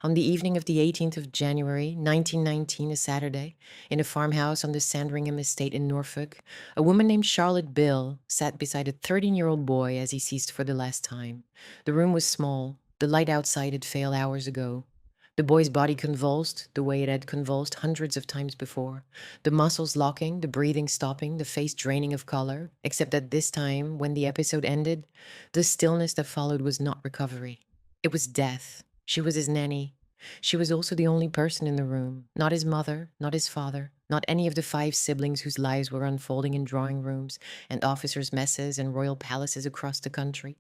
On the evening of the 18th of January, 1919, a Saturday, in a farmhouse on the Sandringham estate in Norfolk, a woman named Charlotte Bill sat beside a 13-year-old boy as he ceased for the last time. The room was small. The light outside had failed hours ago. The boy's body convulsed the way it had convulsed hundreds of times before, the muscles locking, the breathing stopping, the face draining of color, except that this time, when the episode ended, the stillness that followed was not recovery. It was death. She was his nanny. She was also the only person in the room, not his mother, not his father, not any of the 5 siblings whose lives were unfolding in drawing rooms and officers' messes and royal palaces across the country.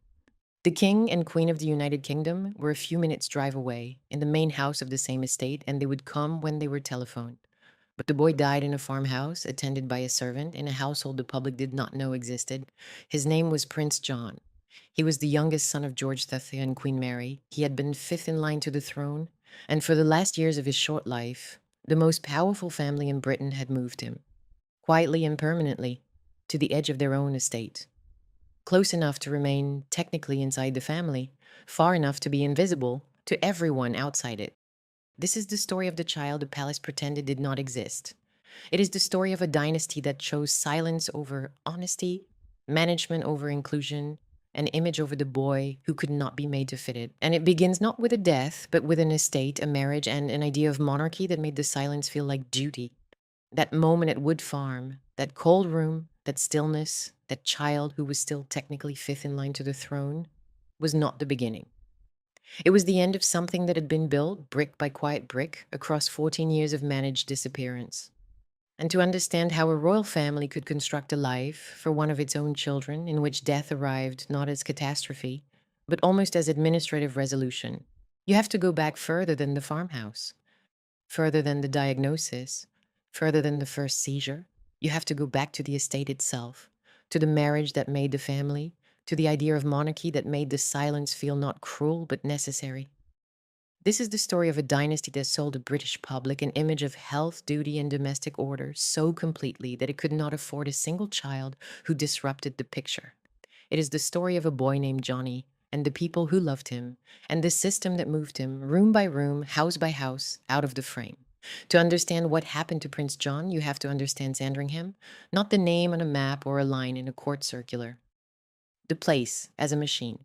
The king and queen of the United Kingdom were a few minutes' drive away, in the main house of the same estate, and they would come when they were telephoned. But the boy died in a farmhouse, attended by a servant, in a household the public did not know existed. His name was Prince John. He was the youngest son of George III and Queen Mary. He had been fifth in line to the throne, and for the last years of his short life, the most powerful family in Britain had moved him, quietly and permanently, to the edge of their own estate. Close enough to remain technically inside the family, far enough to be invisible to everyone outside it. This is the story of the child the palace pretended did not exist. It is the story of a dynasty that chose silence over honesty, management over inclusion, an image over the boy who could not be made to fit it. And it begins not with a death, but with an estate, a marriage, and an idea of monarchy that made the silence feel like duty. That moment at Wood Farm, that cold room, that stillness, that child who was still technically fifth in line to the throne, was not the beginning. It was the end of something that had been built, brick by quiet brick, across 14 years of managed disappearance. And to understand how a royal family could construct a life for one of its own children in which death arrived not as catastrophe, but almost as administrative resolution, you have to go back further than the farmhouse, further than the diagnosis, further than the first seizure. You have to go back to the estate itself, to the marriage that made the family, to the idea of monarchy that made the silence feel not cruel but necessary. This is the story of a dynasty that sold the British public an image of health, duty, and domestic order so completely that it could not afford a single child who disrupted the picture. It is the story of a boy named Johnny and the people who loved him, and the system that moved him, room by room, house by house, out of the frame. To understand what happened to Prince John, you have to understand Sandringham, not the name on a map or a line in a court circular. The place as a machine.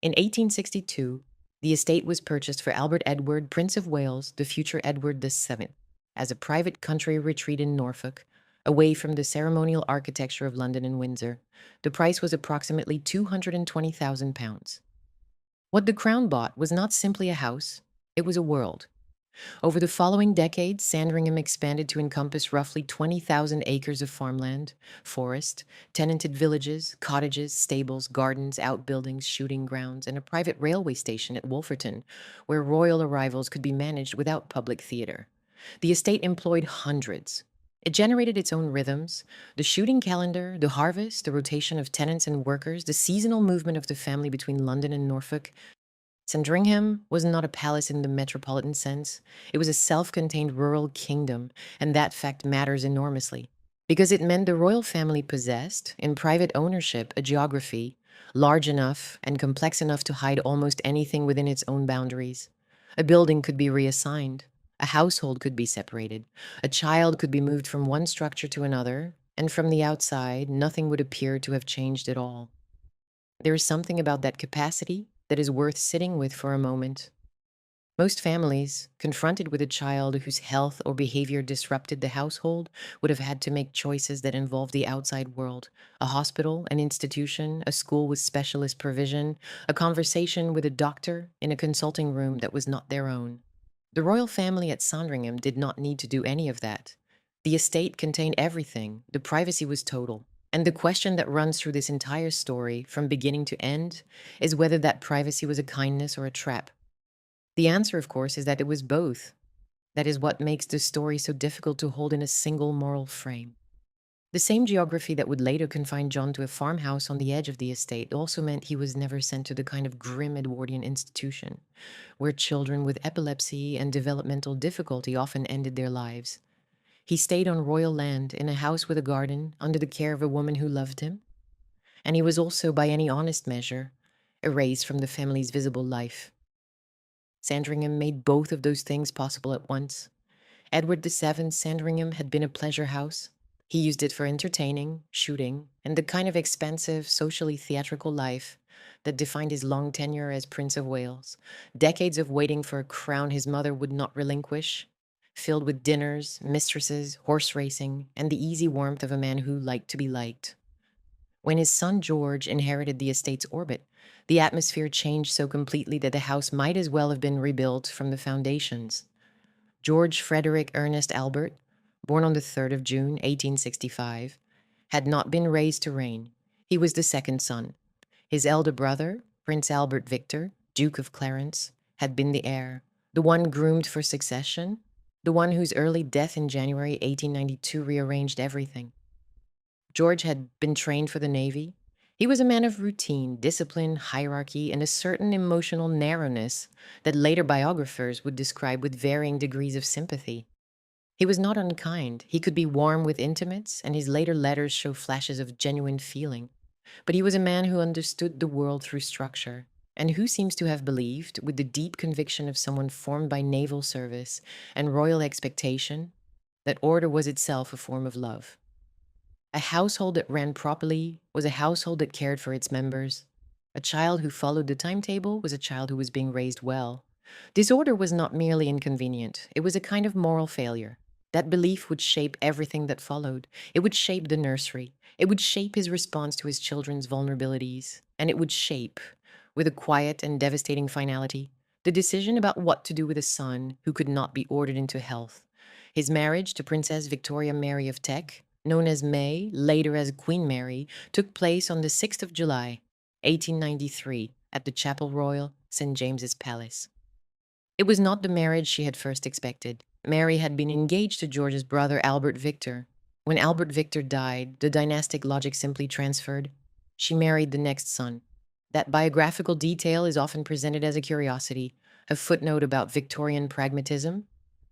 In 1862, the estate was purchased for Albert Edward, Prince of Wales, the future Edward VII, as a private country retreat in Norfolk, away from the ceremonial architecture of London and Windsor. The price was approximately £220,000. What the Crown bought was not simply a house, it was a world. Over the following decades, Sandringham expanded to encompass roughly 20,000 acres of farmland, forest, tenanted villages, cottages, stables, gardens, outbuildings, shooting grounds, and a private railway station at Wolferton, where royal arrivals could be managed without public theater. The estate employed hundreds. It generated its own rhythms, the shooting calendar, the harvest, the rotation of tenants and workers, the seasonal movement of the family between London and Norfolk. Sandringham was not a palace in the metropolitan sense. It was a self-contained rural kingdom, and that fact matters enormously, because it meant the royal family possessed, in private ownership, a geography large enough and complex enough to hide almost anything within its own boundaries. A building could be reassigned. A household could be separated. A child could be moved from one structure to another, and from the outside, nothing would appear to have changed at all. There is something about that capacity that is worth sitting with for a moment. Most families, confronted with a child whose health or behavior disrupted the household, would have had to make choices that involved the outside world: a hospital, an institution, a school with specialist provision, a conversation with a doctor in a consulting room that was not their own. The royal family at Sandringham did not need to do any of that. The estate contained everything, the privacy was total. And the question that runs through this entire story, from beginning to end, is whether that privacy was a kindness or a trap. The answer, of course, is that it was both. That is what makes the story so difficult to hold in a single moral frame. The same geography that would later confine John to a farmhouse on the edge of the estate also meant he was never sent to the kind of grim Edwardian institution, where children with epilepsy and developmental difficulty often ended their lives. He stayed on royal land in a house with a garden under the care of a woman who loved him. And he was also, by any honest measure, erased from the family's visible life. Sandringham made both of those things possible at once. Edward VII's Sandringham had been a pleasure house. He used it for entertaining, shooting, and the kind of expansive, socially theatrical life that defined his long tenure as Prince of Wales. Decades of waiting for a crown his mother would not relinquish, filled with dinners, mistresses, horse racing, and the easy warmth of a man who liked to be liked. When his son George inherited the estate's orbit, the atmosphere changed so completely that the house might as well have been rebuilt from the foundations. George Frederick Ernest Albert, born on the 3rd of June, 1865, had not been raised to reign. He was the second son. His elder brother, Prince Albert Victor, Duke of Clarence, had been the heir, the one groomed for succession, the one whose early death in January 1892 rearranged everything. George had been trained for the Navy. He was a man of routine, discipline, hierarchy, and a certain emotional narrowness that later biographers would describe with varying degrees of sympathy. He was not unkind. He could be warm with intimates, and his later letters show flashes of genuine feeling. But he was a man who understood the world through structure, and who seems to have believed, with the deep conviction of someone formed by naval service and royal expectation, that order was itself a form of love. A household that ran properly was a household that cared for its members. A child who followed the timetable was a child who was being raised well. Disorder was not merely inconvenient, it was a kind of moral failure. That belief would shape everything that followed. It would shape the nursery. It would shape his response to his children's vulnerabilities. And it would shape, with a quiet and devastating finality, the decision about what to do with a son who could not be ordered into health. His marriage to Princess Victoria Mary of Teck, known as May, later as Queen Mary, took place on the 6th of July, 1893, at the Chapel Royal, St. James's Palace. It was not the marriage she had first expected. Mary had been engaged to George's brother Albert Victor. When Albert Victor died, the dynastic logic simply transferred. She married the next son. That biographical detail is often presented as a curiosity, a footnote about Victorian pragmatism,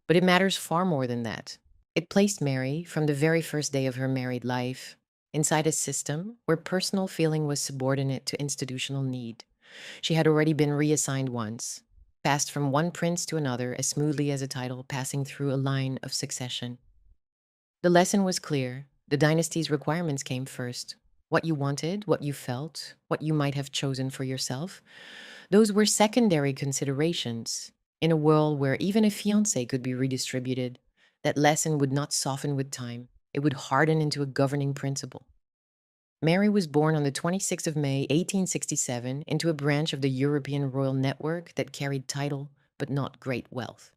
but it matters far more than that. It placed Mary, from the very first day of her married life, inside a system where personal feeling was subordinate to institutional need. She had already been reassigned once, passed from one prince to another as smoothly as a title passing through a line of succession. The lesson was clear. The dynasty's requirements came first. What you wanted, what you felt, what you might have chosen for yourself, those were secondary considerations. In a world where even a fiancé could be redistributed, that lesson would not soften with time. It would harden into a governing principle. Mary was born on the 26th of May, 1867, into a branch of the European royal network that carried title but not great wealth.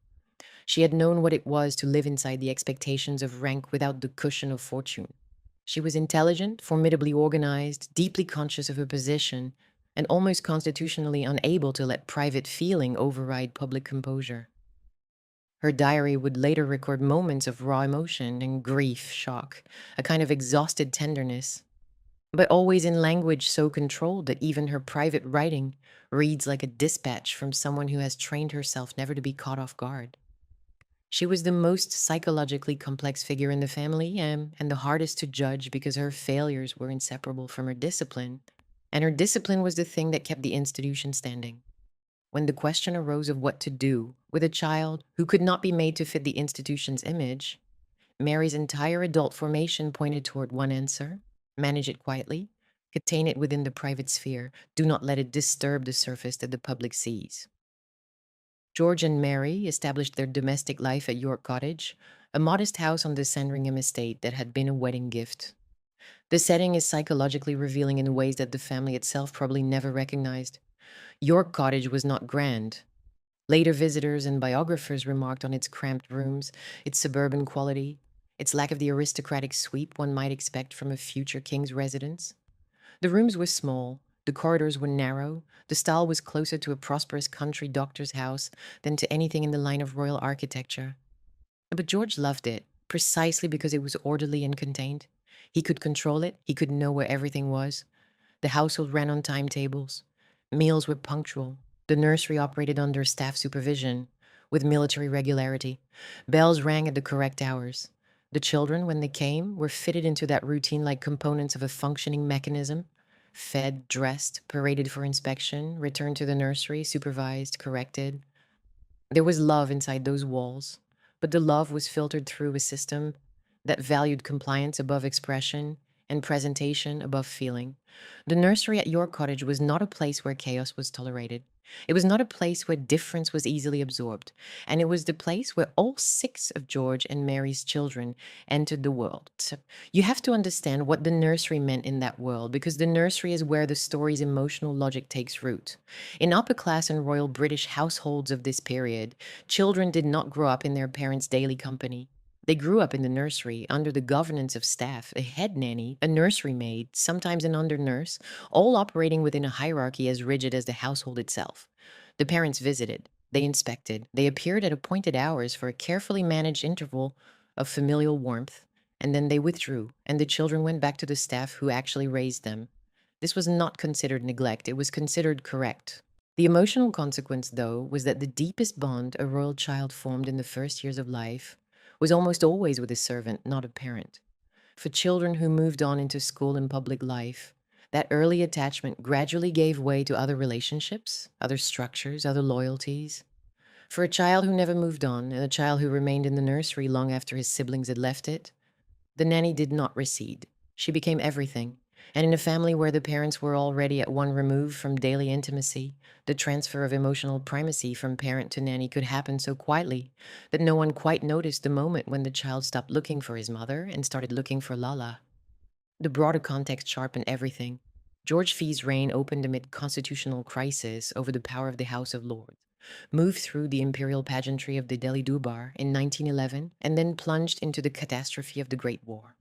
She had known what it was to live inside the expectations of rank without the cushion of fortune. She was intelligent, formidably organized, deeply conscious of her position, and almost constitutionally unable to let private feeling override public composure. Her diary would later record moments of raw emotion and grief, shock, a kind of exhausted tenderness, but always in language so controlled that even her private writing reads like a dispatch from someone who has trained herself never to be caught off guard. She was the most psychologically complex figure in the family and the hardest to judge because her failures were inseparable from her discipline, and her discipline was the thing that kept the institution standing. When the question arose of what to do with a child who could not be made to fit the institution's image, Mary's entire adult formation pointed toward one answer: manage it quietly, contain it within the private sphere, do not let it disturb the surface that the public sees. George and Mary established their domestic life at York Cottage, a modest house on the Sandringham estate that had been a wedding gift. The setting is psychologically revealing in ways that the family itself probably never recognized. York Cottage was not grand. Later visitors and biographers remarked on its cramped rooms, its suburban quality, its lack of the aristocratic sweep one might expect from a future king's residence. The rooms were small, the corridors were narrow, the style was closer to a prosperous country doctor's house than to anything in the line of royal architecture. But George loved it, precisely because it was orderly and contained. He could control it, he could know where everything was. The household ran on timetables. Meals were punctual. The nursery operated under staff supervision, with military regularity. Bells rang at the correct hours. The children, when they came, were fitted into that routine like components of a functioning mechanism. Fed, dressed, paraded for inspection, returned to the nursery, supervised, corrected. There was love inside those walls, but the love was filtered through a system that valued compliance above expression and presentation above feeling. The nursery at York Cottage was not a place where chaos was tolerated. It was not a place where difference was easily absorbed. And it was the place where all six of George and Mary's children entered the world. So you have to understand what the nursery meant in that world, because the nursery is where the story's emotional logic takes root. In upper class and royal British households of this period, children did not grow up in their parents' daily company. They grew up in the nursery under the governance of staff, a head nanny, a nursery maid, sometimes an under nurse, all operating within a hierarchy as rigid as the household itself. The parents visited, they inspected, they appeared at appointed hours for a carefully managed interval of familial warmth, and then they withdrew, and the children went back to the staff who actually raised them. This was not considered neglect, it was considered correct. The emotional consequence, though, was that the deepest bond a royal child formed in the first years of life was almost always with a servant, not a parent. For children who moved on into school and public life, that early attachment gradually gave way to other relationships, other structures, other loyalties. For a child who never moved on, and a child who remained in the nursery long after his siblings had left it, the nanny did not recede. She became everything. And in a family where the parents were already at one remove from daily intimacy, the transfer of emotional primacy from parent to nanny could happen so quietly that no one quite noticed the moment when the child stopped looking for his mother and started looking for Lala. The broader context sharpened everything. George Fee's reign opened amid constitutional crisis over the power of the House of Lords, moved through the imperial pageantry of the Delhi Durbar in 1911, and then plunged into the catastrophe of the Great War.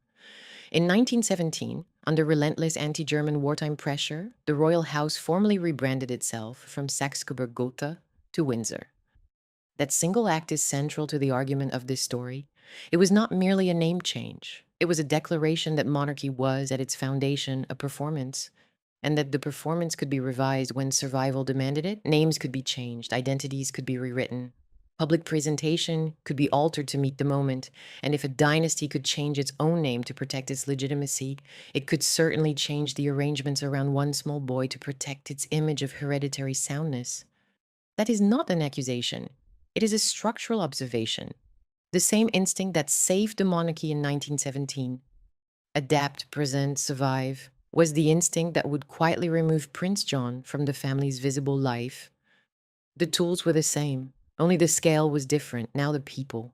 In 1917, under relentless anti-German wartime pressure, the royal house formally rebranded itself from Saxe-Coburg-Gotha to Windsor. That single act is central to the argument of this story. It was not merely a name change. It was a declaration that monarchy was, at its foundation, a performance, and that the performance could be revised when survival demanded it. Names could be changed, identities could be rewritten, public presentation could be altered to meet the moment, and if a dynasty could change its own name to protect its legitimacy, it could certainly change the arrangements around one small boy to protect its image of hereditary soundness. That is not an accusation. It is a structural observation. The same instinct that saved the monarchy in 1917, adapt, present, survive, was the instinct that would quietly remove Prince John from the family's visible life. The tools were the same, only the scale was different, now the people.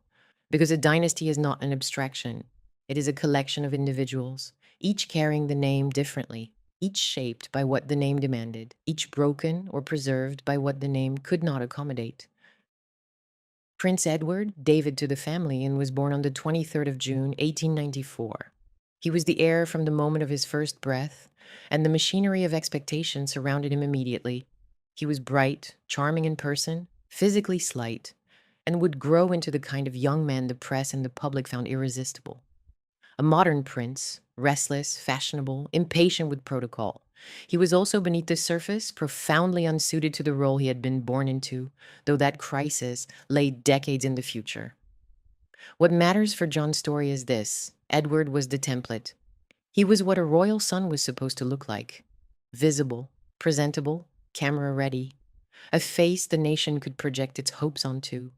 Because a dynasty is not an abstraction. It is a collection of individuals, each carrying the name differently, each shaped by what the name demanded, each broken or preserved by what the name could not accommodate. Prince Edward, David to the family, and was born on the 23rd of June, 1894. He was the heir from the moment of his first breath, and the machinery of expectation surrounded him immediately. He was bright, charming in person, physically slight, and would grow into the kind of young man the press and the public found irresistible. A modern prince, restless, fashionable, impatient with protocol. He was also beneath the surface profoundly unsuited to the role he had been born into, though that crisis lay decades in the future. What matters for John's story is this: Edward was the template. He was what a royal son was supposed to look like: visible, presentable, camera ready, a face the nation could project its hopes onto.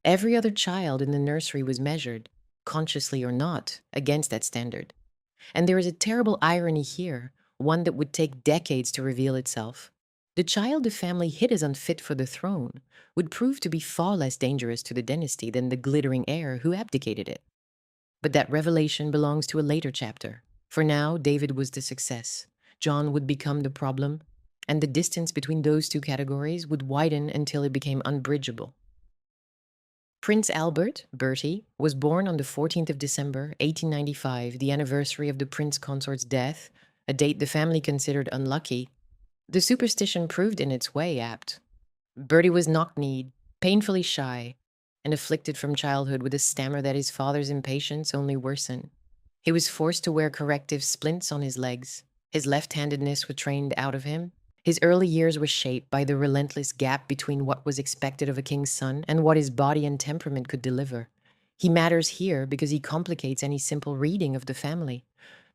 Every other child in the nursery was measured, consciously or not, against that standard. And there is a terrible irony here, one that would take decades to reveal itself. The child the family hid as unfit for the throne would prove to be far less dangerous to the dynasty than the glittering heir who abdicated it. But that revelation belongs to a later chapter. For now, David was the success. John would become the problem, and the distance between those two categories would widen until it became unbridgeable. Prince Albert, Bertie, was born on the 14th of December, 1895, the anniversary of the prince consort's death, a date the family considered unlucky. The superstition proved in its way apt. Bertie was knock-kneed, painfully shy, and afflicted from childhood with a stammer that his father's impatience only worsened. He was forced to wear corrective splints on his legs. His left-handedness was trained out of him. His early years were shaped by the relentless gap between what was expected of a king's son and what his body and temperament could deliver. He matters here because he complicates any simple reading of the family.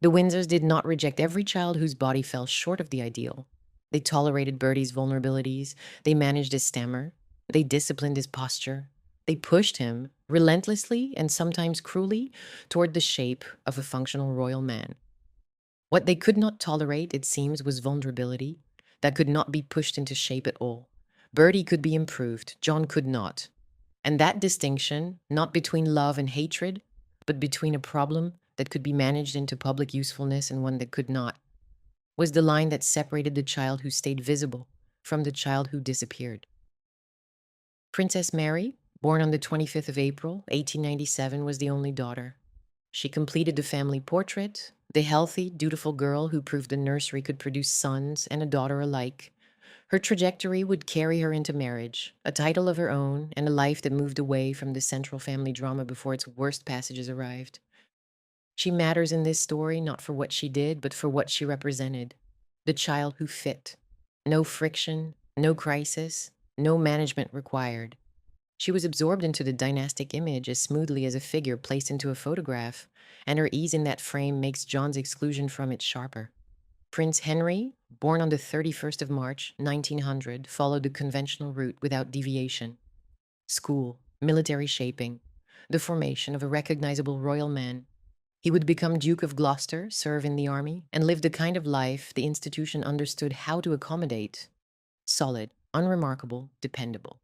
The Windsors did not reject every child whose body fell short of the ideal. They tolerated Bertie's vulnerabilities. They managed his stammer. They disciplined his posture. They pushed him relentlessly and sometimes cruelly toward the shape of a functional royal man. What they could not tolerate, it seems, was vulnerability that could not be pushed into shape at all. Bertie could be improved, John could not. And that distinction, not between love and hatred, but between a problem that could be managed into public usefulness and one that could not, was the line that separated the child who stayed visible from the child who disappeared. Princess Mary, born on the 25th of April, 1897, was the only daughter. She completed the family portrait, the healthy, dutiful girl who proved the nursery could produce sons and a daughter alike. Her trajectory would carry her into marriage, a title of her own, and a life that moved away from the central family drama before its worst passages arrived. She matters in this story not for what she did, but for what she represented. The child who fit. No friction, no crisis, no management required. She was absorbed into the dynastic image as smoothly as a figure placed into a photograph, and her ease in that frame makes John's exclusion from it sharper. Prince Henry, born on the 31st of March, 1900, followed the conventional route without deviation. School, military shaping, the formation of a recognizable royal man. He would become Duke of Gloucester, serve in the army, and live the kind of life the institution understood how to accommodate. Solid, unremarkable, dependable.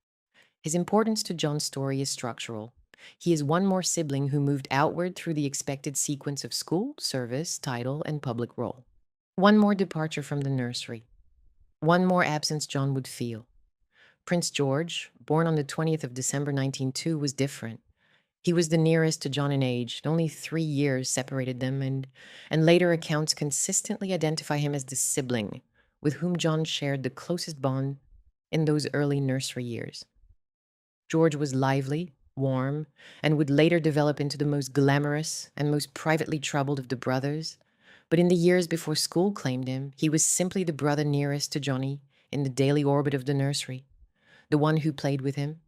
His importance to John's story is structural. He is one more sibling who moved outward through the expected sequence of school, service, title, and public role. One more departure from the nursery. One more absence John would feel. Prince George, born on the 20th of December 1902, was different. He was the nearest to John in age. Only 3 years separated them, and later accounts consistently identify him as the sibling with whom John shared the closest bond in those early nursery years. George was lively, warm, and would later develop into the most glamorous and most privately troubled of the brothers. But in the years before school claimed him, he was simply the brother nearest to Johnny in the daily orbit of the nursery, the one who played with him,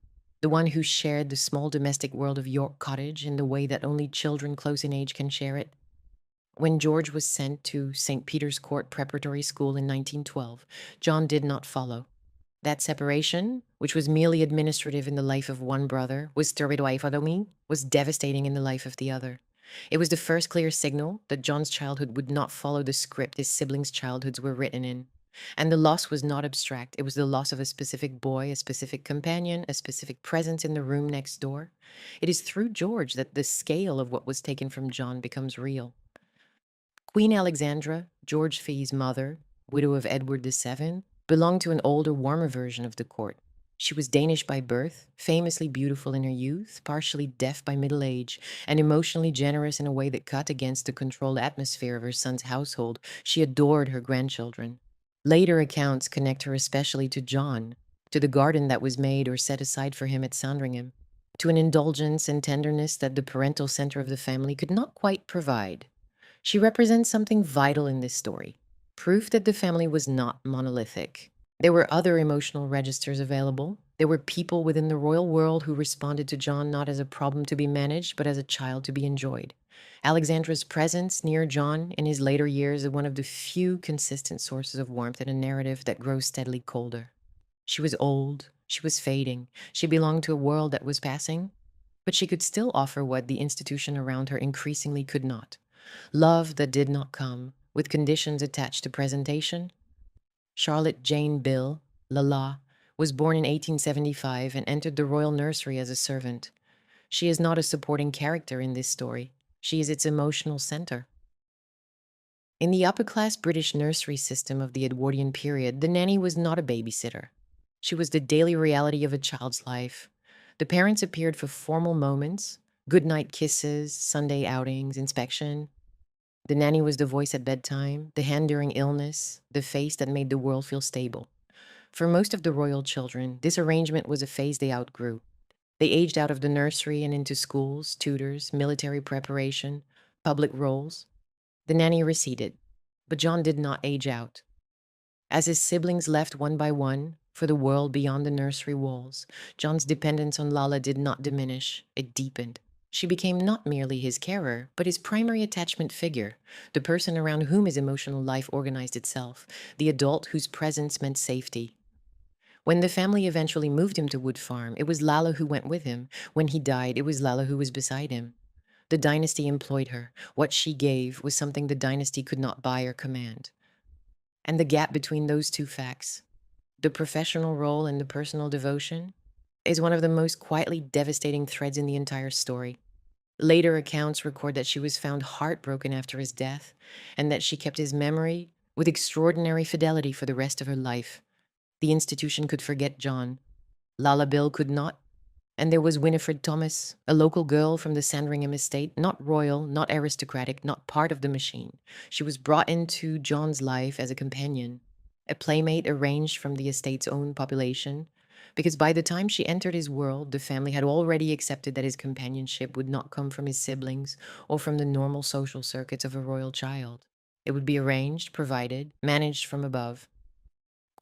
the one who shared the small domestic world of York Cottage in the way that only children close in age can share it. When George was sent to St. Peter's Court Preparatory School in 1912, John did not follow. That separation, which was merely administrative in the life of one brother, was devastating in the life of the other. It was the first clear signal that John's childhood would not follow the script his siblings' childhoods were written in. And the loss was not abstract. It was the loss of a specific boy, a specific companion, a specific presence in the room next door. It is through George that the scale of what was taken from John becomes real. Queen Alexandra, George Fee's mother, widow of Edward VII, belonged to an older, warmer version of the court. She was Danish by birth, famously beautiful in her youth, partially deaf by middle age, and emotionally generous in a way that cut against the controlled atmosphere of her son's household. She adored her grandchildren. Later accounts connect her especially to John, to the garden that was made or set aside for him at Sandringham, to an indulgence and tenderness that the parental center of the family could not quite provide. She represents something vital in this story, proof that the family was not monolithic. There were other emotional registers available. There were people within the royal world who responded to John not as a problem to be managed, but as a child to be enjoyed. Alexandra's presence near John in his later years is one of the few consistent sources of warmth in a narrative that grows steadily colder. She was old, she was fading, she belonged to a world that was passing, but she could still offer what the institution around her increasingly could not. Love that did not come, with conditions attached to presentation. Charlotte Jane Bill, Lala, was born in 1875 and entered the royal nursery as a servant. She is not a supporting character in this story. She is its emotional center. In the upper-class British nursery system of the Edwardian period, the nanny was not a babysitter. She was the daily reality of a child's life. The parents appeared for formal moments, goodnight kisses, Sunday outings, inspection. The nanny was the voice at bedtime, the hand during illness, the face that made the world feel stable. For most of the royal children, this arrangement was a phase they outgrew. They aged out of the nursery and into schools, tutors, military preparation, public roles. The nanny receded, but John did not age out. As his siblings left one by one for the world beyond the nursery walls, John's dependence on Lala did not diminish, it deepened. She became not merely his carer, but his primary attachment figure, the person around whom his emotional life organized itself, the adult whose presence meant safety. When the family eventually moved him to Wood Farm, it was Lala who went with him. When he died, it was Lala who was beside him. The dynasty employed her. What she gave was something the dynasty could not buy or command. And the gap between those two facts, the professional role and the personal devotion, is one of the most quietly devastating threads in the entire story. Later accounts record that she was found heartbroken after his death and that she kept his memory with extraordinary fidelity for the rest of her life. The institution could forget John. Lala Bill could not. And there was Winifred Thomas, a local girl from the Sandringham estate, not royal, not aristocratic, not part of the machine. She was brought into John's life as a companion, a playmate arranged from the estate's own population, because by the time she entered his world, the family had already accepted that his companionship would not come from his siblings or from the normal social circuits of a royal child. It would be arranged, provided, managed from above.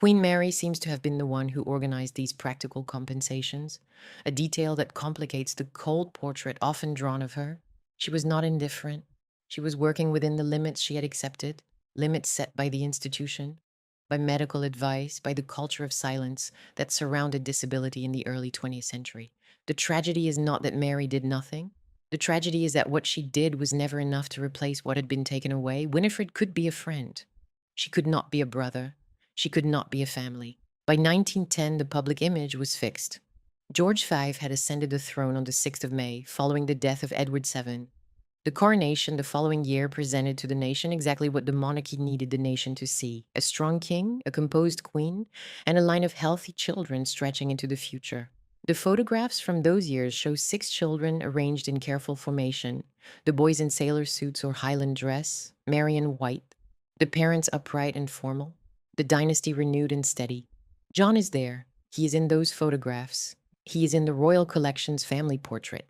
Queen Mary seems to have been the one who organized these practical compensations, a detail that complicates the cold portrait often drawn of her. She was not indifferent. She was working within the limits she had accepted, limits set by the institution, by medical advice, by the culture of silence that surrounded disability in the early 20th century. The tragedy is not that Mary did nothing. The tragedy is that what she did was never enough to replace what had been taken away. Winifred could be a friend. She could not be a brother. She could not be a family. By 1910, the public image was fixed. George V had ascended the throne on the 6th of May, following the death of Edward VII. The coronation the following year presented to the nation exactly what the monarchy needed the nation to see: a strong king, a composed queen, and a line of healthy children stretching into the future. The photographs from those years show 6 children arranged in careful formation, the boys in sailor suits or Highland dress, Mary in white, the parents upright and formal, the dynasty renewed and steady. John is there. He is in those photographs. He is in the Royal Collection's family portrait.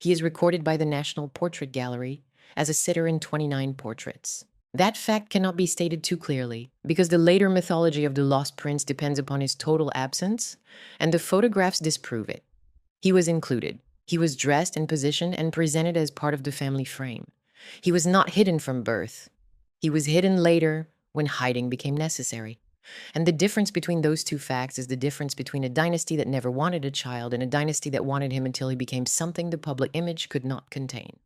He is recorded by the National Portrait Gallery as a sitter in 29 portraits. That fact cannot be stated too clearly, because the later mythology of the lost prince depends upon his total absence, and the photographs disprove it. He was included. He was dressed and positioned and presented as part of the family frame. He was not hidden from birth. He was hidden later when hiding became necessary. And the difference between those two facts is the difference between a dynasty that never wanted a child and a dynasty that wanted him until he became something the public image could not contain.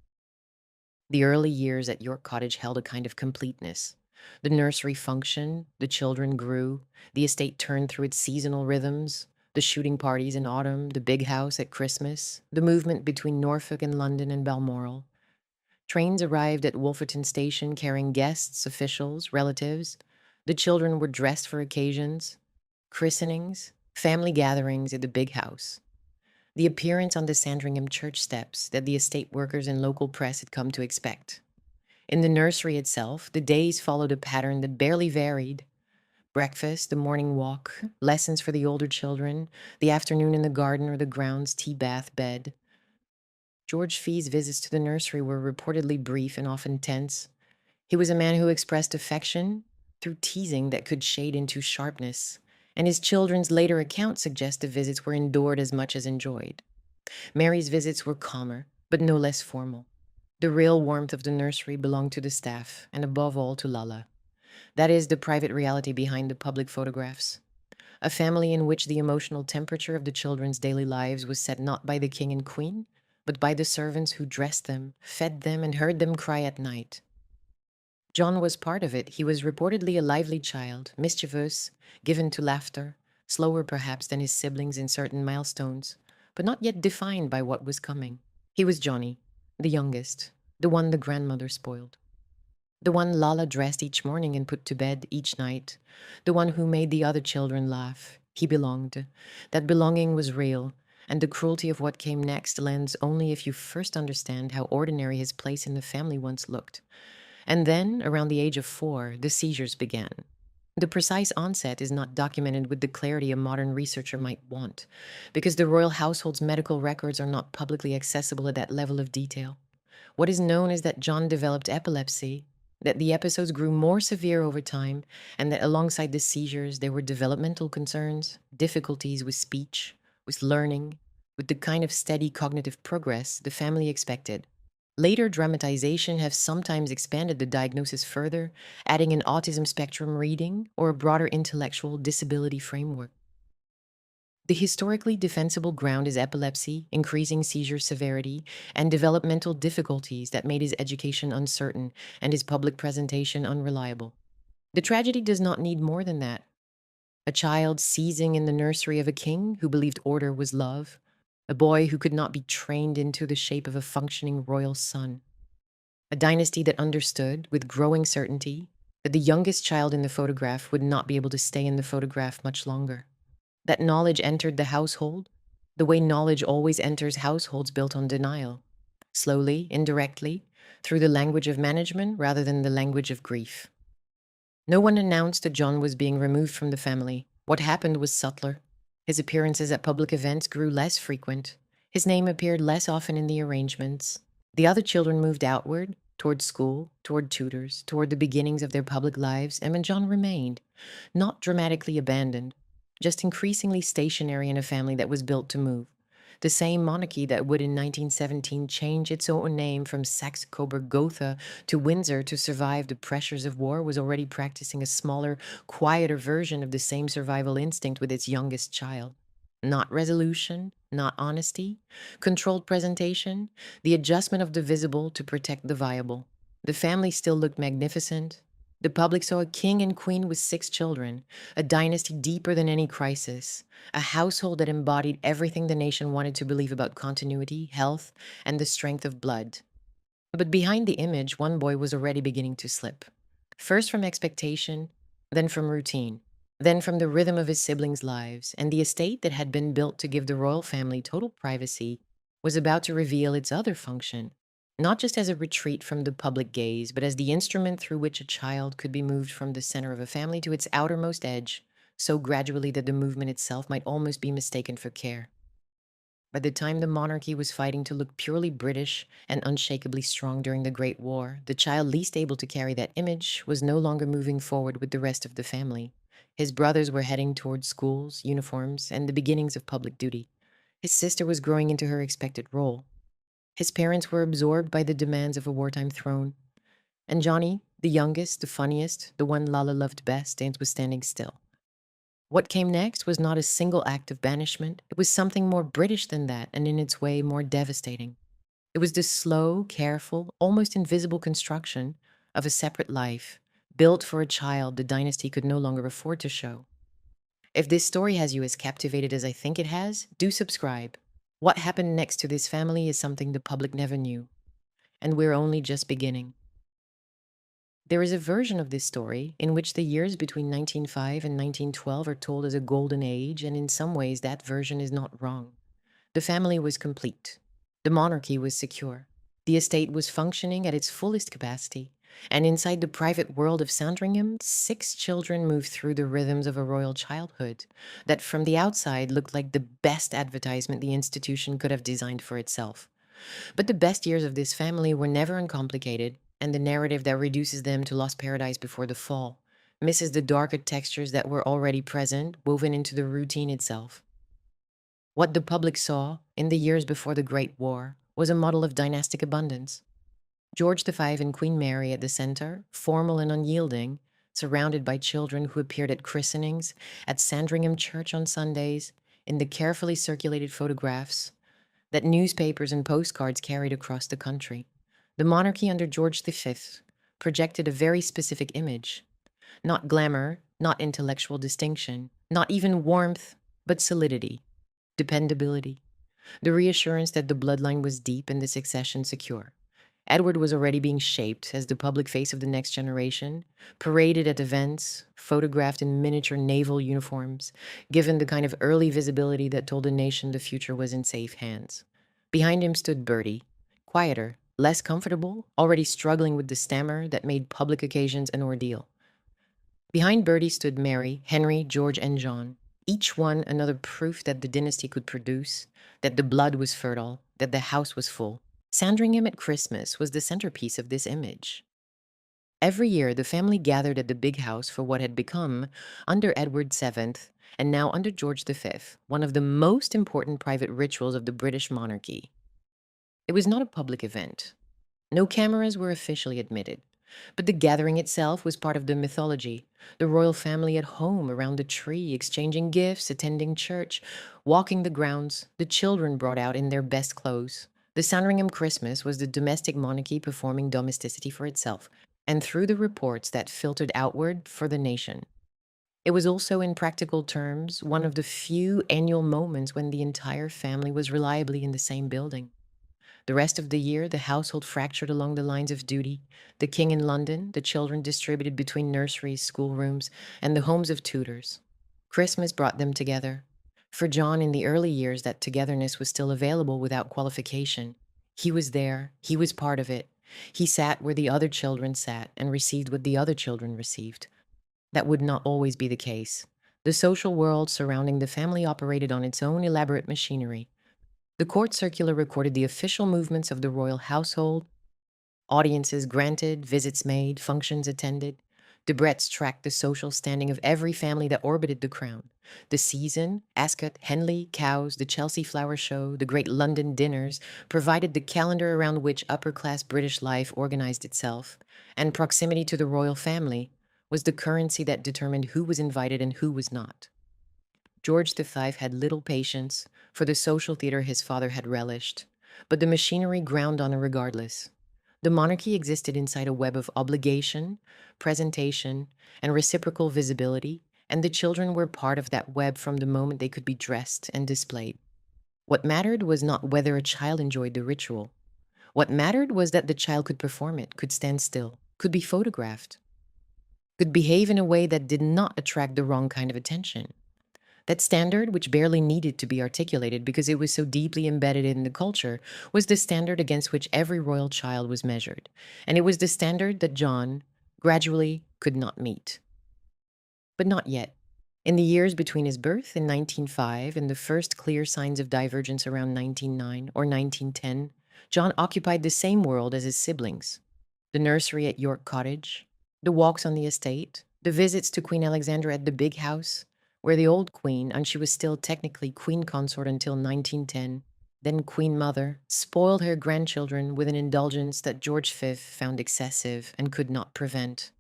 The early years at York Cottage held a kind of completeness. The nursery functioned, the children grew, the estate turned through its seasonal rhythms, the shooting parties in autumn, the big house at Christmas, the movement between Norfolk and London and Balmoral. Trains arrived at Wolferton Station carrying guests, officials, relatives. The children were dressed for occasions, christenings, family gatherings at the big house. The appearance on the Sandringham church steps that the estate workers and local press had come to expect. In the nursery itself, the days followed a pattern that barely varied. Breakfast, the morning walk, lessons for the older children, the afternoon in the garden or the grounds, tea bath, bed. George Fee's visits to the nursery were reportedly brief and often tense. He was a man who expressed affection through teasing that could shade into sharpness, and his children's later accounts suggest the visits were endured as much as enjoyed. Mary's visits were calmer, but no less formal. The real warmth of the nursery belonged to the staff, and above all to Lala. That is the private reality behind the public photographs. A family in which the emotional temperature of the children's daily lives was set not by the king and queen, but by the servants who dressed them, fed them, and heard them cry at night. John was part of it. He was reportedly a lively child, mischievous, given to laughter, slower perhaps than his siblings in certain milestones, but not yet defined by what was coming. He was Johnny, the youngest, the one the grandmother spoiled. The one Lala dressed each morning and put to bed each night, the one who made the other children laugh. He belonged. That belonging was real, and the cruelty of what came next lends only if you first understand how ordinary his place in the family once looked. And then, around the age of 4, the seizures began. The precise onset is not documented with the clarity a modern researcher might want, because the royal household's medical records are not publicly accessible at that level of detail. What is known is that John developed epilepsy, that the episodes grew more severe over time, and that alongside the seizures there were developmental concerns, difficulties with speech, with learning, with the kind of steady cognitive progress the family expected. Later dramatization have sometimes expanded the diagnosis further, adding an autism spectrum reading or a broader intellectual disability framework. The historically defensible ground is epilepsy, increasing seizure severity, and developmental difficulties that made his education uncertain and his public presentation unreliable. The tragedy does not need more than that. A child seizing in the nursery of a king who believed order was love, a boy who could not be trained into the shape of a functioning royal son, a dynasty that understood, with growing certainty, that the youngest child in the photograph would not be able to stay in the photograph much longer. That knowledge entered the household the way knowledge always enters households built on denial, slowly, indirectly, through the language of management rather than the language of grief. No one announced that John was being removed from the family. What happened was subtler. His appearances at public events grew less frequent. His name appeared less often in the arrangements. The other children moved outward, toward school, toward tutors, toward the beginnings of their public lives, and John remained, not dramatically abandoned, just increasingly stationary in a family that was built to move. The same monarchy that would in 1917 change its own name from Saxe-Coburg-Gotha to Windsor to survive the pressures of war was already practicing a smaller, quieter version of the same survival instinct with its youngest child. Not resolution, not honesty, controlled presentation, the adjustment of the visible to protect the viable. The family still looked magnificent. The public saw a king and queen with 6 children, a dynasty deeper than any crisis, a household that embodied everything the nation wanted to believe about continuity, health, and the strength of blood. But behind the image, one boy was already beginning to slip. First from expectation, then from routine, then from the rhythm of his siblings' lives, and the estate that had been built to give the royal family total privacy was about to reveal its other function, not just as a retreat from the public gaze, but as the instrument through which a child could be moved from the center of a family to its outermost edge, so gradually that the movement itself might almost be mistaken for care. By the time the monarchy was fighting to look purely British and unshakably strong during the Great War, the child least able to carry that image was no longer moving forward with the rest of the family. His brothers were heading towards schools, uniforms, and the beginnings of public duty. His sister was growing into her expected role. His parents were absorbed by the demands of a wartime throne. And Johnny, the youngest, the funniest, the one Lala loved best, was standing still. What came next was not a single act of banishment. It was something more British than that, and in its way more devastating. It was the slow, careful, almost invisible construction of a separate life, built for a child the dynasty could no longer afford to show. If this story has you as captivated as I think it has, do subscribe. What happened next to this family is something the public never knew, and we're only just beginning. There is a version of this story in which the years between 1905 and 1912 are told as a golden age, and in some ways that version is not wrong. The family was complete. The monarchy was secure. The estate was functioning at its fullest capacity, and inside the private world of Sandringham, 6 children moved through the rhythms of a royal childhood that from the outside looked like the best advertisement the institution could have designed for itself. But the best years of this family were never uncomplicated, and the narrative that reduces them to lost paradise before the fall misses the darker textures that were already present, woven into the routine itself. What the public saw in the years before the Great War was a model of dynastic abundance. George V and Queen Mary at the center, formal and unyielding, surrounded by children who appeared at christenings, at Sandringham Church on Sundays, in the carefully circulated photographs that newspapers and postcards carried across the country. The monarchy under George V projected a very specific image. Not glamour, not intellectual distinction, not even warmth, but solidity, dependability, the reassurance that the bloodline was deep and the succession secure. Edward was already being shaped as the public face of the next generation, paraded at events, photographed in miniature naval uniforms, given the kind of early visibility that told the nation the future was in safe hands. Behind him stood Bertie, quieter, less comfortable, already struggling with the stammer that made public occasions an ordeal. Behind Bertie stood Mary, Henry, George, and John, each one another proof that the dynasty could produce, that the blood was fertile, that the house was full. Sandringham at Christmas was the centerpiece of this image. Every year, the family gathered at the big house for what had become, under Edward VII and now under George V, one of the most important private rituals of the British monarchy. It was not a public event. No cameras were officially admitted. But the gathering itself was part of the mythology. The royal family at home around the tree, exchanging gifts, attending church, walking the grounds, the children brought out in their best clothes. The Sandringham Christmas was the domestic monarchy performing domesticity for itself, and through the reports that filtered outward for the nation. It was also, in practical terms, one of the few annual moments when the entire family was reliably in the same building. The rest of the year, the household fractured along the lines of duty. The king in London, the children distributed between nurseries, schoolrooms, and the homes of tutors. Christmas brought them together. For John, in the early years, that togetherness was still available without qualification. He was there, he was part of it. He sat where the other children sat and received what the other children received. That would not always be the case. The social world surrounding the family operated on its own elaborate machinery. The court circular recorded the official movements of the royal household, audiences granted, visits made, functions attended. Debrets tracked the social standing of every family that orbited the crown. The season, Ascot, Henley, cows, the Chelsea Flower Show, the great London dinners provided the calendar around which upper-class British life organized itself, and proximity to the royal family was the currency that determined who was invited and who was not. George V had little patience for the social theater his father had relished, but the machinery ground on it regardless. The monarchy existed inside a web of obligation, presentation, and reciprocal visibility, and the children were part of that web from the moment they could be dressed and displayed. What mattered was not whether a child enjoyed the ritual. What mattered was that the child could perform it, could stand still, could be photographed, could behave in a way that did not attract the wrong kind of attention. That standard, which barely needed to be articulated because it was so deeply embedded in the culture, was the standard against which every royal child was measured. And it was the standard that John gradually could not meet. But not yet. In the years between his birth in 1905 and the first clear signs of divergence around 1909 or 1910, John occupied the same world as his siblings. The nursery at York Cottage, the walks on the estate, the visits to Queen Alexandra at the big house, where the old queen, and she was still technically queen consort until 1910, then queen mother, spoiled her grandchildren with an indulgence that George V found excessive and could not prevent.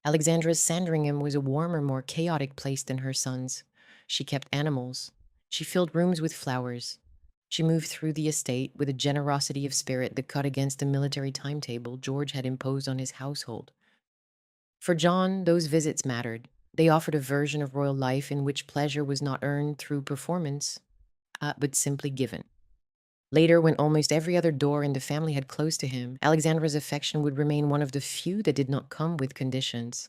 Alexandra's Sandringham was a warmer, more chaotic place than her son's. She kept animals. She filled rooms with flowers. She moved through the estate with a generosity of spirit that cut against the military timetable George had imposed on his household. For John, those visits mattered. They offered a version of royal life in which pleasure was not earned through performance, but simply given. Later, when almost every other door in the family had closed to him, Alexandra's affection would remain one of the few that did not come with conditions.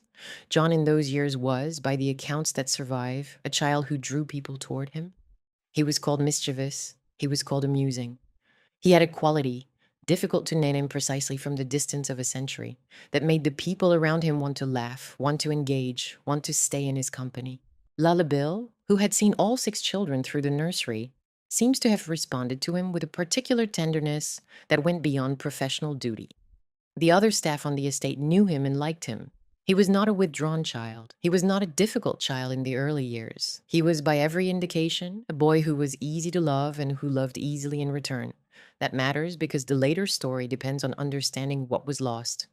John in those years was, by the accounts that survive, a child who drew people toward him. He was called mischievous. He was called amusing. He had a quality, difficult to name precisely from the distance of a century, that made the people around him want to laugh, want to engage, want to stay in his company. Lala Bill, who had seen all 6 children through the nursery, seems to have responded to him with a particular tenderness that went beyond professional duty. The other staff on the estate knew him and liked him. He was not a withdrawn child. He was not a difficult child in the early years. He was, by every indication, a boy who was easy to love and who loved easily in return. That matters because the later story depends on understanding what was lost.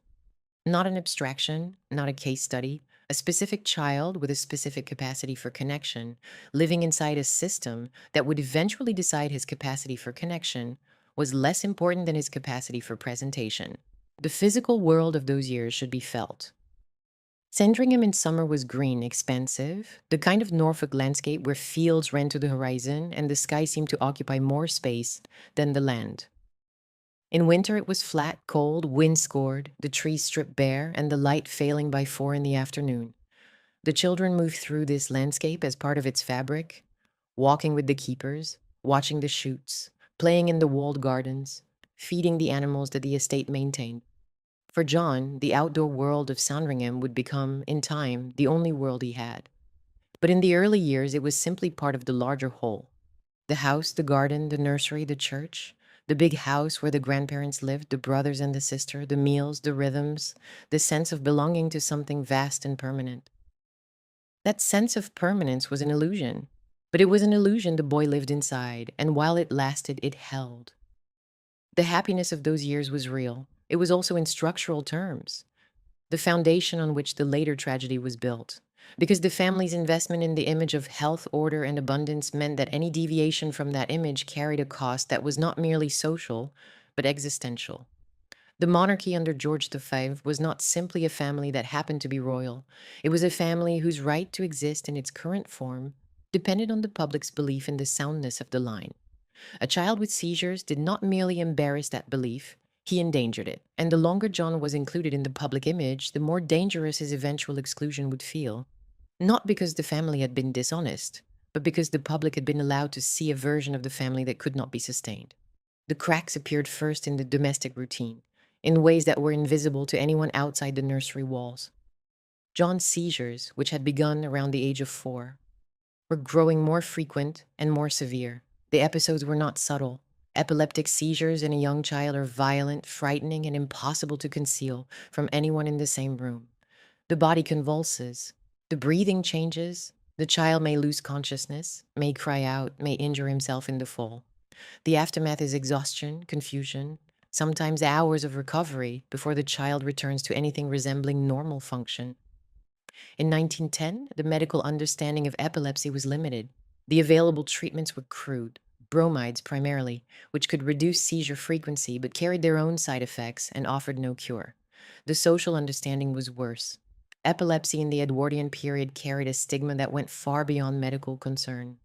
Not an abstraction, not a case study, a specific child with a specific capacity for connection, living inside a system that would eventually decide his capacity for connection, was less important than his capacity for presentation. The physical world of those years should be felt. Sandringham in summer was green, expansive, the kind of Norfolk landscape where fields ran to the horizon and the sky seemed to occupy more space than the land. In winter, it was flat, cold, wind-scored, the trees stripped bare, and the light failing by 4 in the afternoon. The children moved through this landscape as part of its fabric, walking with the keepers, watching the shoots, playing in the walled gardens, feeding the animals that the estate maintained. For John, the outdoor world of Sandringham would become, in time, the only world he had. But in the early years, it was simply part of the larger whole. The house, the garden, the nursery, the church, the big house where the grandparents lived, the brothers and the sister, the meals, the rhythms, the sense of belonging to something vast and permanent. That sense of permanence was an illusion, but it was an illusion the boy lived inside, and while it lasted, it held. The happiness of those years was real. it was also in structural terms, the foundation on which the later tragedy was built. Because the family's investment in the image of health, order, and abundance meant that any deviation from that image carried a cost that was not merely social, but existential. The monarchy under George V was not simply a family that happened to be royal. It was a family whose right to exist in its current form depended on the public's belief in the soundness of the line. A child with seizures did not merely embarrass that belief, he endangered it. And the longer John was included in the public image, the more dangerous his eventual exclusion would feel. Not because the family had been dishonest, but because the public had been allowed to see a version of the family that could not be sustained. The cracks appeared first in the domestic routine, in ways that were invisible to anyone outside the nursery walls. John's seizures, which had begun around the age of 4, were growing more frequent and more severe. The episodes were not subtle. Epileptic seizures in a young child are violent, frightening, and impossible to conceal from anyone in the same room. The body convulses, the breathing changes, the child may lose consciousness, may cry out, may injure himself in the fall. The aftermath is exhaustion, confusion, sometimes hours of recovery before the child returns to anything resembling normal function. In 1910, the medical understanding of epilepsy was limited. The available treatments were crude, bromides primarily, which could reduce seizure frequency but carried their own side effects and offered no cure. The social understanding was worse. Epilepsy in the Edwardian period carried a stigma that went far beyond medical concern.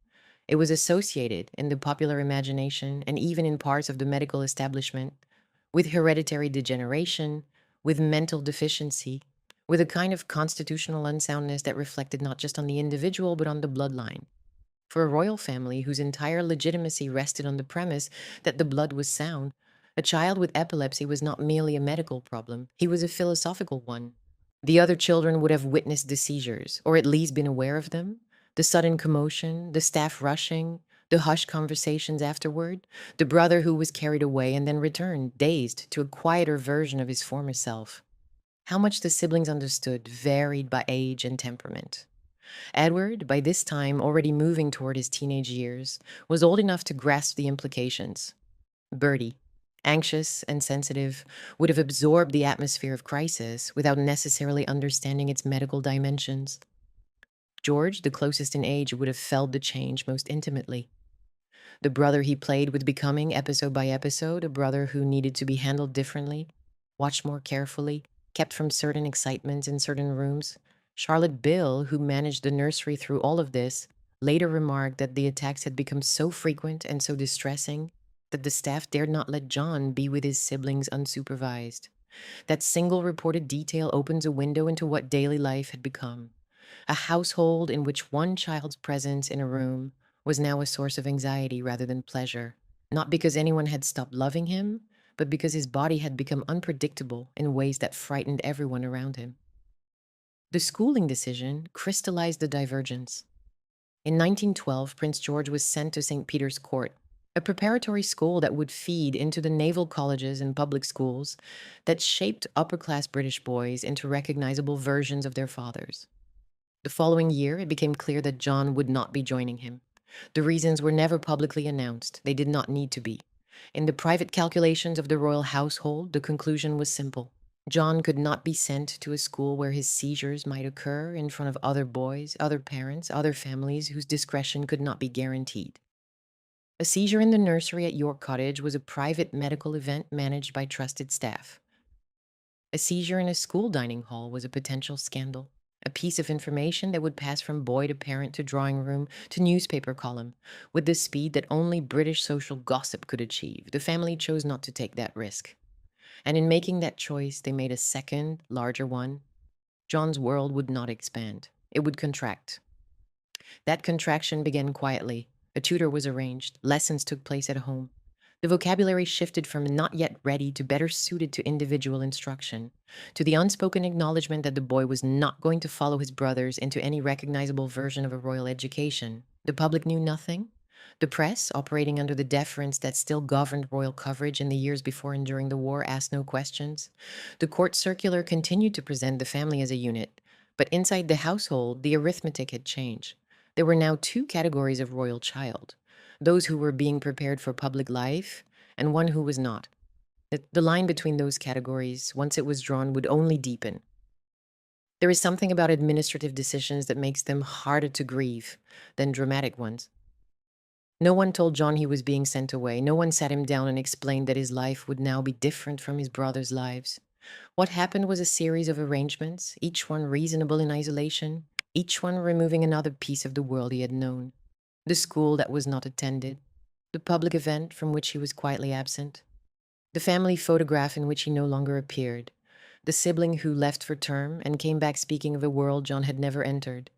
It was associated, in the popular imagination and even in parts of the medical establishment, with hereditary degeneration, with mental deficiency, with a kind of constitutional unsoundness that reflected not just on the individual but on the bloodline. For a royal family whose entire legitimacy rested on the premise that the blood was sound, a child with epilepsy was not merely a medical problem, he was a philosophical one. The other children would have witnessed the seizures, or at least been aware of them, the sudden commotion, the staff rushing, the hushed conversations afterward, the brother who was carried away and then returned, dazed, to a quieter version of his former self. How much the siblings understood varied by age and temperament. Edward, by this time already moving toward his teenage years, was old enough to grasp the implications. Bertie, anxious and sensitive, would have absorbed the atmosphere of crisis without necessarily understanding its medical dimensions. George, the closest in age, would have felt the change most intimately. The brother he played with becoming, episode by episode, a brother who needed to be handled differently, watched more carefully, kept from certain excitements in certain rooms. Charlotte Bill, who managed the nursery through all of this, later remarked that the attacks had become so frequent and so distressing that the staff dared not let John be with his siblings unsupervised. That single reported detail opens a window into what daily life had become. A household in which one child's presence in a room was now a source of anxiety rather than pleasure, not because anyone had stopped loving him, but because his body had become unpredictable in ways that frightened everyone around him. The schooling decision crystallized the divergence. In 1912, Prince George was sent to St. Peter's Court, a preparatory school that would feed into the naval colleges and public schools that shaped upper-class British boys into recognizable versions of their fathers. The following year, it became clear that John would not be joining him. The reasons were never publicly announced. They did not need to be. In the private calculations of the royal household, the conclusion was simple. John could not be sent to a school where his seizures might occur in front of other boys, other parents, other families whose discretion could not be guaranteed. A seizure in the nursery at York Cottage was a private medical event managed by trusted staff. A seizure in a school dining hall was a potential scandal. A piece of information that would pass from boy to parent to drawing room to newspaper column with the speed that only British social gossip could achieve. The family chose not to take that risk. And in making that choice, they made a second, larger one. John's world would not expand. It would contract. That contraction began quietly. A tutor was arranged. Lessons took place at home. The vocabulary shifted from not yet ready to better suited to individual instruction, to the unspoken acknowledgement that the boy was not going to follow his brothers into any recognizable version of a royal education. The public knew nothing. The press, operating under the deference that still governed royal coverage in the years before and during the war, asked no questions. The court circular continued to present the family as a unit, but inside the household, the arithmetic had changed. There were now two categories of royal child: those who were being prepared for public life, and one who was not. The line between those categories, once it was drawn, would only deepen. There is something about administrative decisions that makes them harder to grieve than dramatic ones. No one told John he was being sent away. No one sat him down and explained that his life would now be different from his brothers' lives. What happened was a series of arrangements, each one reasonable in isolation, each one removing another piece of the world he had known. The school that was not attended, the public event from which he was quietly absent, the family photograph in which he no longer appeared, the sibling who left for term and came back speaking of a world John had never entered.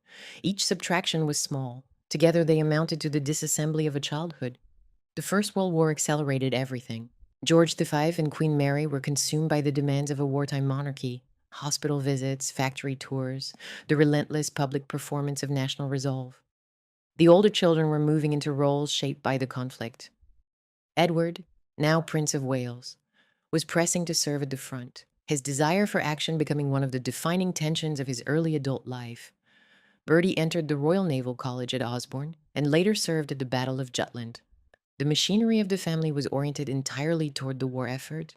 Each subtraction was small. Together they amounted to the disassembly of a childhood. The First World War accelerated everything. George V and Queen Mary were consumed by the demands of a wartime monarchy: hospital visits, factory tours, the relentless public performance of national resolve. The older children were moving into roles shaped by the conflict. Edward, now Prince of Wales, was pressing to serve at the front, his desire for action becoming one of the defining tensions of his early adult life. Bertie entered the Royal Naval College at Osborne and later served at the Battle of Jutland. The machinery of the family was oriented entirely toward the war effort,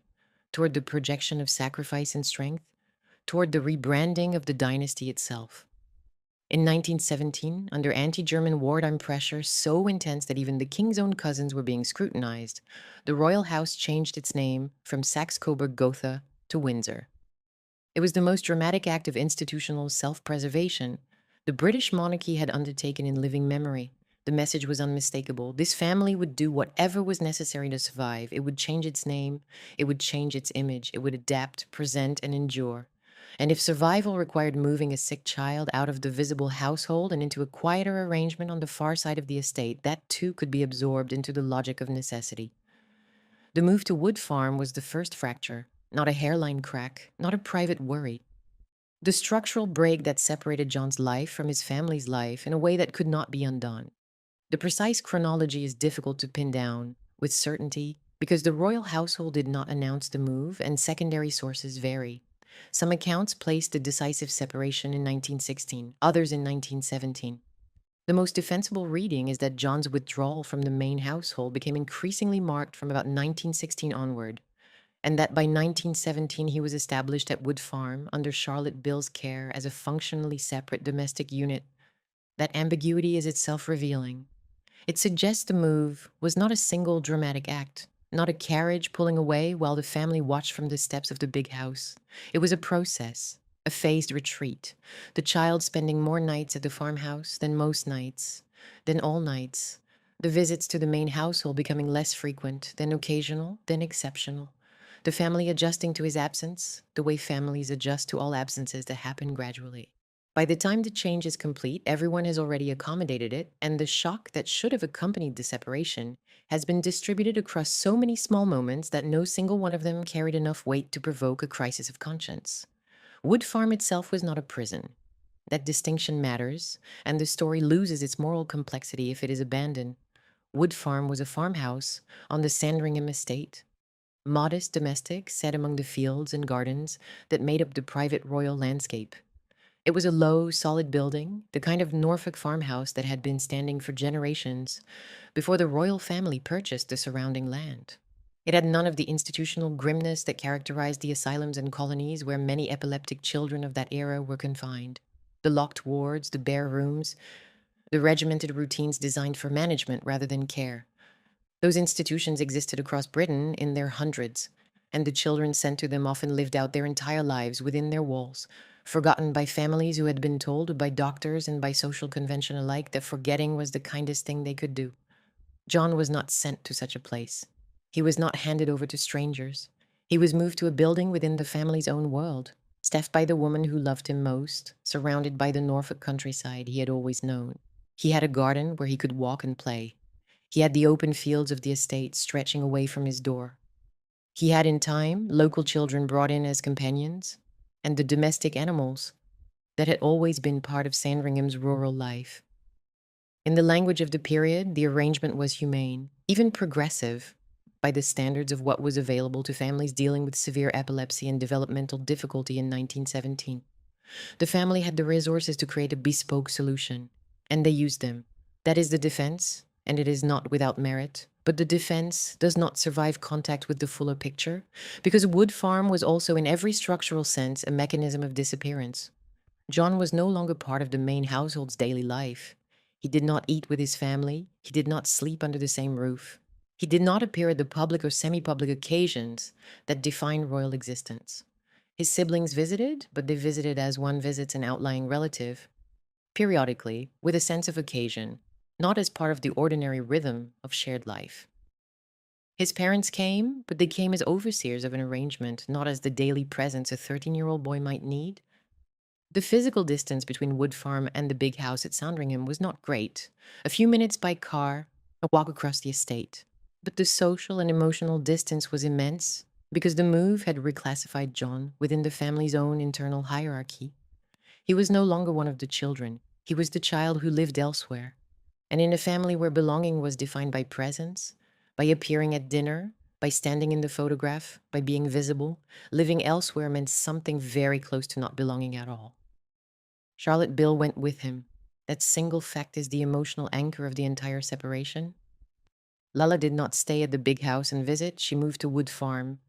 toward the projection of sacrifice and strength, toward the rebranding of the dynasty itself. In 1917, under anti-German wartime pressure so intense that even the king's own cousins were being scrutinized, the royal house changed its name from Saxe-Coburg-Gotha to Windsor. It was the most dramatic act of institutional self-preservation the British monarchy had undertaken in living memory. The message was unmistakable. This family would do whatever was necessary to survive. It would change its name. It would change its image. It would adapt, present, and endure. And if survival required moving a sick child out of the visible household and into a quieter arrangement on the far side of the estate, that too could be absorbed into the logic of necessity. The move to Wood Farm was the first fracture, not a hairline crack, not a private worry. The structural break that separated John's life from his family's life in a way that could not be undone. The precise chronology is difficult to pin down with certainty because the royal household did not announce the move and secondary sources vary. Some accounts placed the decisive separation in 1916, others in 1917. The most defensible reading is that John's withdrawal from the main household became increasingly marked from about 1916 onward, and that by 1917 he was established at Wood Farm under Charlotte Bill's care as a functionally separate domestic unit. That ambiguity is itself revealing. It suggests the move was not a single dramatic act, not a carriage pulling away while the family watched from the steps of the big house. It was a process, a phased retreat, the child spending more nights at the farmhouse than most nights, than all nights, the visits to the main household becoming less frequent, then occasional, then exceptional, the family adjusting to his absence, the way families adjust to all absences that happen gradually. By the time the change is complete, everyone has already accommodated it, and the shock that should have accompanied the separation has been distributed across so many small moments that no single one of them carried enough weight to provoke a crisis of conscience. Wood Farm itself was not a prison. That distinction matters, and the story loses its moral complexity if it is abandoned. Wood Farm was a farmhouse on the Sandringham estate. Modest domestic set among the fields and gardens that made up the private royal landscape. It was a low, solid building, the kind of Norfolk farmhouse that had been standing for generations before the royal family purchased the surrounding land. It had none of the institutional grimness that characterized the asylums and colonies where many epileptic children of that era were confined. The locked wards, the bare rooms, the regimented routines designed for management rather than care. Those institutions existed across Britain in their hundreds, and the children sent to them often lived out their entire lives within their walls, forgotten by families who had been told by doctors and by social convention alike that forgetting was the kindest thing they could do. John was not sent to such a place. He was not handed over to strangers. He was moved to a building within the family's own world, staffed by the woman who loved him most, surrounded by the Norfolk countryside he had always known. He had a garden where he could walk and play. He had the open fields of the estate stretching away from his door. He had in time local children brought in as companions, and the domestic animals that had always been part of Sandringham's rural life. In the language of the period, the arrangement was humane, even progressive, by the standards of what was available to families dealing with severe epilepsy and developmental difficulty in 1917. The family had the resources to create a bespoke solution, and they used them. That is the defense, and it is not without merit. But the defense does not survive contact with the fuller picture, because Wood Farm was also, in every structural sense, a mechanism of disappearance. John was no longer part of the main household's daily life. He did not eat with his family. He did not sleep under the same roof. He did not appear at the public or semi-public occasions that define royal existence. His siblings visited, but they visited as one visits an outlying relative, periodically, with a sense of occasion, not as part of the ordinary rhythm of shared life. His parents came, but they came as overseers of an arrangement, not as the daily presence a 13-year-old boy might need. The physical distance between Wood Farm and the big house at Sandringham was not great. A few minutes by car, a walk across the estate. But the social and emotional distance was immense because the move had reclassified John within the family's own internal hierarchy. He was no longer one of the children. He was the child who lived elsewhere. And in a family where belonging was defined by presence, by appearing at dinner, by standing in the photograph, by being visible, living elsewhere meant something very close to not belonging at all. Charlotte Bill went with him. That single fact is the emotional anchor of the entire separation. Lala did not stay at the big house and visit. She moved to Wood Farm.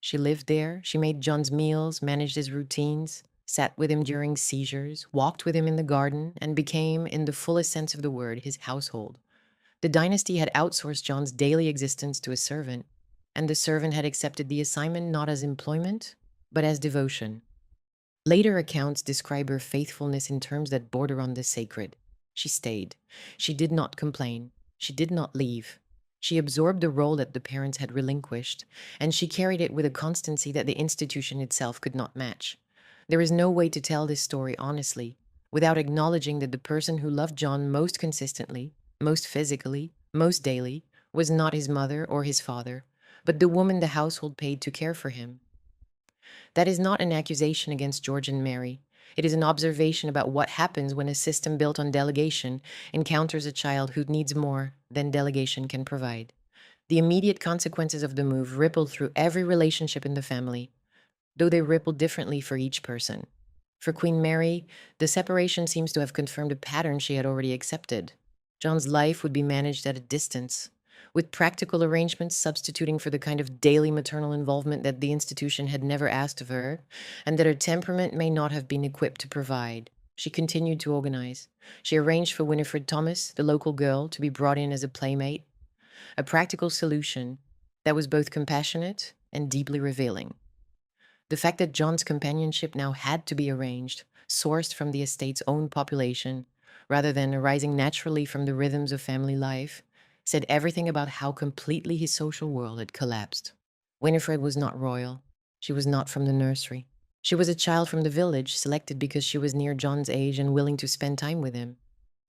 She lived there. She made John's meals, managed his routines, sat with him during seizures, walked with him in the garden, and became, in the fullest sense of the word, his household. The dynasty had outsourced John's daily existence to a servant, and the servant had accepted the assignment not as employment, but as devotion. Later accounts describe her faithfulness in terms that border on the sacred. She stayed. She did not complain. She did not leave. She absorbed the role that the parents had relinquished, and she carried it with a constancy that the institution itself could not match. There is no way to tell this story honestly without acknowledging that the person who loved John most consistently, most physically, most daily, was not his mother or his father, but the woman the household paid to care for him. That is not an accusation against George and Mary. It is an observation about what happens when a system built on delegation encounters a child who needs more than delegation can provide. The immediate consequences of the move rippled through every relationship in the family, though they rippled differently for each person. For Queen Mary, the separation seems to have confirmed a pattern she had already accepted. John's life would be managed at a distance, with practical arrangements substituting for the kind of daily maternal involvement that the institution had never asked of her, and that her temperament may not have been equipped to provide. She continued to organize. She arranged for Winifred Thomas, the local girl, to be brought in as a playmate, a practical solution that was both compassionate and deeply revealing. The fact that John's companionship now had to be arranged, sourced from the estate's own population, rather than arising naturally from the rhythms of family life, said everything about how completely his social world had collapsed. Winifred was not royal. She was not from the nursery. She was a child from the village, selected because she was near John's age and willing to spend time with him.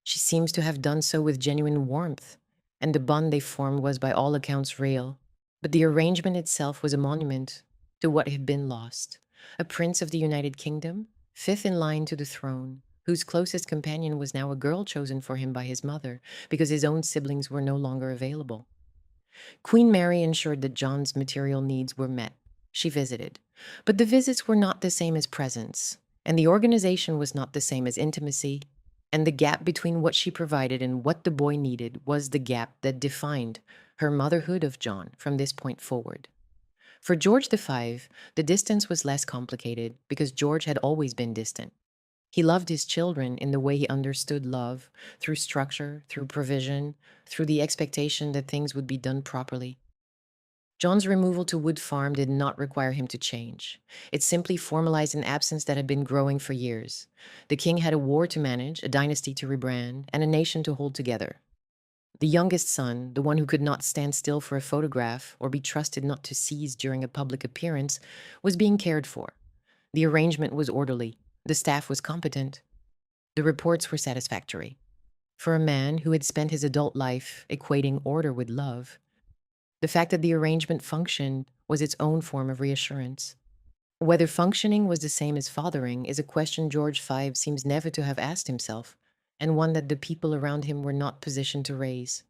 She seems to have done so with genuine warmth, and the bond they formed was by all accounts real. But the arrangement itself was a monument to what had been lost. A prince of the United Kingdom, fifth in line to the throne, whose closest companion was now a girl chosen for him by his mother because his own siblings were no longer available. Queen Mary ensured that John's material needs were met. She visited. But the visits were not the same as presence, and the organization was not the same as intimacy, and the gap between what she provided and what the boy needed was the gap that defined her motherhood of John from this point forward. For George V, the distance was less complicated because George had always been distant. He loved his children in the way he understood love, through structure, through provision, through the expectation that things would be done properly. John's removal to Wood Farm did not require him to change. It simply formalized an absence that had been growing for years. The king had a war to manage, a dynasty to rebrand, and a nation to hold together. The youngest son, the one who could not stand still for a photograph or be trusted not to seize during a public appearance, was being cared for. The arrangement was orderly. The staff was competent. The reports were satisfactory. For a man who had spent his adult life equating order with love, the fact that the arrangement functioned was its own form of reassurance. Whether functioning was the same as fathering is a question George V seems never to have asked himself, and one that the people around him were not positioned to raise.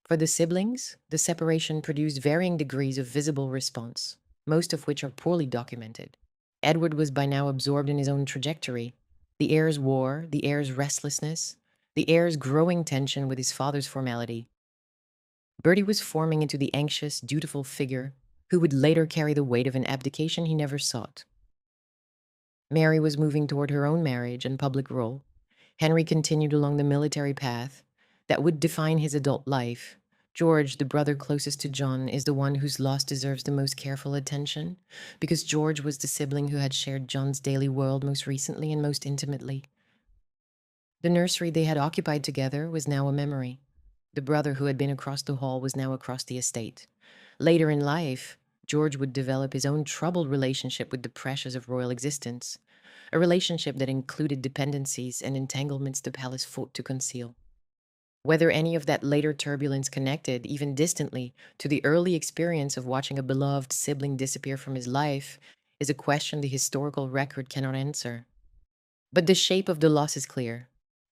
For the siblings, the separation produced varying degrees of visible response, most of which are poorly documented. Edward was by now absorbed in his own trajectory. The heir's war, the heir's restlessness, the heir's growing tension with his father's formality. Bertie was forming into the anxious, dutiful figure who would later carry the weight of an abdication he never sought. Mary was moving toward her own marriage and public role. Henry continued along the military path that would define his adult life. George, the brother closest to John, is the one whose loss deserves the most careful attention, because George was the sibling who had shared John's daily world most recently and most intimately. The nursery they had occupied together was now a memory. The brother who had been across the hall was now across the estate. Later in life, George would develop his own troubled relationship with the pressures of royal existence, a relationship that included dependencies and entanglements the palace fought to conceal. Whether any of that later turbulence connected, even distantly, to the early experience of watching a beloved sibling disappear from his life is a question the historical record cannot answer. But the shape of the loss is clear.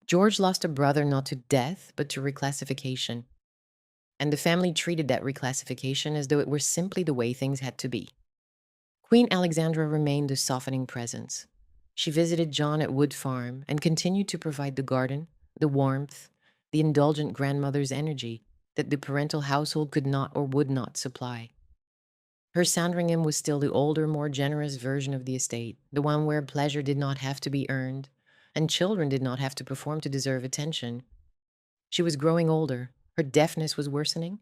George lost a brother not to death, but to reclassification. And the family treated that reclassification as though it were simply the way things had to be. Queen Alexandra remained a softening presence. She visited John at Wood Farm and continued to provide the garden, the warmth, the indulgent grandmother's energy that the parental household could not or would not supply. Her Sandringham was still the older, more generous version of the estate, the one where pleasure did not have to be earned, and children did not have to perform to deserve attention. She was growing older, her deafness was worsening,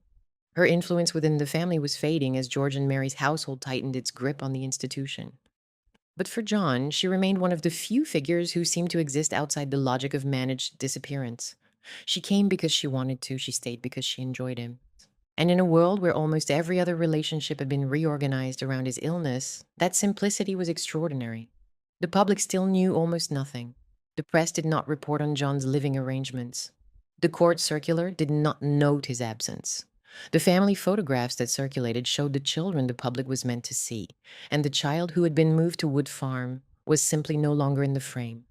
her influence within the family was fading as George and Mary's household tightened its grip on the institution. But for John, she remained one of the few figures who seemed to exist outside the logic of managed disappearance. She came because she wanted to, she stayed because she enjoyed him. And in a world where almost every other relationship had been reorganized around his illness, that simplicity was extraordinary. The public still knew almost nothing. The press did not report on John's living arrangements. The court circular did not note his absence. The family photographs that circulated showed the children the public was meant to see, and the child who had been moved to Wood Farm was simply no longer in the frame.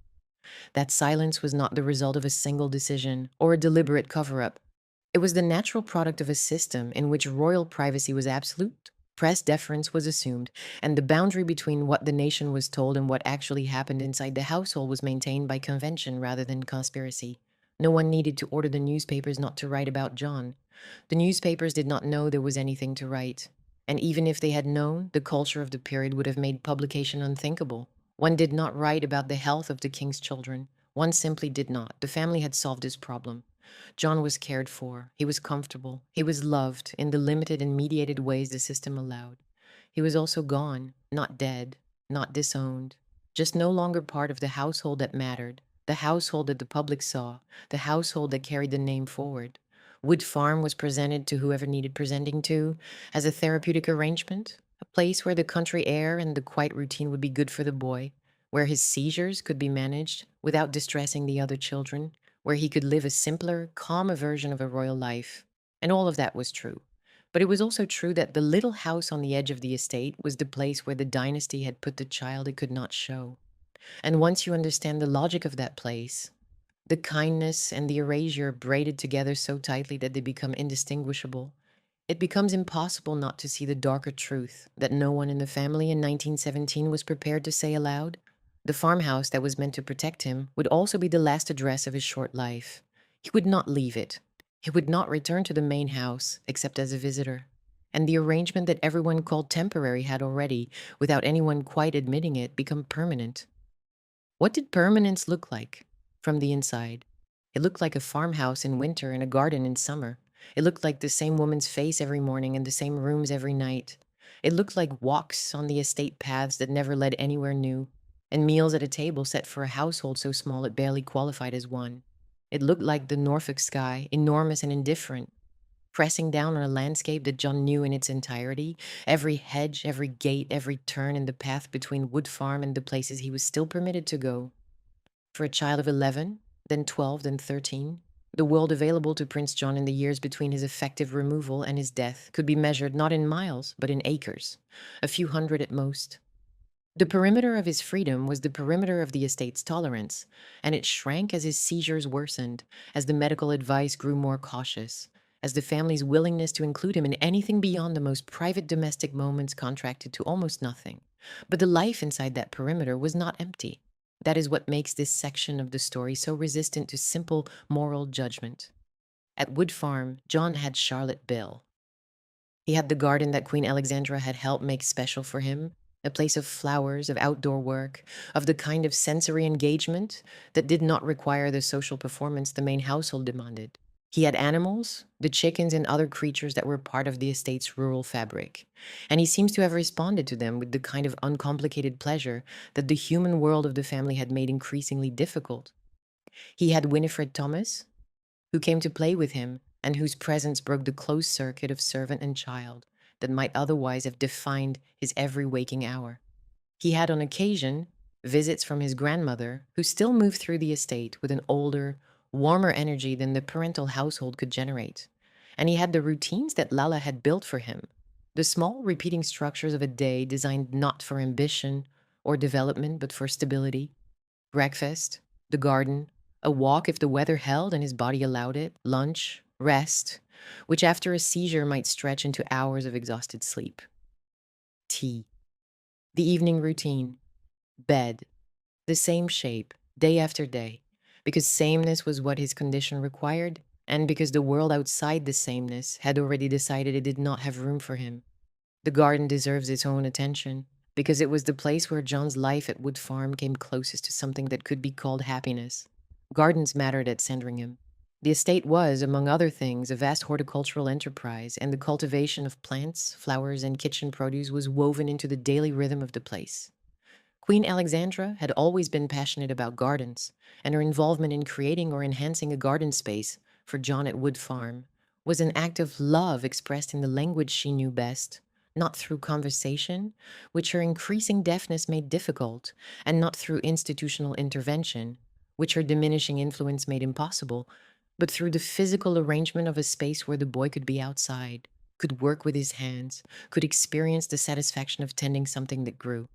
That silence was not the result of a single decision or a deliberate cover-up. It was the natural product of a system in which royal privacy was absolute, press deference was assumed, and the boundary between what the nation was told and what actually happened inside the household was maintained by convention rather than conspiracy. No one needed to order the newspapers not to write about John. The newspapers did not know there was anything to write. And even if they had known, the culture of the period would have made publication unthinkable. One did not write about the health of the king's children. One simply did not. The family had solved his problem. John was cared for. He was comfortable. He was loved in the limited and mediated ways the system allowed. He was also gone, not dead, not disowned, just no longer part of the household that mattered, the household that the public saw, the household that carried the name forward. Wood Farm was presented to whoever needed presenting to as a therapeutic arrangement, a place where the country air and the quiet routine would be good for the boy, where his seizures could be managed without distressing the other children, where he could live a simpler, calmer version of a royal life. And all of that was true. But it was also true that the little house on the edge of the estate was the place where the dynasty had put the child it could not show. And once you understand the logic of that place, the kindness and the erasure braided together so tightly that they become indistinguishable, it becomes impossible not to see the darker truth that no one in the family in 1917 was prepared to say aloud. The farmhouse that was meant to protect him would also be the last address of his short life. He would not leave it. He would not return to the main house except as a visitor. And the arrangement that everyone called temporary had already, without anyone quite admitting it, become permanent. What did permanence look like? From the inside, it looked like a farmhouse in winter and a garden in summer. It looked like the same woman's face every morning and the same rooms every night. It looked like walks on the estate paths that never led anywhere new, and meals at a table set for a household so small it barely qualified as one. It looked like the Norfolk sky, enormous and indifferent, pressing down on a landscape that John knew in its entirety, every hedge, every gate, every turn in the path between Wood Farm and the places he was still permitted to go. For a child of 11, then 12, then 13, the world available to Prince John in the years between his effective removal and his death could be measured not in miles, but in acres, a few hundred at most. The perimeter of his freedom was the perimeter of the estate's tolerance, and it shrank as his seizures worsened, as the medical advice grew more cautious, as the family's willingness to include him in anything beyond the most private domestic moments contracted to almost nothing. But the life inside that perimeter was not empty. That is what makes this section of the story so resistant to simple moral judgment. At Wood Farm, John had Charlotte Bill. He had the garden that Queen Alexandra had helped make special for him, a place of flowers, of outdoor work, of the kind of sensory engagement that did not require the social performance the main household demanded. He had animals, the chickens and other creatures that were part of the estate's rural fabric, and he seems to have responded to them with the kind of uncomplicated pleasure that the human world of the family had made increasingly difficult. He had Winifred Thomas, who came to play with him and whose presence broke the closed circuit of servant and child that might otherwise have defined his every waking hour. He had on occasion visits from his grandmother, who still moved through the estate with an older, warmer energy than the parental household could generate. And he had the routines that Lala had built for him, the small repeating structures of a day designed not for ambition or development but for stability. Breakfast, the garden, a walk if the weather held and his body allowed it, lunch, rest, which after a seizure might stretch into hours of exhausted sleep. Tea. The evening routine. Bed. The same shape, day after day, because sameness was what his condition required, and because the world outside the sameness had already decided it did not have room for him. The garden deserves its own attention, because it was the place where John's life at Wood Farm came closest to something that could be called happiness. Gardens mattered at Sandringham. The estate was, among other things, a vast horticultural enterprise, and the cultivation of plants, flowers, and kitchen produce was woven into the daily rhythm of the place. Queen Alexandra had always been passionate about gardens, and her involvement in creating or enhancing a garden space for John at Wood Farm was an act of love expressed in the language she knew best, not through conversation, which her increasing deafness made difficult, and not through institutional intervention, which her diminishing influence made impossible, but through the physical arrangement of a space where the boy could be outside, could work with his hands, could experience the satisfaction of tending something that grew.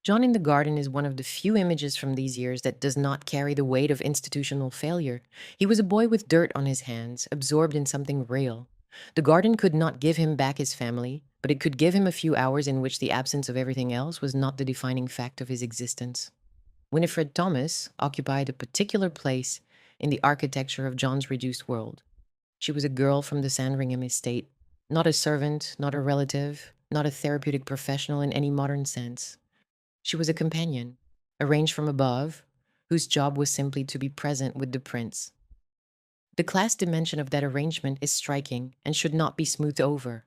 John in the Garden is one of the few images from these years that does not carry the weight of institutional failure. He was a boy with dirt on his hands, absorbed in something real. The garden could not give him back his family, but it could give him a few hours in which the absence of everything else was not the defining fact of his existence. Winifred Thomas occupied a particular place in the architecture of John's reduced world. She was a girl from the Sandringham estate, not a servant, not a relative, not a therapeutic professional in any modern sense. She was a companion, arranged from above, whose job was simply to be present with the prince. The class dimension of that arrangement is striking and should not be smoothed over.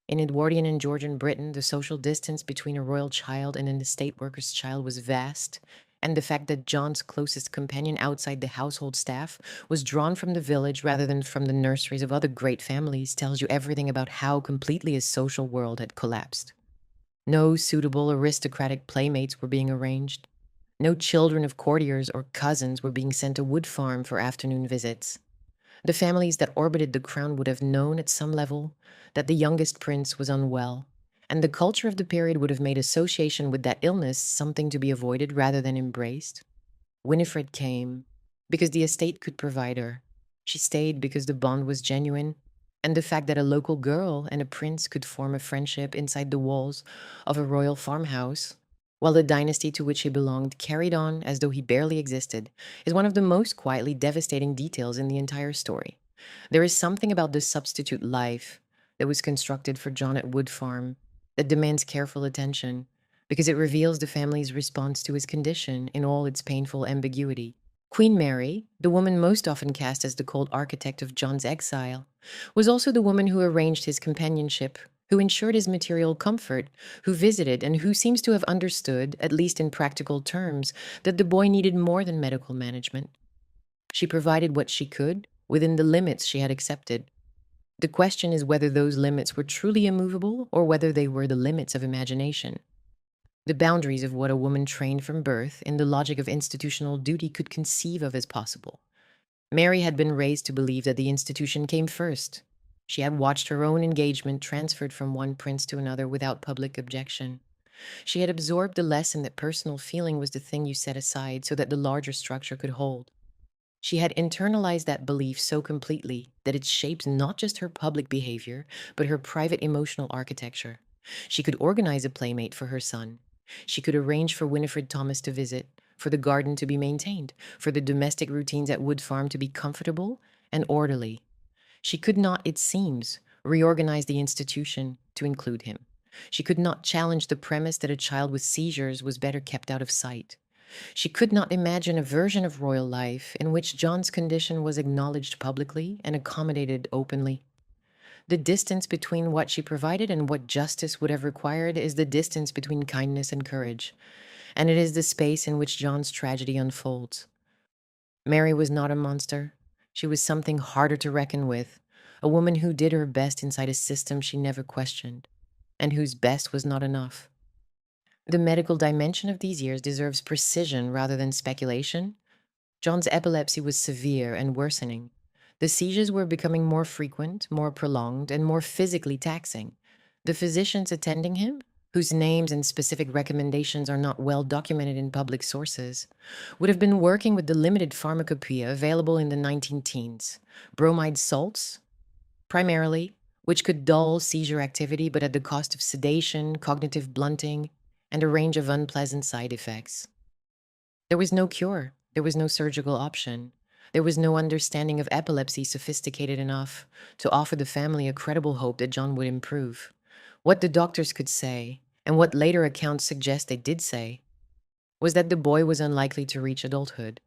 In Edwardian and Georgian Britain, the social distance between a royal child and an estate worker's child was vast, and the fact that John's closest companion outside the household staff was drawn from the village rather than from the nurseries of other great families tells you everything about how completely his social world had collapsed. No suitable aristocratic playmates were being arranged. No children of courtiers or cousins were being sent to Wood Farm for afternoon visits. The families that orbited the crown would have known at some level that the youngest prince was unwell, and the culture of the period would have made association with that illness something to be avoided rather than embraced. Winifred came because the estate could provide her. She stayed because the bond was genuine, and the fact that a local girl and a prince could form a friendship inside the walls of a royal farmhouse, while the dynasty to which he belonged carried on as though he barely existed, is one of the most quietly devastating details in the entire story. There is something about this substitute life that was constructed for John at Wood Farm that demands careful attention, because it reveals the family's response to his condition in all its painful ambiguity. Queen Mary, the woman most often cast as the cold architect of John's exile, was also the woman who arranged his companionship, who ensured his material comfort, who visited, and who seems to have understood, at least in practical terms, that the boy needed more than medical management. She provided what she could within the limits she had accepted. The question is whether those limits were truly immovable or whether they were the limits of imagination. The boundaries of what a woman trained from birth in the logic of institutional duty could conceive of as possible. Mary had been raised to believe that the institution came first. She had watched her own engagement transferred from one prince to another without public objection. She had absorbed the lesson that personal feeling was the thing you set aside so that the larger structure could hold. She had internalized that belief so completely that it shaped not just her public behavior, but her private emotional architecture. She could organize a playmate for her son. She could arrange for Winifred Thomas to visit, for the garden to be maintained, for the domestic routines at Wood Farm to be comfortable, and orderly. She could not, it seems, reorganize the institution to include him. She could not challenge the premise that a child with seizures was better kept out of sight. She could not imagine a version of royal life in which John's condition was acknowledged publicly and accommodated openly. The distance between what she provided and what justice would have required is the distance between kindness and courage, and it is the space in which John's tragedy unfolds. Mary was not a monster. She was something harder to reckon with, a woman who did her best inside a system she never questioned, and whose best was not enough. The medical dimension of these years deserves precision rather than speculation. John's epilepsy was severe and worsening. The seizures were becoming more frequent, more prolonged, and more physically taxing. The physicians attending him, whose names and specific recommendations are not well documented in public sources, would have been working with the limited pharmacopoeia available in the 19 teens. Bromide salts, primarily, which could dull seizure activity but at the cost of sedation, cognitive blunting, and a range of unpleasant side effects. There was no cure. There was no surgical option. There was no understanding of epilepsy sophisticated enough to offer the family a credible hope that John would improve. What the doctors could say, and what later accounts suggest they did say, was that the boy was unlikely to reach adulthood.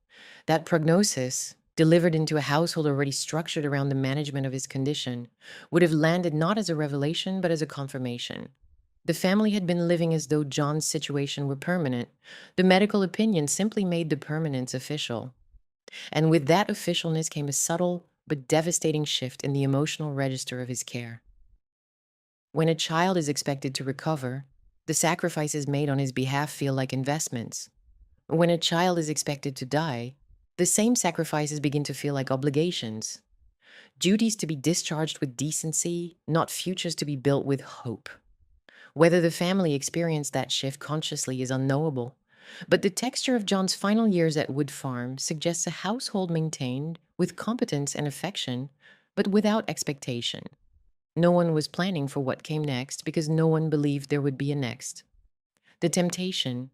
That prognosis, delivered into a household already structured around the management of his condition, would have landed not as a revelation but as a confirmation. The family had been living as though John's situation were permanent. The medical opinion simply made the permanence official. And with that officialness came a subtle but devastating shift in the emotional register of his care. When a child is expected to recover, the sacrifices made on his behalf feel like investments. When a child is expected to die, the same sacrifices begin to feel like obligations. Duties to be discharged with decency, not futures to be built with hope. Whether the family experienced that shift consciously is unknowable, but the texture of John's final years at Wood Farm suggests a household maintained with competence and affection, but without expectation. No one was planning for what came next because no one believed there would be a next. The temptation,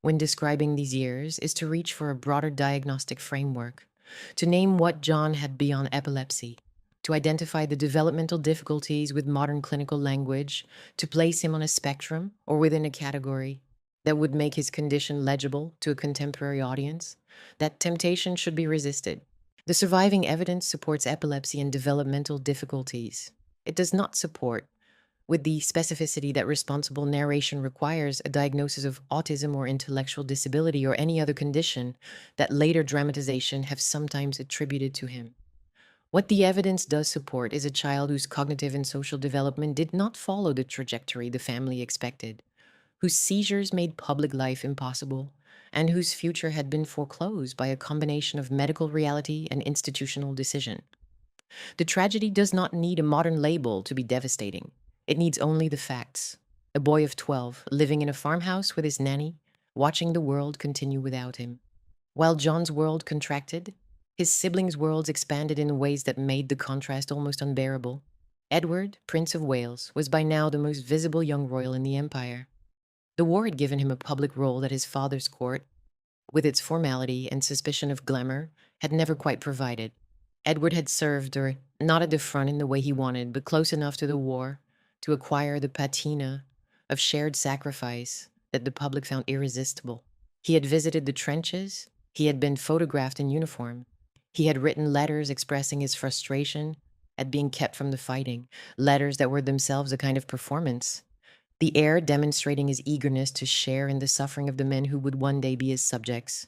when describing these years, is to reach for a broader diagnostic framework, to name what John had beyond epilepsy, to identify the developmental difficulties with modern clinical language, to place him on a spectrum or within a category that would make his condition legible to a contemporary audience. That temptation should be resisted. The surviving evidence supports epilepsy and developmental difficulties. It does not support, with the specificity that responsible narration requires, a diagnosis of autism or intellectual disability or any other condition that later dramatization have sometimes attributed to him. What the evidence does support is a child whose cognitive and social development did not follow the trajectory the family expected, whose seizures made public life impossible, and whose future had been foreclosed by a combination of medical reality and institutional decision. The tragedy does not need a modern label to be devastating. It needs only the facts. A boy of 12, living in a farmhouse with his nanny, watching the world continue without him. While John's world contracted, his siblings' worlds expanded in ways that made the contrast almost unbearable. Edward, Prince of Wales, was by now the most visible young royal in the empire. The war had given him a public role that his father's court, with its formality and suspicion of glamour, had never quite provided. Edward had served her not at the front in the way he wanted, but close enough to the war to acquire the patina of shared sacrifice that the public found irresistible. He had visited the trenches. He had been photographed in uniform. He had written letters expressing his frustration at being kept from the fighting, letters that were themselves a kind of performance. The air demonstrating his eagerness to share in the suffering of the men who would one day be his subjects.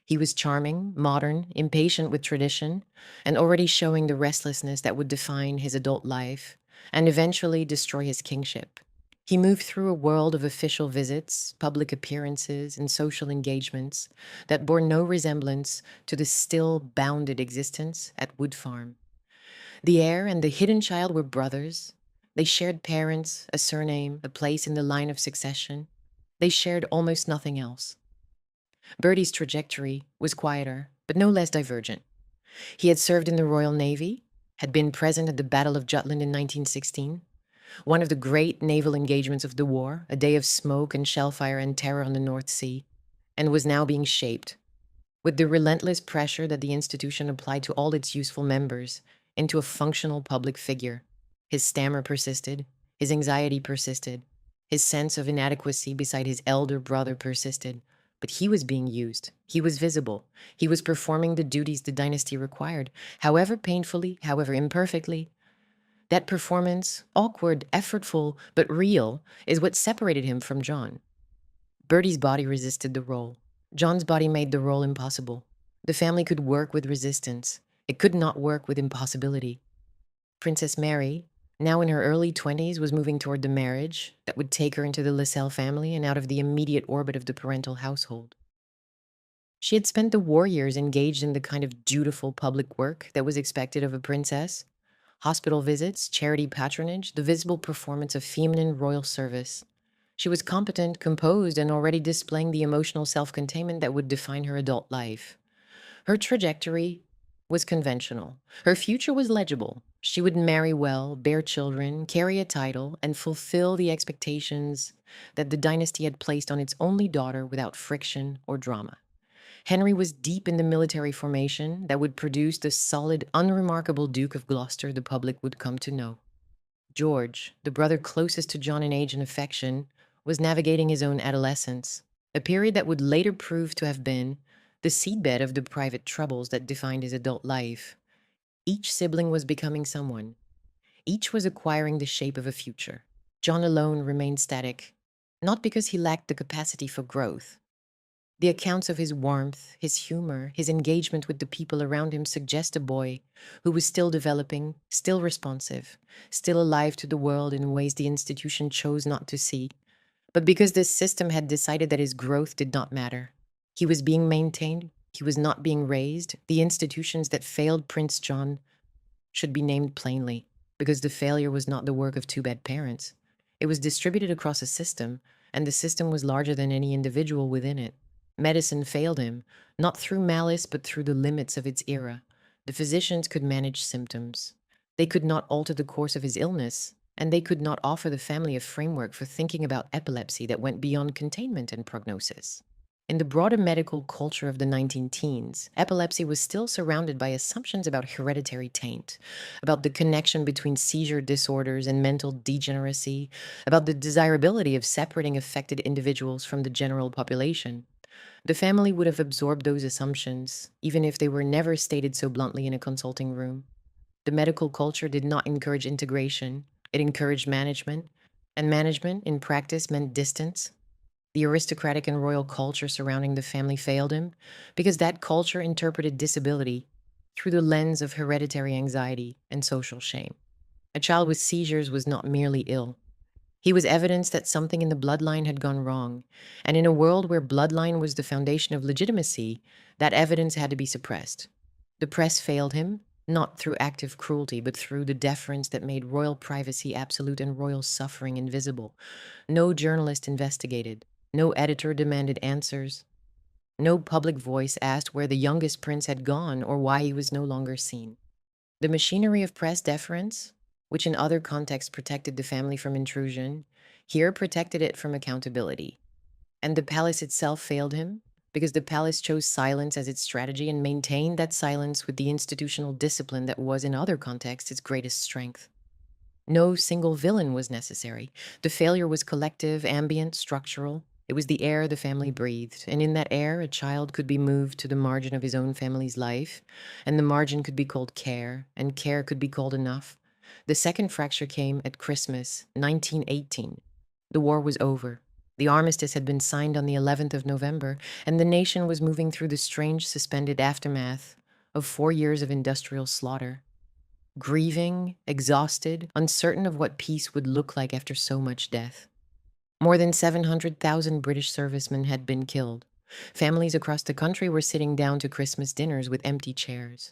He was charming, modern, impatient with tradition, and already showing the restlessness that would define his adult life and eventually destroy his kingship. He moved through a world of official visits, public appearances, and social engagements that bore no resemblance to the still bounded existence at Wood Farm. The heir and the hidden child were brothers. They shared parents, a surname, a place in the line of succession. They shared almost nothing else. Bertie's trajectory was quieter, but no less divergent. He had served in the Royal Navy, had been present at the Battle of Jutland in 1916, one of the great naval engagements of the war, a day of smoke and shellfire and terror on the North Sea, and was now being shaped with the relentless pressure that the institution applied to all its useful members, into a functional public figure. His stammer persisted, his anxiety persisted, his sense of inadequacy beside his elder brother persisted. But he was being used. He was visible. He was performing the duties the dynasty required, however painfully, however imperfectly. That performance, awkward, effortful, but real, is what separated him from John. Bertie's body resisted the role. John's body made the role impossible. The family could work with resistance. It could not work with impossibility. Princess Mary, now in her early 20s, was moving toward the marriage that would take her into the Lascelles family and out of the immediate orbit of the parental household. She had spent the war years engaged in the kind of dutiful public work that was expected of a princess: hospital visits, charity patronage, the visible performance of feminine royal service. She was competent, composed, and already displaying the emotional self-containment that would define her adult life. Her trajectory was conventional. Her future was legible. She would marry well, bear children, carry a title, and fulfill the expectations that the dynasty had placed on its only daughter without friction or drama. Henry was deep in the military formation that would produce the solid, unremarkable Duke of Gloucester the public would come to know. George, the brother closest to John in age and affection, was navigating his own adolescence, a period that would later prove to have been the seedbed of the private troubles that defined his adult life. Each sibling was becoming someone. Each was acquiring the shape of a future. John alone remained static, not because he lacked the capacity for growth. The accounts of his warmth, his humor, his engagement with the people around him suggest a boy who was still developing, still responsive, still alive to the world in ways the institution chose not to see. But because this system had decided that his growth did not matter, he was being maintained, he was not being raised, the institutions that failed Prince John should be named plainly, because the failure was not the work of two bad parents. It was distributed across a system, and the system was larger than any individual within it. Medicine failed him, not through malice, but through the limits of its era. The physicians could manage symptoms. They could not alter the course of his illness, and they could not offer the family a framework for thinking about epilepsy that went beyond containment and prognosis. In the broader medical culture of the 19 teens, epilepsy was still surrounded by assumptions about hereditary taint, about the connection between seizure disorders and mental degeneracy, about the desirability of separating affected individuals from the general population. The family would have absorbed those assumptions, even if they were never stated so bluntly in a consulting room. The medical culture did not encourage integration, it encouraged management, and management, in practice, meant distance. The aristocratic and royal culture surrounding the family failed him, because that culture interpreted disability through the lens of hereditary anxiety and social shame. A child with seizures was not merely ill. He was evidence that something in the bloodline had gone wrong, and in a world where bloodline was the foundation of legitimacy, that evidence had to be suppressed. The press failed him, not through active cruelty, but through the deference that made royal privacy absolute and royal suffering invisible. No journalist investigated. No editor demanded answers. No public voice asked where the youngest prince had gone or why he was no longer seen. The machinery of press deference, which in other contexts protected the family from intrusion, here protected it from accountability. And the palace itself failed him, because the palace chose silence as its strategy and maintained that silence with the institutional discipline that was in other contexts its greatest strength. No single villain was necessary. The failure was collective, ambient, structural. It was the air the family breathed, and in that air a child could be moved to the margin of his own family's life, and the margin could be called care, and care could be called enough. The second fracture came at Christmas, 1918. The war was over. The armistice had been signed on the 11th of November, and the nation was moving through the strange suspended aftermath of 4 years of industrial slaughter. Grieving, exhausted, uncertain of what peace would look like after so much death. More than 700,000 British servicemen had been killed. Families across the country were sitting down to Christmas dinners with empty chairs.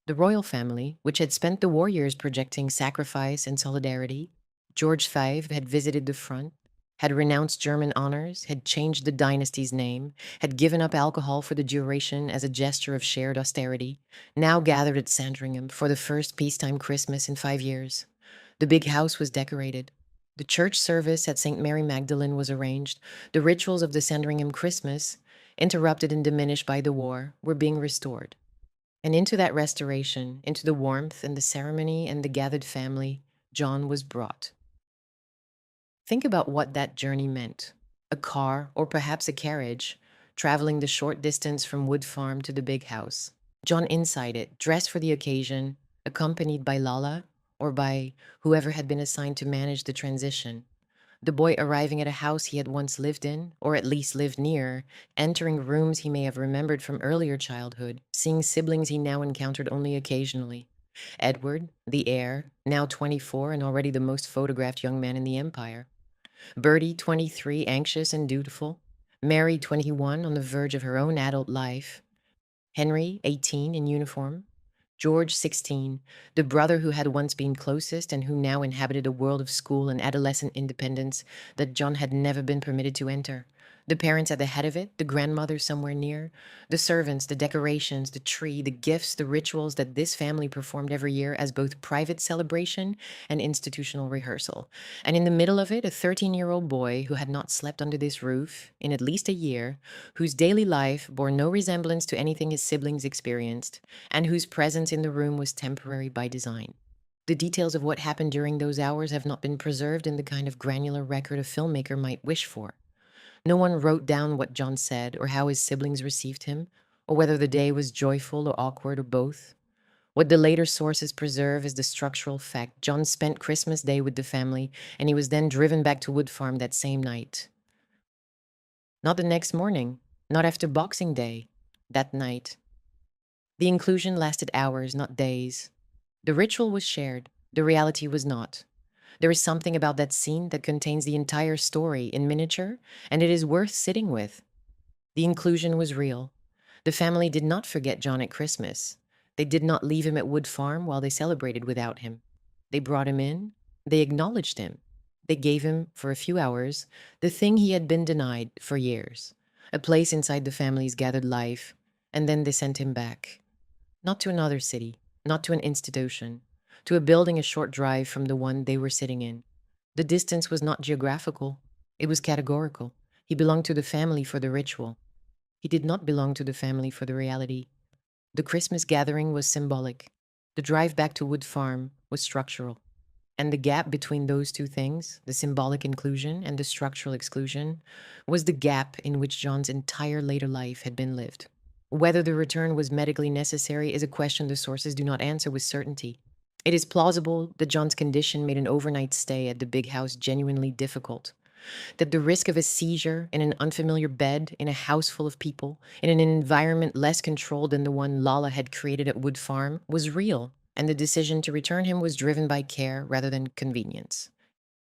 The royal family, which had spent the war years projecting sacrifice and solidarity, George V had visited the front, had renounced German honors, had changed the dynasty's name, had given up alcohol for the duration as a gesture of shared austerity, now gathered at Sandringham for the first peacetime Christmas in 5 years. The big house was decorated. The church service at St. Mary Magdalene was arranged. The rituals of the Sandringham Christmas, interrupted and diminished by the war, were being restored. And into that restoration, into the warmth and the ceremony and the gathered family, John was brought. Think about what that journey meant. A car, or perhaps a carriage, traveling the short distance from Wood Farm to the big house. John inside it, dressed for the occasion, accompanied by Lala, or by whoever had been assigned to manage the transition. The boy arriving at a house he had once lived in, or at least lived near, entering rooms he may have remembered from earlier childhood, seeing siblings he now encountered only occasionally. Edward, the heir, now 24 and already the most photographed young man in the empire. Bertie, 23, anxious and dutiful. Mary, 21, on the verge of her own adult life. Henry, 18, in uniform. George, 16, the brother who had once been closest and who now inhabited a world of school and adolescent independence that John had never been permitted to enter. The parents at the head of it, the grandmother somewhere near, the servants, the decorations, the tree, the gifts, the rituals that this family performed every year as both private celebration and institutional rehearsal. And in the middle of it, a 13-year-old boy who had not slept under this roof in at least a year, whose daily life bore no resemblance to anything his siblings experienced, and whose presence in the room was temporary by design. The details of what happened during those hours have not been preserved in the kind of granular record a filmmaker might wish for. No one wrote down what John said or how his siblings received him, or whether the day was joyful or awkward or both. What the later sources preserve is the structural fact. John spent Christmas Day with the family, and he was then driven back to Wood Farm that same night. Not the next morning, not after Boxing Day, that night. The inclusion lasted hours, not days. The ritual was shared, the reality was not. There is something about that scene that contains the entire story in miniature, and it is worth sitting with. The inclusion was real. The family did not forget John at Christmas. They did not leave him at Wood Farm while they celebrated without him. They brought him in. They acknowledged him. They gave him, for a few hours, the thing he had been denied for years, a place inside the family's gathered life, and then they sent him back. Not to another city, not to an institution, to a building a short drive from the one they were sitting in. The distance was not geographical, it was categorical. He belonged to the family for the ritual. He did not belong to the family for the reality. The Christmas gathering was symbolic. The drive back to Wood Farm was structural. And the gap between those two things, the symbolic inclusion and the structural exclusion, was the gap in which John's entire later life had been lived. Whether the return was medically necessary is a question the sources do not answer with certainty. It is plausible that John's condition made an overnight stay at the big house genuinely difficult, that the risk of a seizure in an unfamiliar bed, in a house full of people, in an environment less controlled than the one Lala had created at Wood Farm, was real, and the decision to return him was driven by care rather than convenience.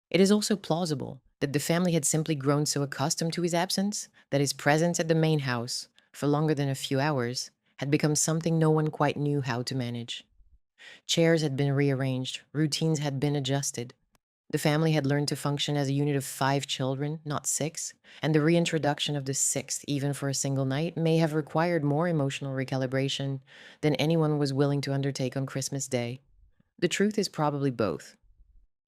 It is also plausible that the family had simply grown so accustomed to his absence that his presence at the main house, for longer than a few hours, had become something no one quite knew how to manage. Chairs had been rearranged, routines had been adjusted. The family had learned to function as a unit of 5 children, not 6, and the reintroduction of the 6th, even for a single night, may have required more emotional recalibration than anyone was willing to undertake on Christmas Day. The truth is probably both.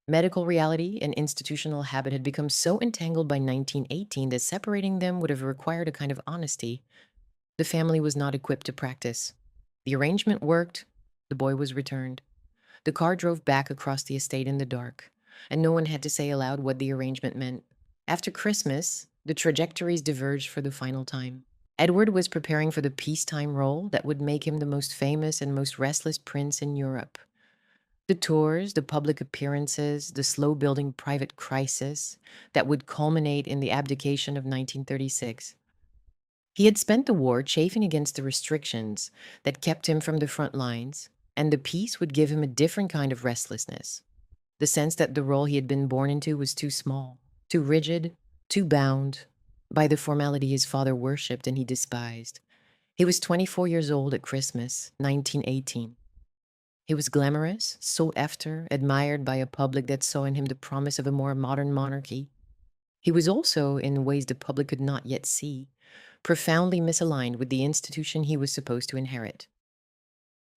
Medical reality and institutional habit had become so entangled by 1918 that separating them would have required a kind of honesty the family was not equipped to practice. The arrangement worked. The boy was returned. The car drove back across the estate in the dark, and no one had to say aloud what the arrangement meant. After Christmas, the trajectories diverged for the final time. Edward was preparing for the peacetime role that would make him the most famous and most restless prince in Europe. The tours, the public appearances, the slow-building private crisis that would culminate in the abdication of 1936. He had spent the war chafing against the restrictions that kept him from the front lines, and the peace would give him a different kind of restlessness. The sense that the role he had been born into was too small, too rigid, too bound by the formality his father worshipped and he despised. He was 24 years old at Christmas, 1918. He was glamorous, sought after, admired by a public that saw in him the promise of a more modern monarchy. He was also, in ways the public could not yet see, profoundly misaligned with the institution he was supposed to inherit.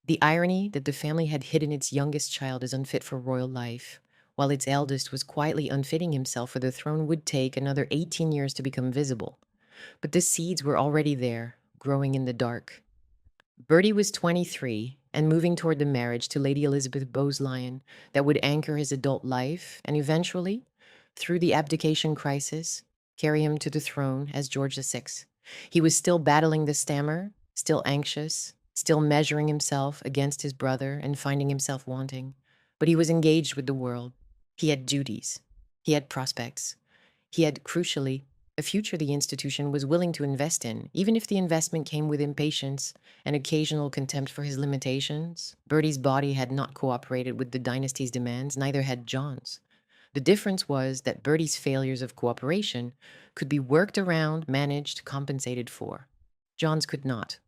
The irony that the family had hidden its youngest child as unfit for royal life, while its eldest was quietly unfitting himself for the throne, would take another 18 years to become visible. but the seeds were already there, growing in the dark. Bertie was 23 and moving toward the marriage to Lady Elizabeth Bowes-Lyon that would anchor his adult life and eventually, through the abdication crisis, carry him to the throne as George VI. He was still battling the stammer, still anxious, still measuring himself against his brother and finding himself wanting. But he was engaged with the world. He had duties. He had prospects. He had, crucially, a future the institution was willing to invest in, even if the investment came with impatience and occasional contempt for his limitations. Bertie's body had not cooperated with the dynasty's demands, neither had John's. The difference was that Bertie's failures of cooperation could be worked around, managed, compensated for. John's could not.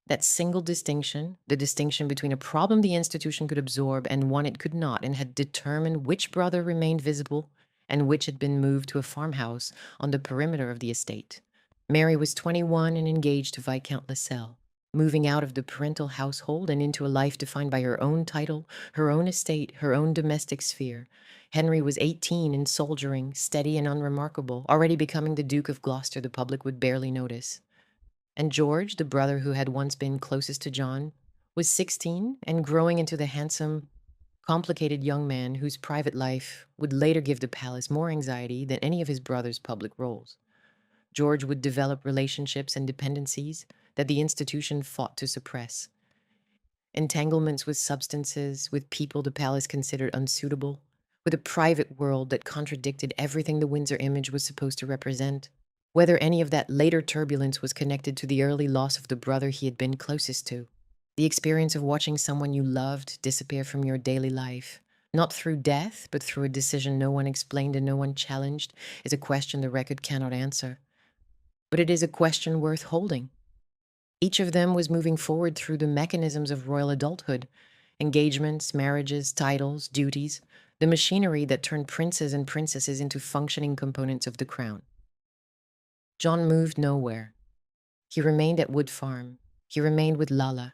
That single distinction, the distinction between a problem the institution could absorb and one it could not, and had determined which brother remained visible and which had been moved to a farmhouse on the perimeter of the estate. Mary was 21 and engaged to Viscount Lascelles, moving out of the parental household and into a life defined by her own title, her own estate, her own domestic sphere. Henry was 18 and soldiering, steady and unremarkable, already becoming the Duke of Gloucester the public would barely notice. And George, the brother who had once been closest to John, was 16 and growing into the handsome, complicated young man whose private life would later give the palace more anxiety than any of his brother's public roles. George would develop relationships and dependencies that the institution fought to suppress. Entanglements with substances, with people the palace considered unsuitable, with a private world that contradicted everything the Windsor image was supposed to represent. Whether any of that later turbulence was connected to the early loss of the brother he had been closest to, the experience of watching someone you loved disappear from your daily life, not through death, but through a decision no one explained and no one challenged, is a question the record cannot answer. But it is a question worth holding. Each of them was moving forward through the mechanisms of royal adulthood, engagements, marriages, titles, duties, the machinery that turned princes and princesses into functioning components of the crown. John moved nowhere. He remained at Wood Farm. He remained with Lala.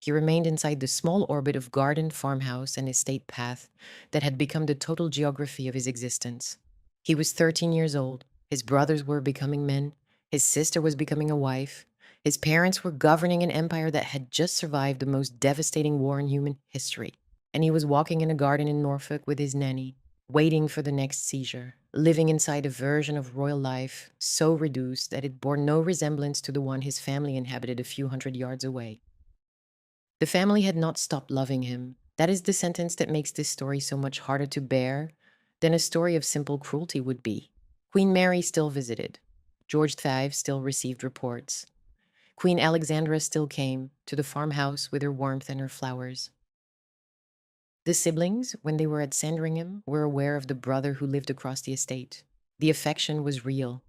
He remained inside the small orbit of garden, farmhouse, and estate path that had become the total geography of his existence. He was 13 years old. His brothers were becoming men. His sister was becoming a wife. His parents were governing an empire that had just survived the most devastating war in human history. And he was walking in a garden in Norfolk with his nanny, waiting for the next seizure, living inside a version of royal life so reduced that it bore no resemblance to the one his family inhabited a few hundred yards away. The family had not stopped loving him. That is the sentence that makes this story so much harder to bear than a story of simple cruelty would be. Queen Mary still visited. George V still received reports. Queen Alexandra still came to the farmhouse with her warmth and her flowers. The siblings, when they were at Sandringham, were aware of the brother who lived across the estate. The affection was real.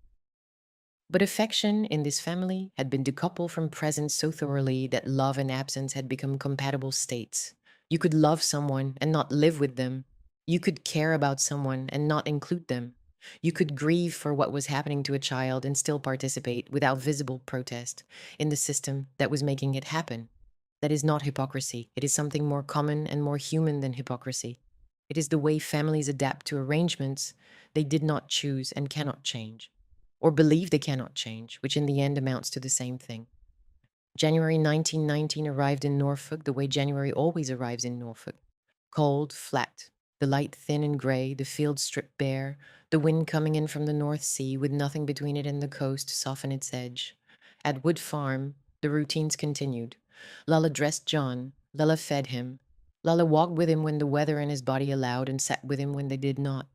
But affection in this family had been decoupled from presence so thoroughly that love and absence had become compatible states. You could love someone and not live with them. You could care about someone and not include them. You could grieve for what was happening to a child and still participate without visible protest in the system that was making it happen. That is not hypocrisy. It is something more common and more human than hypocrisy. It is the way families adapt to arrangements they did not choose and cannot change, or believe they cannot change, which in the end amounts to the same thing. January 1919 arrived in Norfolk the way January always arrives in Norfolk. Cold, flat, the light thin and gray, the fields stripped bare, the wind coming in from the North Sea with nothing between it and the coast to soften its edge. At Wood Farm, the routines continued. Lala dressed John. Lala fed him. Lala walked with him when the weather and his body allowed and sat with him when they did not.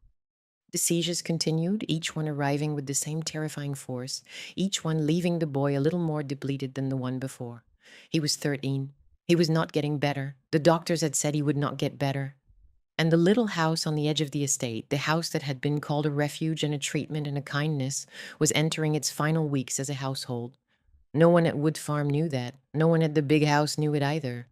The seizures continued, each one arriving with the same terrifying force, each one leaving the boy a little more depleted than the one before. He was 13. He was not getting better. The doctors had said he would not get better. And the little house on the edge of the estate, the house that had been called a refuge and a treatment and a kindness, was entering its final weeks as a household. No one at Wood Farm knew that. No one at the big house knew it either.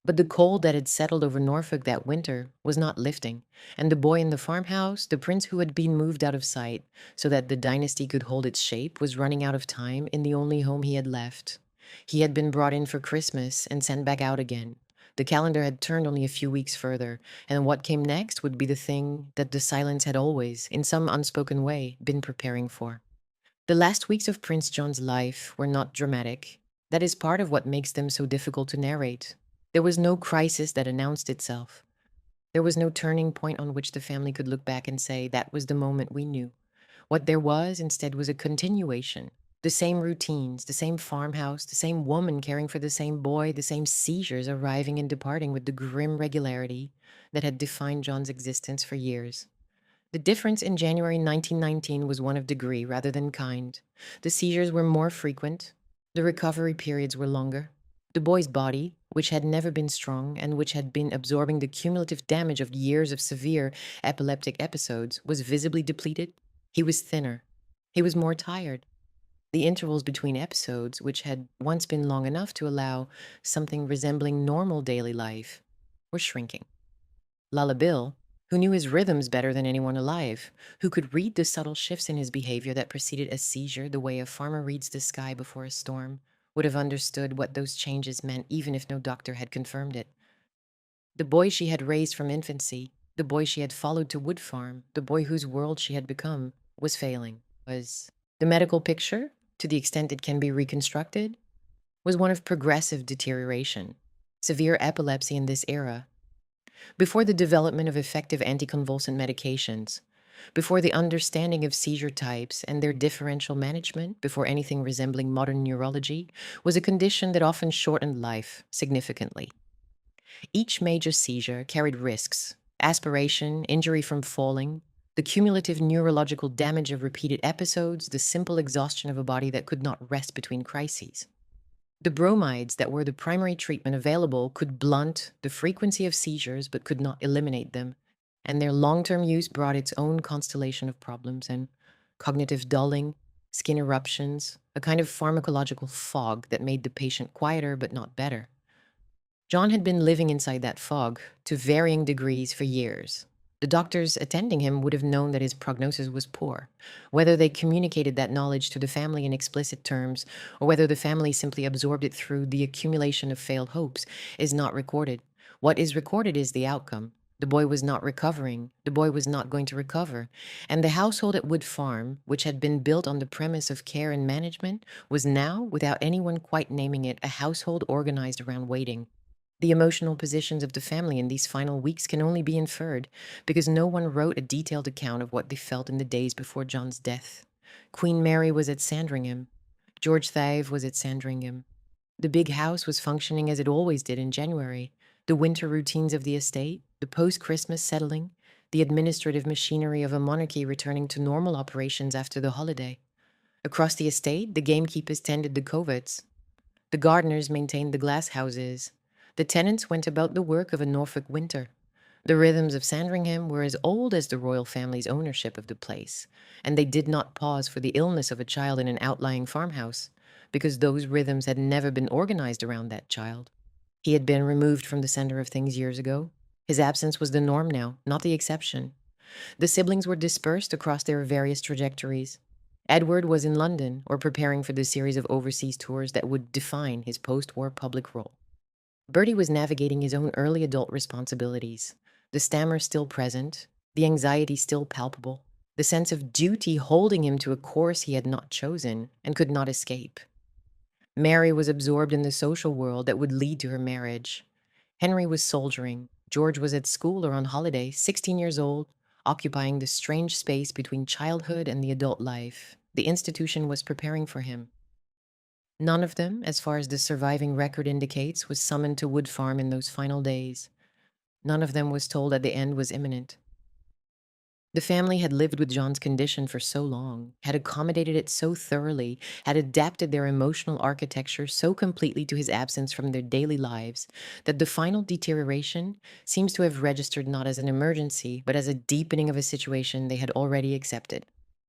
But the cold that had settled over Norfolk that winter was not lifting, and the boy in the farmhouse, the prince who had been moved out of sight so that the dynasty could hold its shape, was running out of time in the only home he had left. He had been brought in for Christmas and sent back out again. The calendar had turned only a few weeks further, and what came next would be the thing that the silence had always, in some unspoken way, been preparing for. The last weeks of Prince John's life were not dramatic. That is part of what makes them so difficult to narrate. There was no crisis that announced itself. There was no turning point on which the family could look back and say, that was the moment we knew. What there was instead was a continuation. The same routines, the same farmhouse, the same woman caring for the same boy, the same seizures arriving and departing with the grim regularity that had defined John's existence for years. The difference in January 1919 was one of degree rather than kind. The seizures were more frequent. The recovery periods were longer. The boy's body, which had never been strong and which had been absorbing the cumulative damage of years of severe epileptic episodes, was visibly depleted. He was thinner. He was more tired. The intervals between episodes, which had once been long enough to allow something resembling normal daily life, were shrinking. Lala Bill, who knew his rhythms better than anyone alive, who could read the subtle shifts in his behavior that preceded a seizure the way a farmer reads the sky before a storm, would have understood what those changes meant even if no doctor had confirmed it. The boy she had raised from infancy, the boy she had followed to Wood Farm, the boy whose world she had become, was failing. The medical picture, to the extent it can be reconstructed, was one of progressive deterioration, severe epilepsy in this era. Before the development of effective anticonvulsant medications, before the understanding of seizure types and their differential management, before anything resembling modern neurology, was a condition that often shortened life significantly. Each major seizure carried risks: aspiration, injury from falling, the cumulative neurological damage of repeated episodes, the simple exhaustion of a body that could not rest between crises. The bromides that were the primary treatment available could blunt the frequency of seizures but could not eliminate them, and their long-term use brought its own constellation of problems and cognitive dulling, skin eruptions, a kind of pharmacological fog that made the patient quieter but not better. John had been living inside that fog to varying degrees for years. The doctors attending him would have known that his prognosis was poor. Whether they communicated that knowledge to the family in explicit terms, or whether the family simply absorbed it through the accumulation of failed hopes, is not recorded. What is recorded is the outcome. The boy was not recovering. The boy was not going to recover. And the household at Wood Farm, which had been built on the premise of care and management, was now, without anyone quite naming it, a household organized around waiting. The emotional positions of the family in these final weeks can only be inferred, because no one wrote a detailed account of what they felt in the days before John's death. Queen Mary was at Sandringham. George V was at Sandringham. The big house was functioning as it always did in January. The winter routines of the estate, the post-Christmas settling, the administrative machinery of a monarchy returning to normal operations after the holiday. Across the estate, the gamekeepers tended the coverts. The gardeners maintained the glass houses. The tenants went about the work of a Norfolk winter. The rhythms of Sandringham were as old as the royal family's ownership of the place, and they did not pause for the illness of a child in an outlying farmhouse, because those rhythms had never been organized around that child. He had been removed from the center of things years ago. His absence was the norm now, not the exception. The siblings were dispersed across their various trajectories. Edward was in London, or preparing for the series of overseas tours that would define his post-war public role. Bertie was navigating his own early adult responsibilities, the stammer still present, the anxiety still palpable, the sense of duty holding him to a course he had not chosen and could not escape. Mary was absorbed in the social world that would lead to her marriage. Henry was soldiering. George was at school or on holiday, 16 years old, occupying the strange space between childhood and the adult life. The institution was preparing for him. None of them, as far as the surviving record indicates, was summoned to Wood Farm in those final days. None of them was told that the end was imminent. The family had lived with John's condition for so long, had accommodated it so thoroughly, had adapted their emotional architecture so completely to his absence from their daily lives, that the final deterioration seems to have registered not as an emergency, but as a deepening of a situation they had already accepted.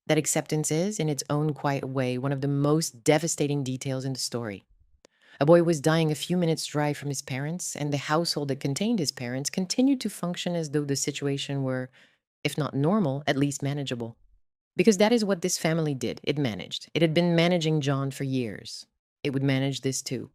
That acceptance is, in its own quiet way, one of the most devastating details in the story. A boy was dying a few minutes' drive from his parents, and the household that contained his parents continued to function as though the situation were, if not normal, at least manageable. Because that is what this family did. It managed. It had been managing John for years. It would manage this too.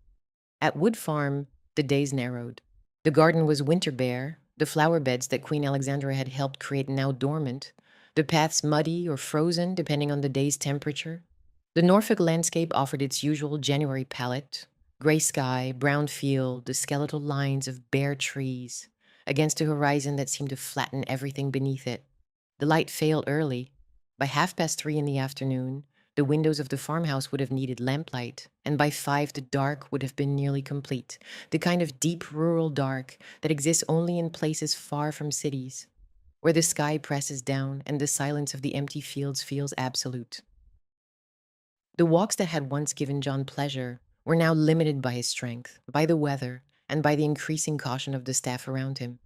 At Wood Farm, the days narrowed. The garden was winter bare, the flower beds that Queen Alexandra had helped create now dormant, the paths muddy or frozen depending on the day's temperature. The Norfolk landscape offered its usual January palette: gray sky, brown field, the skeletal lines of bare trees, against a horizon that seemed to flatten everything beneath it. The light failed early. By 3:30 in the afternoon, the windows of the farmhouse would have needed lamplight, and by 5 the dark would have been nearly complete, the kind of deep rural dark that exists only in places far from cities, where the sky presses down and the silence of the empty fields feels absolute. The walks that had once given John pleasure were now limited by his strength, by the weather, and by the increasing caution of the staff around him.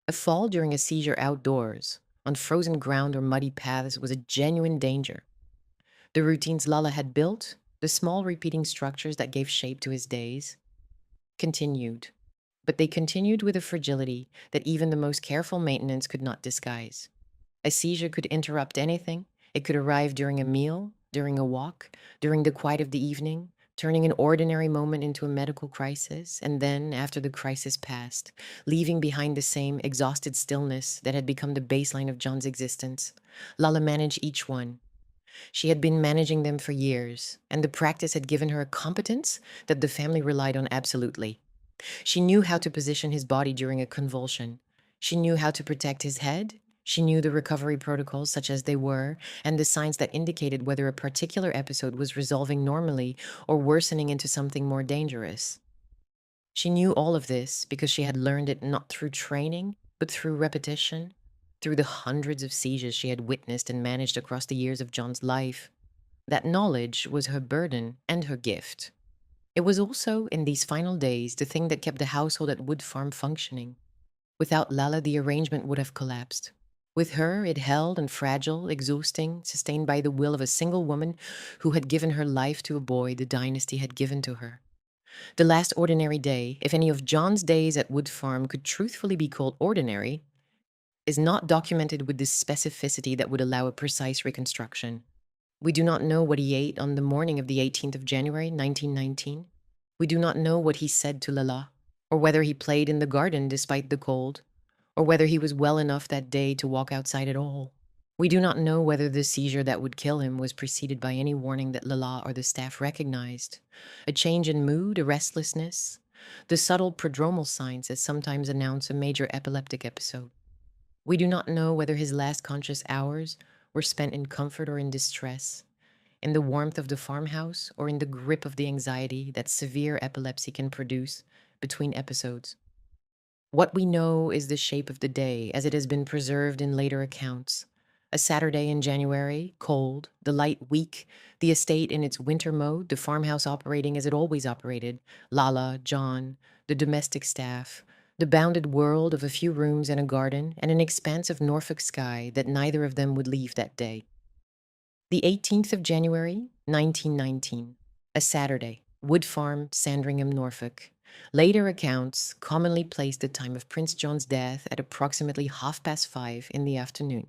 A fall during a seizure outdoors, on frozen ground or muddy paths, was a genuine danger. The routines Lala had built, the small repeating structures that gave shape to his days, continued. But they continued with a fragility that even the most careful maintenance could not disguise. A seizure could interrupt anything. It could arrive during a meal, during a walk, during the quiet of the evening, turning an ordinary moment into a medical crisis, and then, after the crisis passed, leaving behind the same exhausted stillness that had become the baseline of John's existence. Lala managed each one. She had been managing them for years, and the practice had given her a competence that the family relied on absolutely. She knew how to position his body during a convulsion. She knew how to protect his head. She knew the recovery protocols, such as they were, and the signs that indicated whether a particular episode was resolving normally or worsening into something more dangerous. She knew all of this because she had learned it not through training, but through repetition, through the hundreds of seizures she had witnessed and managed across the years of John's life. That knowledge was her burden and her gift. It was also, in these final days, the thing that kept the household at Wood Farm functioning. Without Lala, the arrangement would have collapsed. With her, it held and fragile, exhausting, sustained by the will of a single woman who had given her life to a boy the Dynasty had given to her. The last ordinary day, if any of John's days at Wood Farm could truthfully be called ordinary, is not documented with the specificity that would allow a precise reconstruction. We do not know what he ate on the morning of the 18th of January, 1919. We do not know what he said to Lala, or whether he played in the garden despite the cold, or whether he was well enough that day to walk outside at all. We do not know whether the seizure that would kill him was preceded by any warning that Lala or the staff recognized. A change in mood, a restlessness, the subtle prodromal signs that sometimes announce a major epileptic episode. We do not know whether his last conscious hours were spent in comfort or in distress, in the warmth of the farmhouse or in the grip of the anxiety that severe epilepsy can produce between episodes. What we know is the shape of the day as it has been preserved in later accounts. A Saturday in January, cold, the light weak, the estate in its winter mode, the farmhouse operating as it always operated, Lala, John, the domestic staff, the bounded world of a few rooms and a garden, and an expanse of Norfolk sky that neither of them would leave that day. The 18th of January, 1919, a Saturday, Wood Farm, Sandringham, Norfolk. Later accounts commonly place the time of Prince John's death at approximately 5:30 in the afternoon.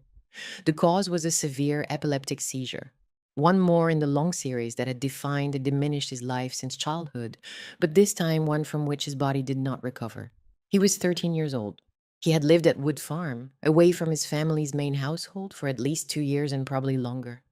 The cause was a severe epileptic seizure, one more in the long series that had defined and diminished his life since childhood, but this time one from which his body did not recover. He was 13 years old. He had lived at Wood Farm, away from his family's main household for at least 2 years and probably longer.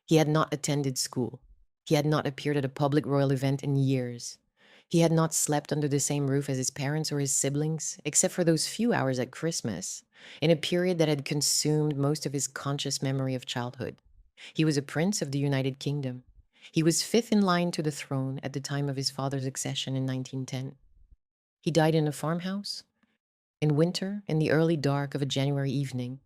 He had not attended school. He had not appeared at a public royal event in years. He had not slept under the same roof as his parents or his siblings, except for those few hours at Christmas, in a period that had consumed most of his conscious memory of childhood. He was a prince of the United Kingdom. He was fifth in line to the throne at the time of his father's accession in 1910. He died in a farmhouse, in winter, in the early dark of a January evening,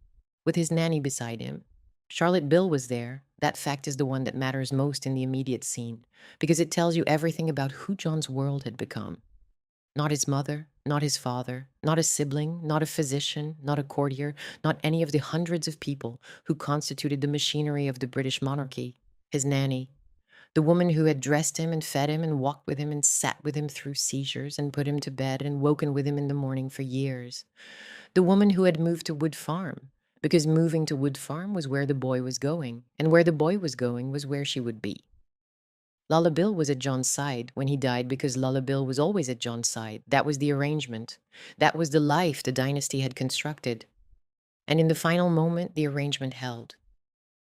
with his nanny beside him. Charlotte Bill was there. That fact is the one that matters most in the immediate scene, because it tells you everything about who John's world had become. Not his mother, not his father, not a sibling, not a physician, not a courtier, not any of the hundreds of people who constituted the machinery of the British monarchy. His nanny, the woman who had dressed him and fed him and walked with him and sat with him through seizures and put him to bed and woken with him in the morning for years. The woman who had moved to Wood Farm, because moving to Wood Farm was where the boy was going, and where the boy was going was where she would be. Lala Bill was at John's side when he died because Lala Bill was always at John's side. That was the arrangement. That was the life the Dynasty had constructed. And in the final moment, the arrangement held.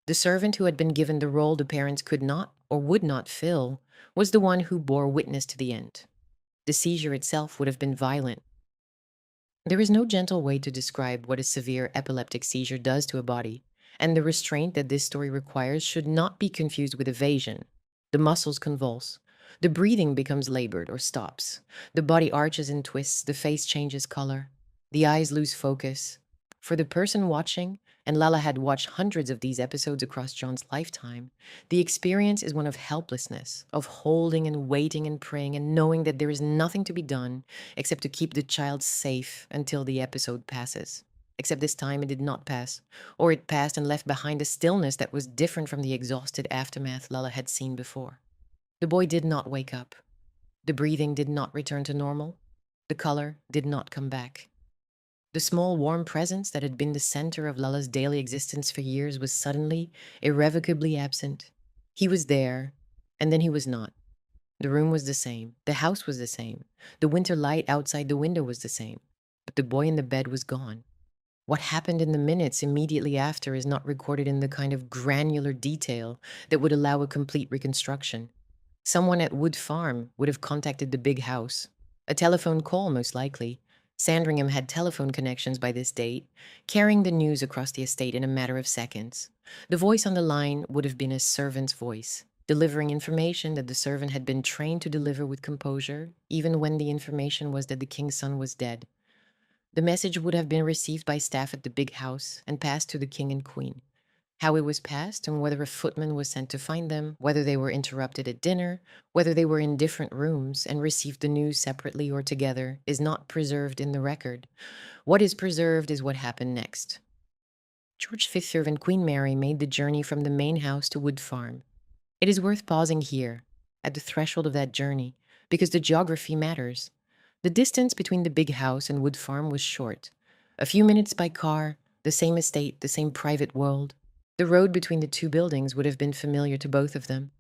The servant who had been given the role the parents could not or would not fill was the one who bore witness to the end. The seizure itself would have been violent. There is no gentle way to describe what a severe epileptic seizure does to a body, and the restraint that this story requires should not be confused with evasion. The muscles convulse. The breathing becomes labored or stops. The body arches and twists. The face changes color. The eyes lose focus. For the person watching, and Lala had watched hundreds of these episodes across John's lifetime, the experience is one of helplessness, of holding and waiting and praying and knowing that there is nothing to be done except to keep the child safe until the episode passes. Except this time it did not pass, or it passed and left behind a stillness that was different from the exhausted aftermath Lala had seen before. The boy did not wake up. The breathing did not return to normal. The color did not come back. The small warm presence that had been the center of Lala's daily existence for years was suddenly, irrevocably absent. He was there, and then he was not. The room was the same. The house was the same. The winter light outside the window was the same. But the boy in the bed was gone. What happened in the minutes immediately after is not recorded in the kind of granular detail that would allow a complete reconstruction. Someone at Wood Farm would have contacted the big house. A telephone call, most likely. Sandringham had telephone connections by this date, carrying the news across the estate in a matter of seconds. The voice on the line would have been a servant's voice, delivering information that the servant had been trained to deliver with composure, even when the information was that the king's son was dead. The message would have been received by staff at the big house and passed to the king and queen. How it was passed and whether a footman was sent to find them, whether they were interrupted at dinner, whether they were in different rooms and received the news separately or together, is not preserved in the record. What is preserved is what happened next. George V's servant Queen Mary made the journey from the main house to Wood Farm. It is worth pausing here, at the threshold of that journey, because the geography matters. The distance between the big house and Wood Farm was short. A few minutes by car, the same estate, the same private world. The road between the two buildings would have been familiar to both of them.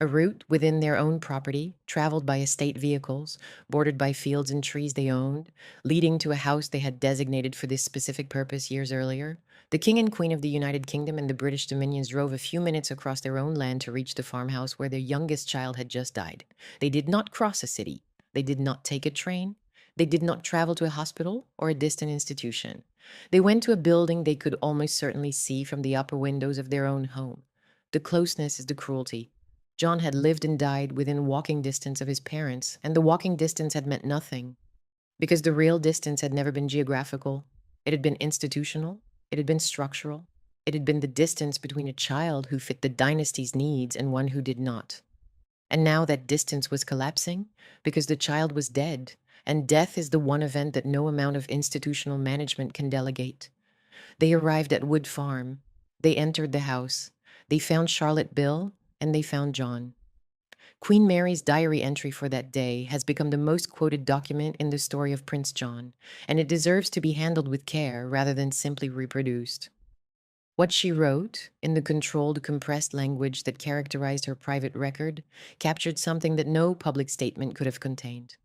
A route within their own property, traveled by estate vehicles, bordered by fields and trees they owned, leading to a house they had designated for this specific purpose years earlier. The King and Queen of the United Kingdom and the British Dominions drove a few minutes across their own land to reach the farmhouse where their youngest child had just died. They did not cross a city. They did not take a train. They did not travel to a hospital or a distant institution. They went to a building they could almost certainly see from the upper windows of their own home. The closeness is the cruelty. John had lived and died within walking distance of his parents, and the walking distance had meant nothing, because the real distance had never been geographical. It had been institutional. It had been structural. It had been the distance between a child who fit the dynasty's needs and one who did not. And now that distance was collapsing because the child was dead, and death is the one event that no amount of institutional management can delegate. They arrived at Wood Farm. They entered the house. They found Charlotte Bill, and they found John. Queen Mary's diary entry for that day has become the most quoted document in the story of Prince John, and it deserves to be handled with care rather than simply reproduced. What she wrote, in the controlled, compressed language that characterized her private record, captured something that no public statement could have contained.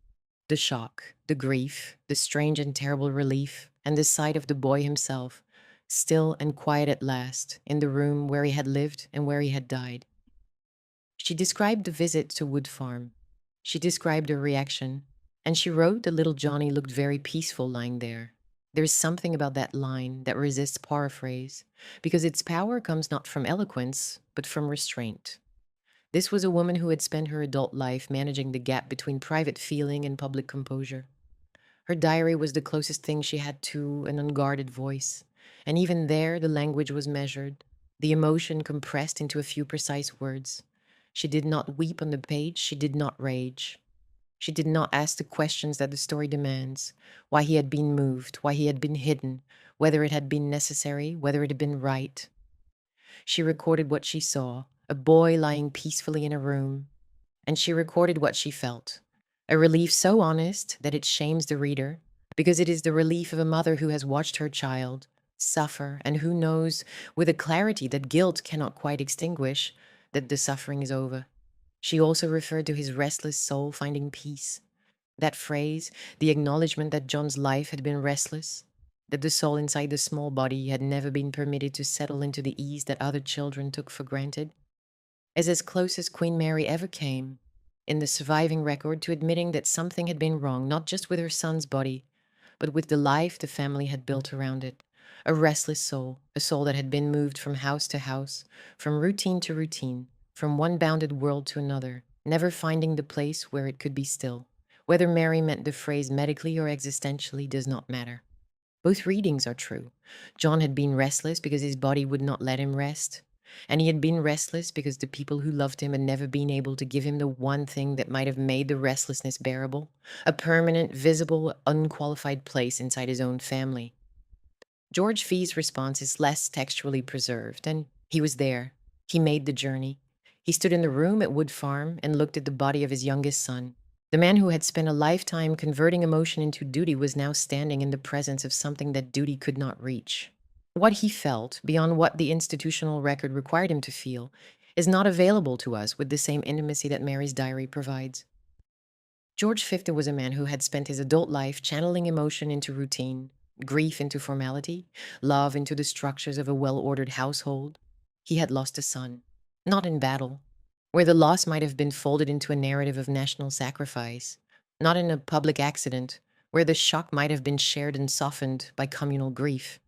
The shock, the grief, the strange and terrible relief, and the sight of the boy himself, still and quiet at last, in the room where he had lived and where he had died. She described the visit to Wood Farm. She described her reaction, and she wrote that little Johnny looked very peaceful lying there. There is something about that line that resists paraphrase, because its power comes not from eloquence, but from restraint. This was a woman who had spent her adult life managing the gap between private feeling and public composure. Her diary was the closest thing she had to an unguarded voice, and even there the language was measured, the emotion compressed into a few precise words. She did not weep on the page, she did not rage. She did not ask the questions that the story demands, why he had been moved, why he had been hidden, whether it had been necessary, whether it had been right. She recorded what she saw, a boy lying peacefully in a room, and she recorded what she felt, a relief so honest that it shames the reader, because it is the relief of a mother who has watched her child suffer and who knows, with a clarity that guilt cannot quite extinguish, that the suffering is over. She also referred to his restless soul finding peace. That phrase, the acknowledgement that John's life had been restless, that the soul inside the small body had never been permitted to settle into the ease that other children took for granted, is as close as Queen Mary ever came, in the surviving record, to admitting that something had been wrong, not just with her son's body, but with the life the family had built around it. A restless soul, a soul that had been moved from house to house, from routine to routine, from one bounded world to another, never finding the place where it could be still. Whether Mary meant the phrase medically or existentially does not matter. Both readings are true. John had been restless because his body would not let him rest. And he had been restless because the people who loved him had never been able to give him the one thing that might have made the restlessness bearable, a permanent, visible, unqualified place inside his own family. George Fee's response is less textually preserved, and he was there. He made the journey. He stood in the room at Wood Farm and looked at the body of his youngest son. The man who had spent a lifetime converting emotion into duty was now standing in the presence of something that duty could not reach. What he felt, beyond what the institutional record required him to feel, is not available to us with the same intimacy that Mary's diary provides. George Fifth was a man who had spent his adult life channeling emotion into routine, grief into formality, love into the structures of a well-ordered household. He had lost a son, not in battle, where the loss might have been folded into a narrative of national sacrifice, not in a public accident, where the shock might have been shared and softened by communal grief.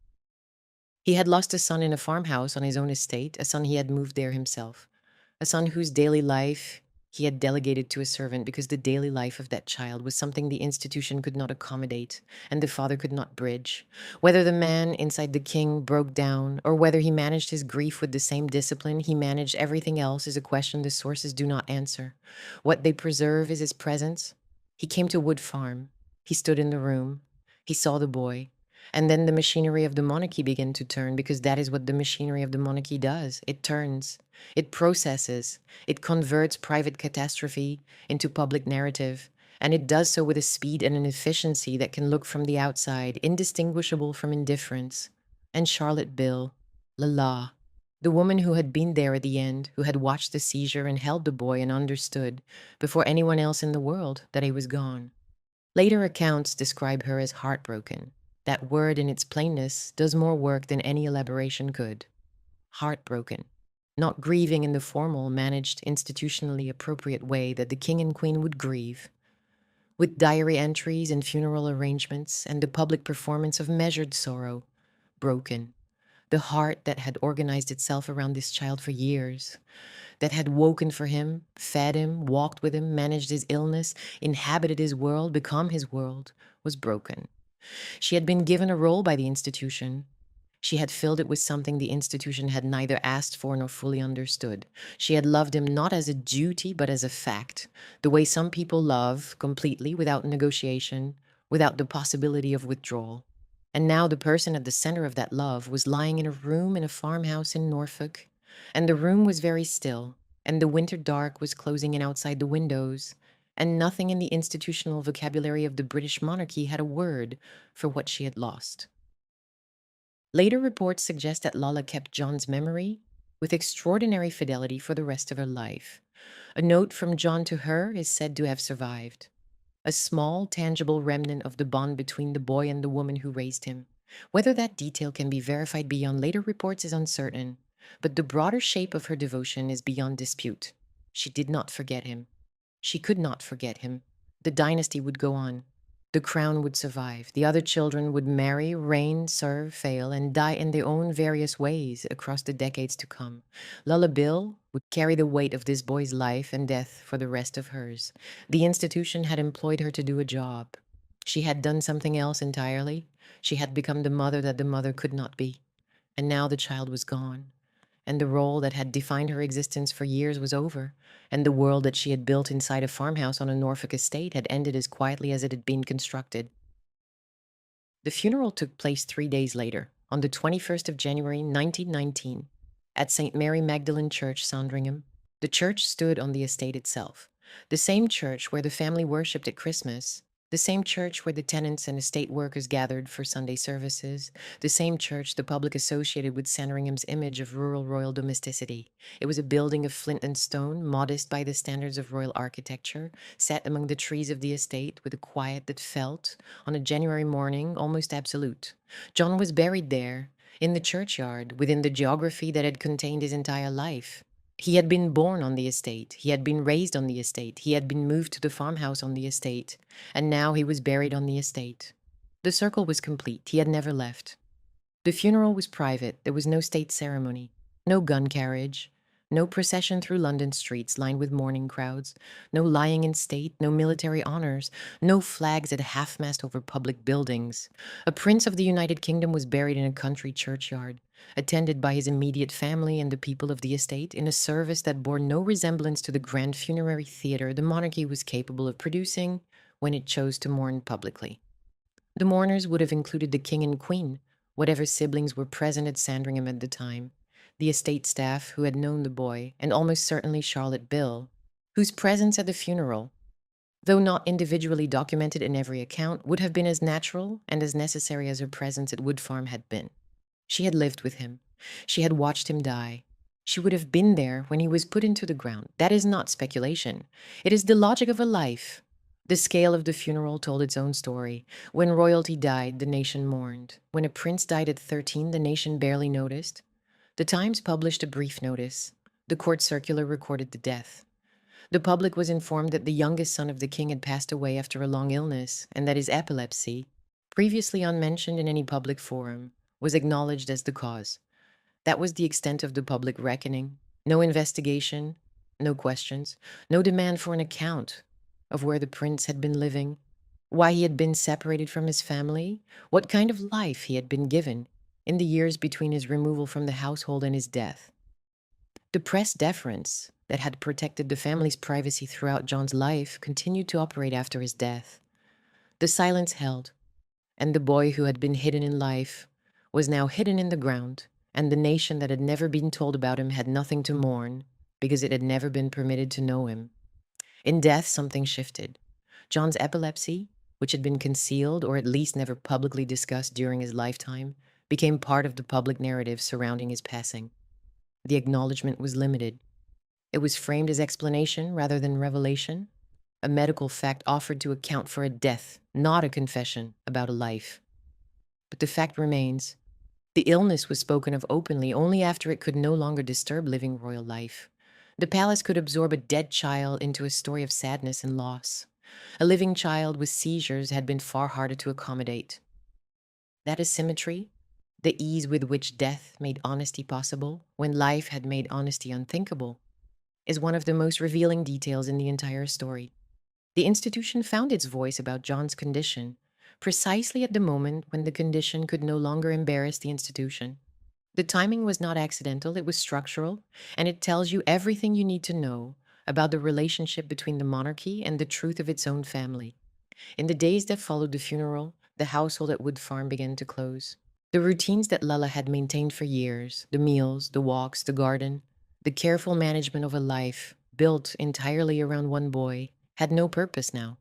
He had lost a son in a farmhouse on his own estate, a son he had moved there himself, a son whose daily life he had delegated to a servant because the daily life of that child was something the institution could not accommodate and the father could not bridge. Whether the man inside the king broke down or whether he managed his grief with the same discipline he managed everything else is a question the sources do not answer. What they preserve is his presence. He came to Wood Farm. He stood in the room. He saw the boy. And then the machinery of the monarchy began to turn, because that is what the machinery of the monarchy does. It turns, it processes, it converts private catastrophe into public narrative, and it does so with a speed and an efficiency that can look from the outside indistinguishable from indifference. And Charlotte Bill, Lala, the woman who had been there at the end, who had watched the seizure and held the boy and understood, before anyone else in the world, that he was gone. Later accounts describe her as heartbroken. That word in its plainness does more work than any elaboration could. Heartbroken. Not grieving in the formal, managed, institutionally appropriate way that the king and queen would grieve, with diary entries and funeral arrangements and the public performance of measured sorrow. Broken. The heart that had organized itself around this child for years, that had woken for him, fed him, walked with him, managed his illness, inhabited his world, become his world, was broken. She had been given a role by the institution. She had filled it with something the institution had neither asked for nor fully understood. She had loved him not as a duty, but as a fact, the way some people love, completely, without negotiation, without the possibility of withdrawal. And now the person at the center of that love was lying in a room in a farmhouse in Norfolk, and the room was very still, and the winter dark was closing in outside the windows, and nothing in the institutional vocabulary of the British monarchy had a word for what she had lost. Later reports suggest that Lala kept John's memory with extraordinary fidelity for the rest of her life. A note from John to her is said to have survived, a small, tangible remnant of the bond between the boy and the woman who raised him. Whether that detail can be verified beyond later reports is uncertain, but the broader shape of her devotion is beyond dispute. She did not forget him. She could not forget him. The dynasty would go on. The crown would survive. The other children would marry, reign, serve, fail, and die in their own various ways across the decades to come. Lala Bill would carry the weight of this boy's life and death for the rest of hers. The institution had employed her to do a job. She had done something else entirely. She had become the mother that the mother could not be. And now the child was gone, and the role that had defined her existence for years was over, and the world that she had built inside a farmhouse on a Norfolk estate had ended as quietly as it had been constructed. The funeral took place 3 days later, on the 21st of January, 1919, at St. Mary Magdalene Church, Sandringham. The church stood on the estate itself, the same church where the family worshipped at Christmas, The same church where the tenants and estate workers gathered for Sunday services, the same church the public associated with Sandringham's image of rural royal domesticity. It was a building of flint and stone, modest by the standards of royal architecture, set among the trees of the estate with a quiet that felt, on a January morning, almost absolute. John was buried there, in the churchyard, within the geography that had contained his entire life. He had been born on the estate, he had been raised on the estate, he had been moved to the farmhouse on the estate, and now he was buried on the estate. The circle was complete. He had never left. The funeral was private. There was no state ceremony, no gun carriage, no procession through London streets lined with mourning crowds, no lying in state, no military honors, no flags at half-mast over public buildings. A prince of the United Kingdom was buried in a country churchyard, attended by his immediate family and the people of the estate, in a service that bore no resemblance to the grand funerary theater the monarchy was capable of producing when it chose to mourn publicly. The mourners would have included the king and queen, whatever siblings were present at Sandringham at the time, the estate staff who had known the boy, and almost certainly Charlotte Bill, whose presence at the funeral, though not individually documented in every account, would have been as natural and as necessary as her presence at Wood Farm had been. She had lived with him. She had watched him die. She would have been there when he was put into the ground. That is not speculation. It is the logic of a life. The scale of the funeral told its own story. When royalty died, the nation mourned. When a prince died at 13, the nation barely noticed. The Times published a brief notice. The court circular recorded the death. The public was informed that the youngest son of the king had passed away after a long illness, and that his epilepsy, previously unmentioned in any public forum, was acknowledged as the cause. That was the extent of the public reckoning. No investigation, no questions, no demand for an account of where the prince had been living, why he had been separated from his family, what kind of life he had been given in the years between his removal from the household and his death. The press deference that had protected the family's privacy throughout John's life continued to operate after his death. The silence held, and the boy who had been hidden in life was now hidden in the ground, and the nation that had never been told about him had nothing to mourn because it had never been permitted to know him. In death, something shifted. John's epilepsy, which had been concealed or at least never publicly discussed during his lifetime, became part of the public narrative surrounding his passing. The acknowledgement was limited. It was framed as explanation rather than revelation, a medical fact offered to account for a death, not a confession about a life. But the fact remains. The illness was spoken of openly only after it could no longer disturb living royal life. The palace could absorb a dead child into a story of sadness and loss. A living child with seizures had been far harder to accommodate. That asymmetry, the ease with which death made honesty possible when life had made honesty unthinkable, is one of the most revealing details in the entire story. The institution found its voice about John's condition precisely at the moment when the condition could no longer embarrass the institution. The timing was not accidental, it was structural, and it tells you everything you need to know about the relationship between the monarchy and the truth of its own family. In the days that followed the funeral, the household at Wood Farm began to close. The routines that Lala had maintained for years, the meals, the walks, the garden, the careful management of a life built entirely around one boy, had no purpose now.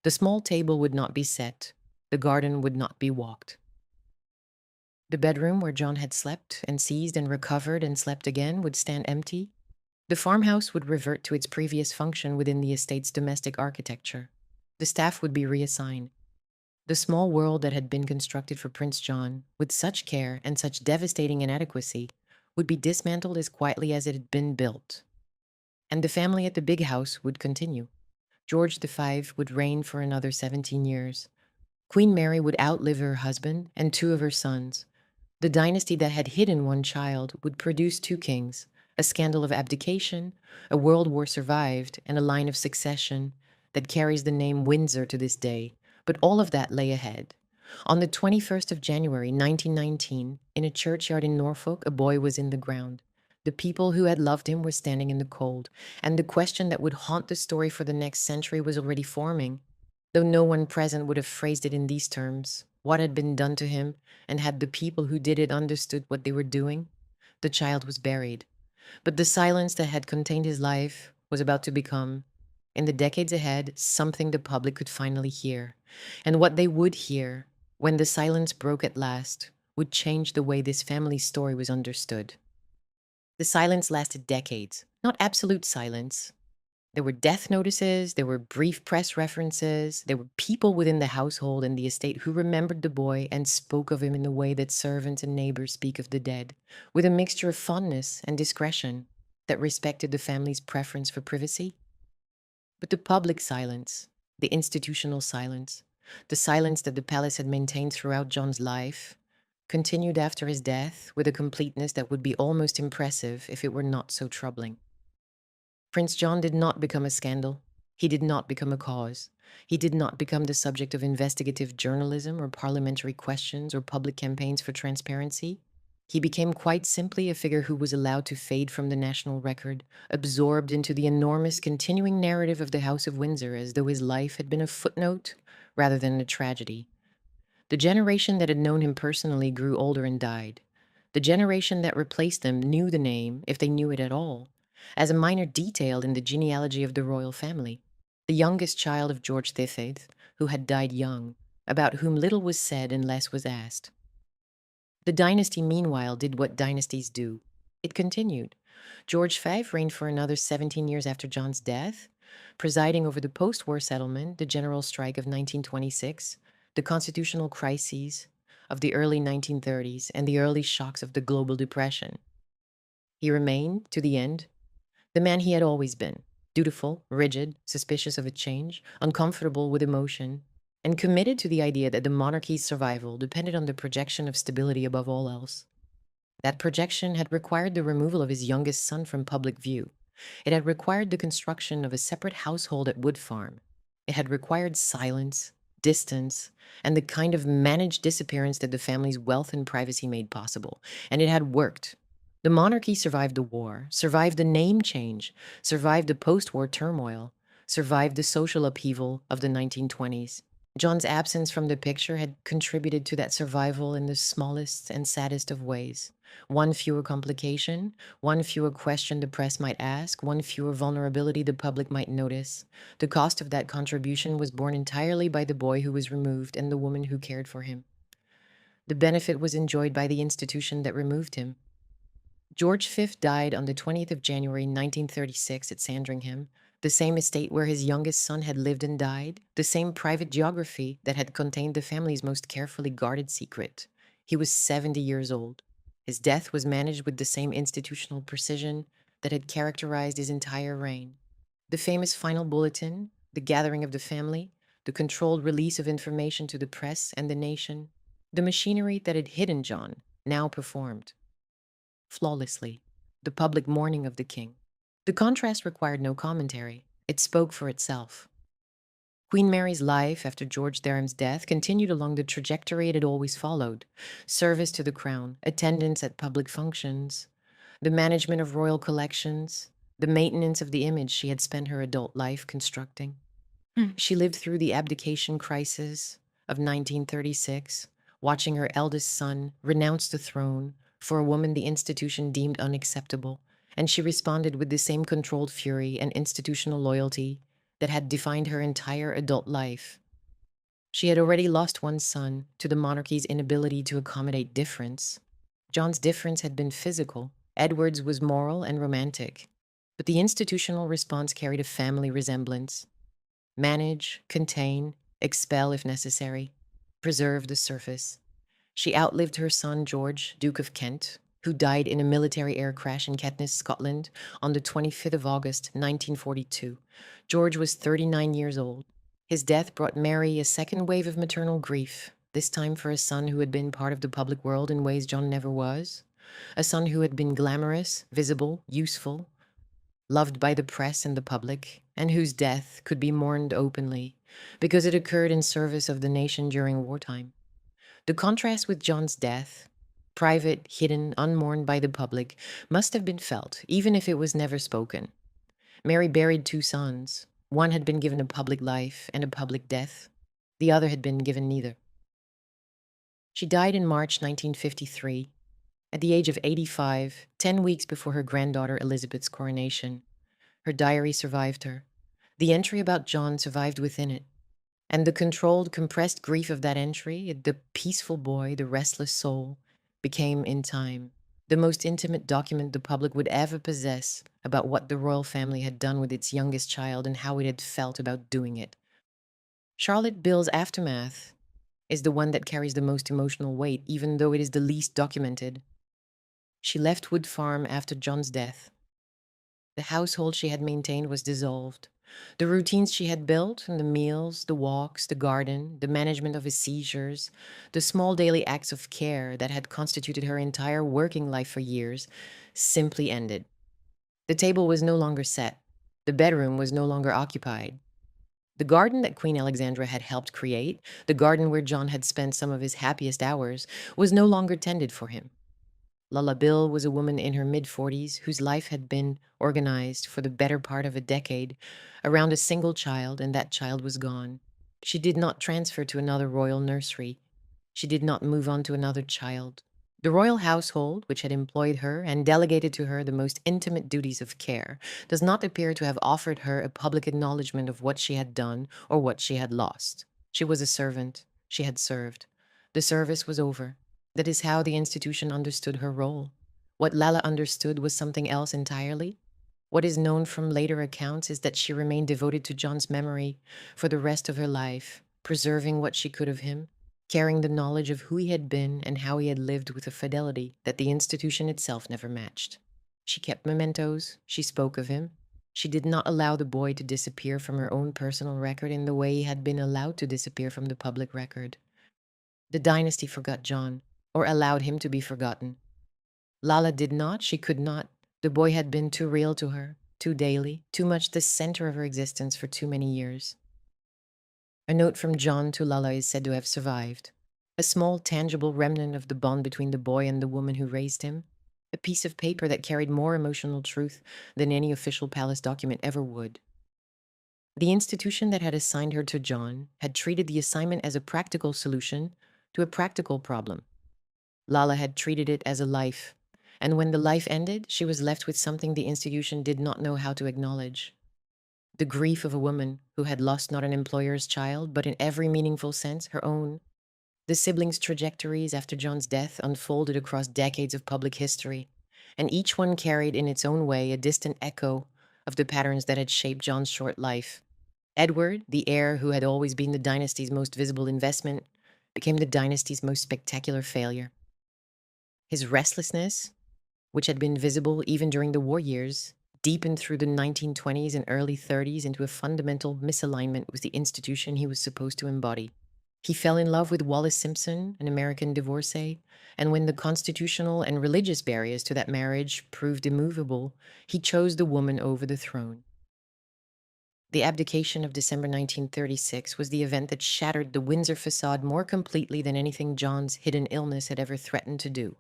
The small table would not be set, the garden would not be walked. The bedroom where John had slept and seized and recovered and slept again would stand empty. The farmhouse would revert to its previous function within the estate's domestic architecture. The staff would be reassigned. The small world that had been constructed for Prince John, with such care and such devastating inadequacy, would be dismantled as quietly as it had been built. And the family at the big house would continue. George V would reign for another 17 years. Queen Mary would outlive her husband and 2 of her sons. The dynasty that had hidden one child would produce 2 kings, a scandal of abdication, a world war survived, and a line of succession that carries the name Windsor to this day. But all of that lay ahead. On the 21st of January, 1919, in a churchyard in Norfolk, a boy was in the ground. The people who had loved him were standing in the cold, and the question that would haunt the story for the next century was already forming. Though no one present would have phrased it in these terms, what had been done to him, and had the people who did it understood what they were doing? The child was buried. But the silence that had contained his life was about to become In the decades ahead, something the public could finally hear. And what they would hear, when the silence broke at last, would change the way this family's story was understood. The silence lasted decades, not absolute silence. There were death notices, there were brief press references, there were people within the household and the estate who remembered the boy and spoke of him in the way that servants and neighbors speak of the dead, with a mixture of fondness and discretion that respected the family's preference for privacy. But the public silence, the institutional silence, the silence that the palace had maintained throughout John's life, continued after his death with a completeness that would be almost impressive if it were not so troubling. Prince John did not become a scandal. He did not become a cause. He did not become the subject of investigative journalism or parliamentary questions or public campaigns for transparency. He became quite simply a figure who was allowed to fade from the national record, absorbed into the enormous continuing narrative of the House of Windsor as though his life had been a footnote rather than a tragedy. The generation that had known him personally grew older and died. The generation that replaced them knew the name, if they knew it at all, as a minor detail in the genealogy of the royal family. The youngest child of George V, who had died young, about whom little was said and less was asked. The dynasty, meanwhile, did what dynasties do. It continued. George V reigned for another 17 years after John's death, presiding over the post-war settlement, the general strike of 1926, the constitutional crises of the early 1930s, and the early shocks of the global depression. He remained, to the end, the man he had always been, dutiful, rigid, suspicious of a change, uncomfortable with emotion, and committed to the idea that the monarchy's survival depended on the projection of stability above all else. That projection had required the removal of his youngest son from public view. It had required the construction of a separate household at Wood Farm. It had required silence, distance, and the kind of managed disappearance that the family's wealth and privacy made possible. And it had worked. The monarchy survived the war, survived the name change, survived the post-war turmoil, survived the social upheaval of the 1920s. John's absence from the picture had contributed to that survival in the smallest and saddest of ways. One fewer complication, one fewer question the press might ask, one fewer vulnerability the public might notice. The cost of that contribution was borne entirely by the boy who was removed and the woman who cared for him. The benefit was enjoyed by the institution that removed him. George V died on the 20th of January 1936 at Sandringham, the same estate where his youngest son had lived and died, the same private geography that had contained the family's most carefully guarded secret. He was 70 years old. His death was managed with the same institutional precision that had characterized his entire reign. The famous final bulletin, the gathering of the family, the controlled release of information to the press and the nation, the machinery that had hidden John, now performed flawlessly, the public mourning of the king. The contrast required no commentary. It spoke for itself. Queen Mary's life after George Derham's death continued along the trajectory it had always followed: service to the crown, attendance at public functions, the management of royal collections, the maintenance of the image she had spent her adult life constructing. She lived through the abdication crisis of 1936, watching her eldest son renounce the throne for a woman the institution deemed unacceptable, and she responded with the same controlled fury and institutional loyalty that had defined her entire adult life. She had already lost one son to the monarchy's inability to accommodate difference. John's difference had been physical. Edward's was moral and romantic. But the institutional response carried a family resemblance. Manage, contain, expel if necessary, preserve the surface. She outlived her son George, Duke of Kent, who died in a military air crash in Caithness, Scotland, on the 25th of August, 1942. George was 39 years old. His death brought Mary a second wave of maternal grief, this time for a son who had been part of the public world in ways John never was. A son who had been glamorous, visible, useful, loved by the press and the public, and whose death could be mourned openly because it occurred in service of the nation during wartime. The contrast with John's death, private, hidden, unmourned by the public, must have been felt, even if it was never spoken. Mary buried two sons. One had been given a public life and a public death. The other had been given neither. She died in March 1953, at the age of 85, 10 weeks before her granddaughter Elizabeth's coronation. Her diary survived her. The entry about John survived within it, and the controlled, compressed grief of that entry, the peaceful boy, the restless soul, became, in time, the most intimate document the public would ever possess about what the royal family had done with its youngest child and how it had felt about doing it. Charlotte Bill's aftermath is the one that carries the most emotional weight, even though it is the least documented. She left Wood Farm after John's death. The household she had maintained was dissolved. The routines she had built, and the meals, the walks, the garden, the management of his seizures, the small daily acts of care that had constituted her entire working life for years, simply ended. The table was no longer set. The bedroom was no longer occupied. The garden that Queen Alexandra had helped create, the garden where John had spent some of his happiest hours, was no longer tended for him. Lala Bill was a woman in her mid-40s whose life had been organized for the better part of a decade around a single child, and that child was gone. She did not transfer to another royal nursery. She did not move on to another child. The royal household, which had employed her and delegated to her the most intimate duties of care, does not appear to have offered her a public acknowledgement of what she had done or what she had lost. She was a servant. She had served. The service was over. That is how the institution understood her role. What Lala understood was something else entirely. What is known from later accounts is that she remained devoted to John's memory for the rest of her life, preserving what she could of him, carrying the knowledge of who he had been and how he had lived with a fidelity that the institution itself never matched. She kept mementos, she spoke of him. She did not allow the boy to disappear from her own personal record in the way he had been allowed to disappear from the public record. The dynasty forgot John, or allowed him to be forgotten. Lala did not, she could not. The boy had been too real to her, too daily, too much the center of her existence for too many years. A note from John to Lala is said to have survived. A small, tangible remnant of the bond between the boy and the woman who raised him. A piece of paper that carried more emotional truth than any official palace document ever would. The institution that had assigned her to John had treated the assignment as a practical solution to a practical problem. Lala had treated it as a life, and when the life ended, she was left with something the institution did not know how to acknowledge. The grief of a woman who had lost not an employer's child, but in every meaningful sense, her own. The siblings' trajectories after John's death unfolded across decades of public history, and each one carried in its own way a distant echo of the patterns that had shaped John's short life. Edward, the heir who had always been the dynasty's most visible investment, became the dynasty's most spectacular failure. His restlessness, which had been visible even during the war years, deepened through the 1920s and early 30s into a fundamental misalignment with the institution he was supposed to embody. He fell in love with Wallis Simpson, an American divorcee, and when the constitutional and religious barriers to that marriage proved immovable, he chose the woman over the throne. The abdication of December 1936 was the event that shattered the Windsor facade more completely than anything John's hidden illness had ever threatened to do.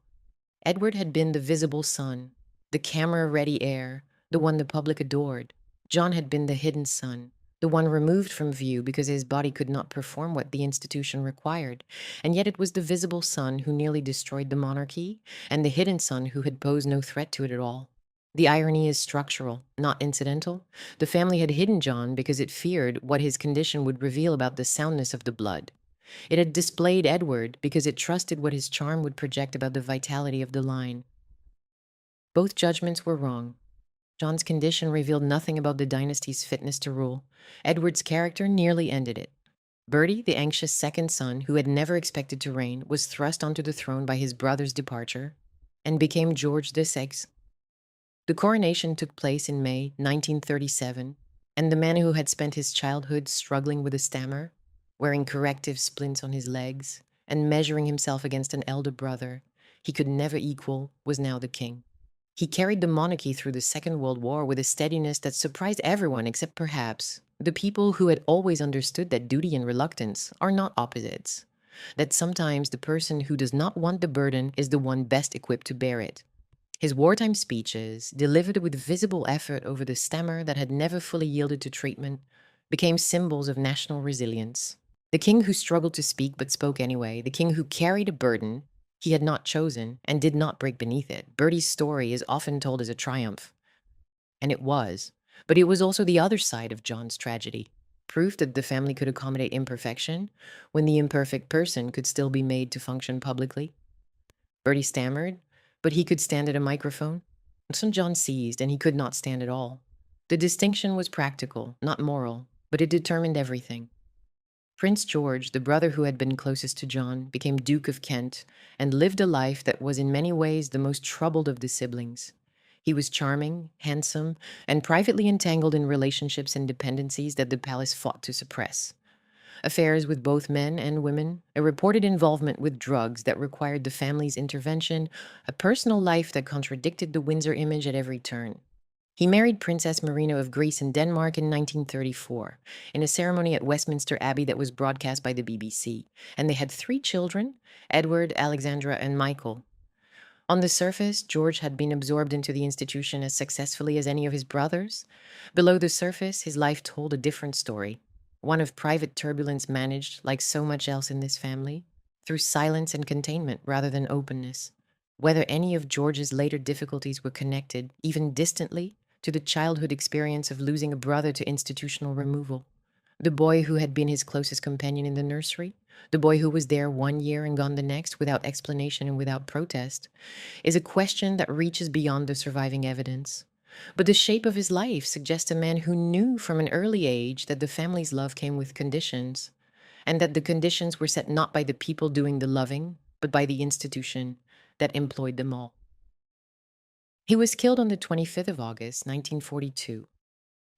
Edward had been the visible son, the camera-ready heir, the one the public adored. John had been the hidden son, the one removed from view because his body could not perform what the institution required. And yet it was the visible son who nearly destroyed the monarchy, and the hidden son who had posed no threat to it at all. The irony is structural, not incidental. The family had hidden John because it feared what his condition would reveal about the soundness of the blood. It had displayed Edward because it trusted what his charm would project about the vitality of the line. Both judgments were wrong. John's condition revealed nothing about the dynasty's fitness to rule. Edward's character nearly ended it. Bertie, the anxious second son, who had never expected to reign, was thrust onto the throne by his brother's departure and became George VI. The coronation took place in May 1937, and the man who had spent his childhood struggling with a stammer, wearing corrective splints on his legs, and measuring himself against an elder brother he could never equal, was now the king. He carried the monarchy through the Second World War with a steadiness that surprised everyone except perhaps the people who had always understood that duty and reluctance are not opposites, that sometimes the person who does not want the burden is the one best equipped to bear it. His wartime speeches, delivered with visible effort over the stammer that had never fully yielded to treatment, became symbols of national resilience. The king who struggled to speak but spoke anyway, the king who carried a burden he had not chosen and did not break beneath it. Bertie's story is often told as a triumph, and it was. But it was also the other side of John's tragedy, proof that the family could accommodate imperfection when the imperfect person could still be made to function publicly. Bertie stammered, but he could stand at a microphone. So John seized, and he could not stand at all. The distinction was practical, not moral, but it determined everything. Prince George, the brother who had been closest to John, became Duke of Kent and lived a life that was in many ways the most troubled of the siblings. He was charming, handsome, and privately entangled in relationships and dependencies that the palace fought to suppress. Affairs with both men and women, a reported involvement with drugs that required the family's intervention, a personal life that contradicted the Windsor image at every turn. He married Princess Marina of Greece and Denmark in 1934, in a ceremony at Westminster Abbey that was broadcast by the BBC, and they had 3 children, Edward, Alexandra, and Michael. On the surface, George had been absorbed into the institution as successfully as any of his brothers. Below the surface, his life told a different story, one of private turbulence managed, like so much else in this family, through silence and containment rather than openness. Whether any of George's later difficulties were connected, even distantly, to the childhood experience of losing a brother to institutional removal. The boy who had been his closest companion in the nursery, the boy who was there 1 year and gone the next without explanation and without protest, is a question that reaches beyond the surviving evidence. But the shape of his life suggests a man who knew from an early age that the family's love came with conditions, and that the conditions were set not by the people doing the loving, but by the institution that employed them all. He was killed on the 25th of August, 1942,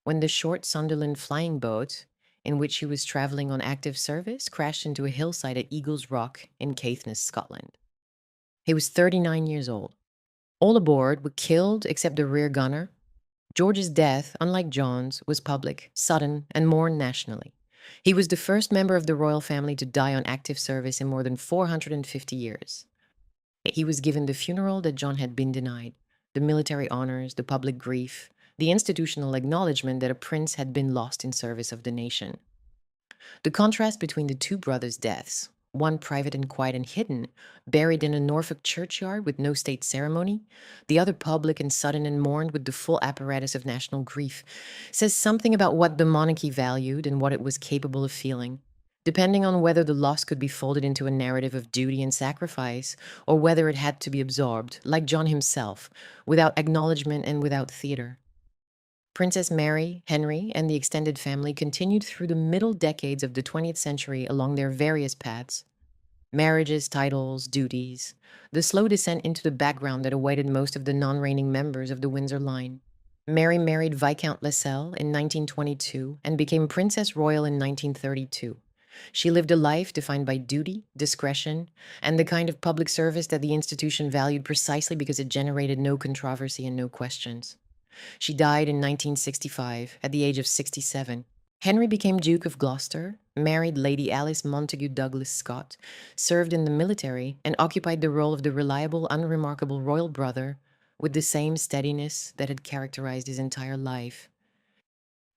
when the short Sunderland flying boat in which he was traveling on active service crashed into a hillside at Eagles Rock in Caithness, Scotland. He was 39 years old. All aboard were killed except the rear gunner. George's death, unlike John's, was public, sudden, and mourned nationally. He was the first member of the royal family to die on active service in more than 450 years. He was given the funeral that John had been denied, the military honors, the public grief, the institutional acknowledgement that a prince had been lost in service of the nation. The contrast between the 2 brothers' deaths, one private and quiet and hidden, buried in a Norfolk churchyard with no state ceremony, the other public and sudden and mourned with the full apparatus of national grief, says something about what the monarchy valued and what it was capable of feeling, depending on whether the loss could be folded into a narrative of duty and sacrifice, or whether it had to be absorbed, like John himself, without acknowledgement and without theater. Princess Mary, Henry, and the extended family continued through the middle decades of the 20th century along their various paths. Marriages, titles, duties, the slow descent into the background that awaited most of the non-reigning members of the Windsor line. Mary married Viscount Lascelles in 1922 and became Princess Royal in 1932. She lived a life defined by duty, discretion, and the kind of public service that the institution valued precisely because it generated no controversy and no questions. She died in 1965 at the age of 67. Henry became Duke of Gloucester, married Lady Alice Montagu Douglas Scott, served in the military, and occupied the role of the reliable, unremarkable royal brother with the same steadiness that had characterized his entire life.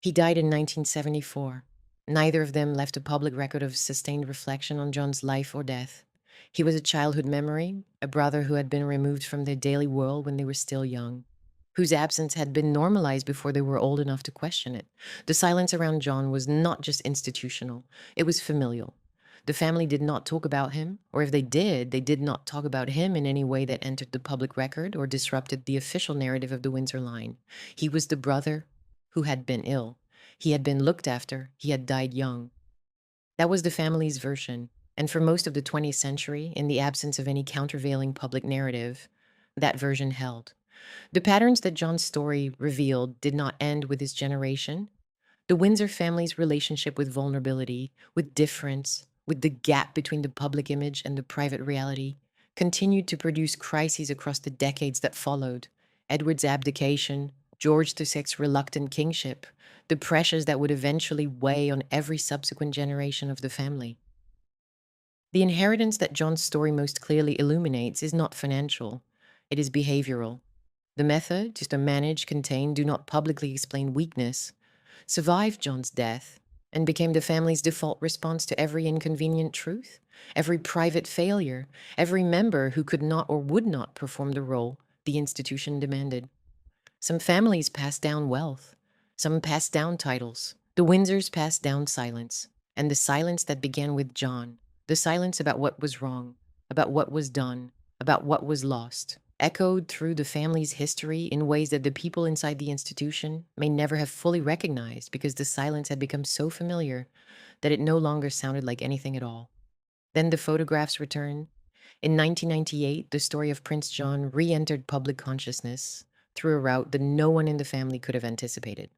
He died in 1974. Neither of them left a public record of sustained reflection on John's life or death. He was a childhood memory, a brother who had been removed from their daily world when they were still young, whose absence had been normalized before they were old enough to question it. The silence around John was not just institutional, it was familial. The family did not talk about him, or if they did not talk about him in any way that entered the public record or disrupted the official narrative of the Windsor line. He was the brother who had been ill. He had been looked after. He had died young. That was the family's version, and for most of the 20th century, in the absence of any countervailing public narrative, that version held. The patterns that John's story revealed did not end with his generation. The Windsor family's relationship with vulnerability, with difference, with the gap between the public image and the private reality, continued to produce crises across the decades that followed. Edward's abdication, George VI's reluctant kingship, the pressures that would eventually weigh on every subsequent generation of the family. The inheritance that John's story most clearly illuminates is not financial. It is behavioral. The method, just to manage, contain, do not publicly explain weakness, survived John's death and became the family's default response to every inconvenient truth, every private failure, every member who could not or would not perform the role the institution demanded. Some families passed down wealth. Some passed down titles. The Windsors passed down silence, and the silence that began with John, the silence about what was wrong, about what was done, about what was lost, echoed through the family's history in ways that the people inside the institution may never have fully recognized because the silence had become so familiar that it no longer sounded like anything at all. Then the photographs returned. In 1998, the story of Prince John re entered public consciousness through a route that no one in the family could have anticipated.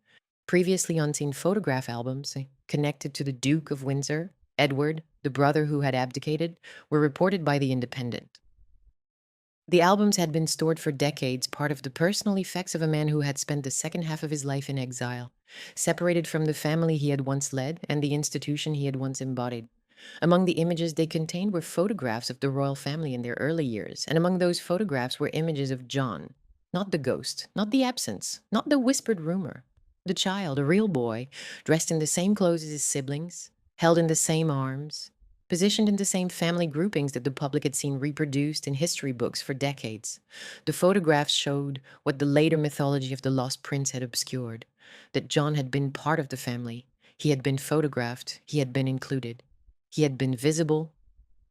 Previously unseen photograph albums connected to the Duke of Windsor, Edward, the brother who had abdicated, were reported by The Independent. The albums had been stored for decades, part of the personal effects of a man who had spent the second half of his life in exile, separated from the family he had once led and the institution he had once embodied. Among the images they contained were photographs of the royal family in their early years, and among those photographs were images of John, not the ghost, not the absence, not the whispered rumor. The child, a real boy, dressed in the same clothes as his siblings, held in the same arms, positioned in the same family groupings that the public had seen reproduced in history books for decades. The photographs showed what the later mythology of the lost prince had obscured, that John had been part of the family. He had been photographed, he had been included. He had been visible,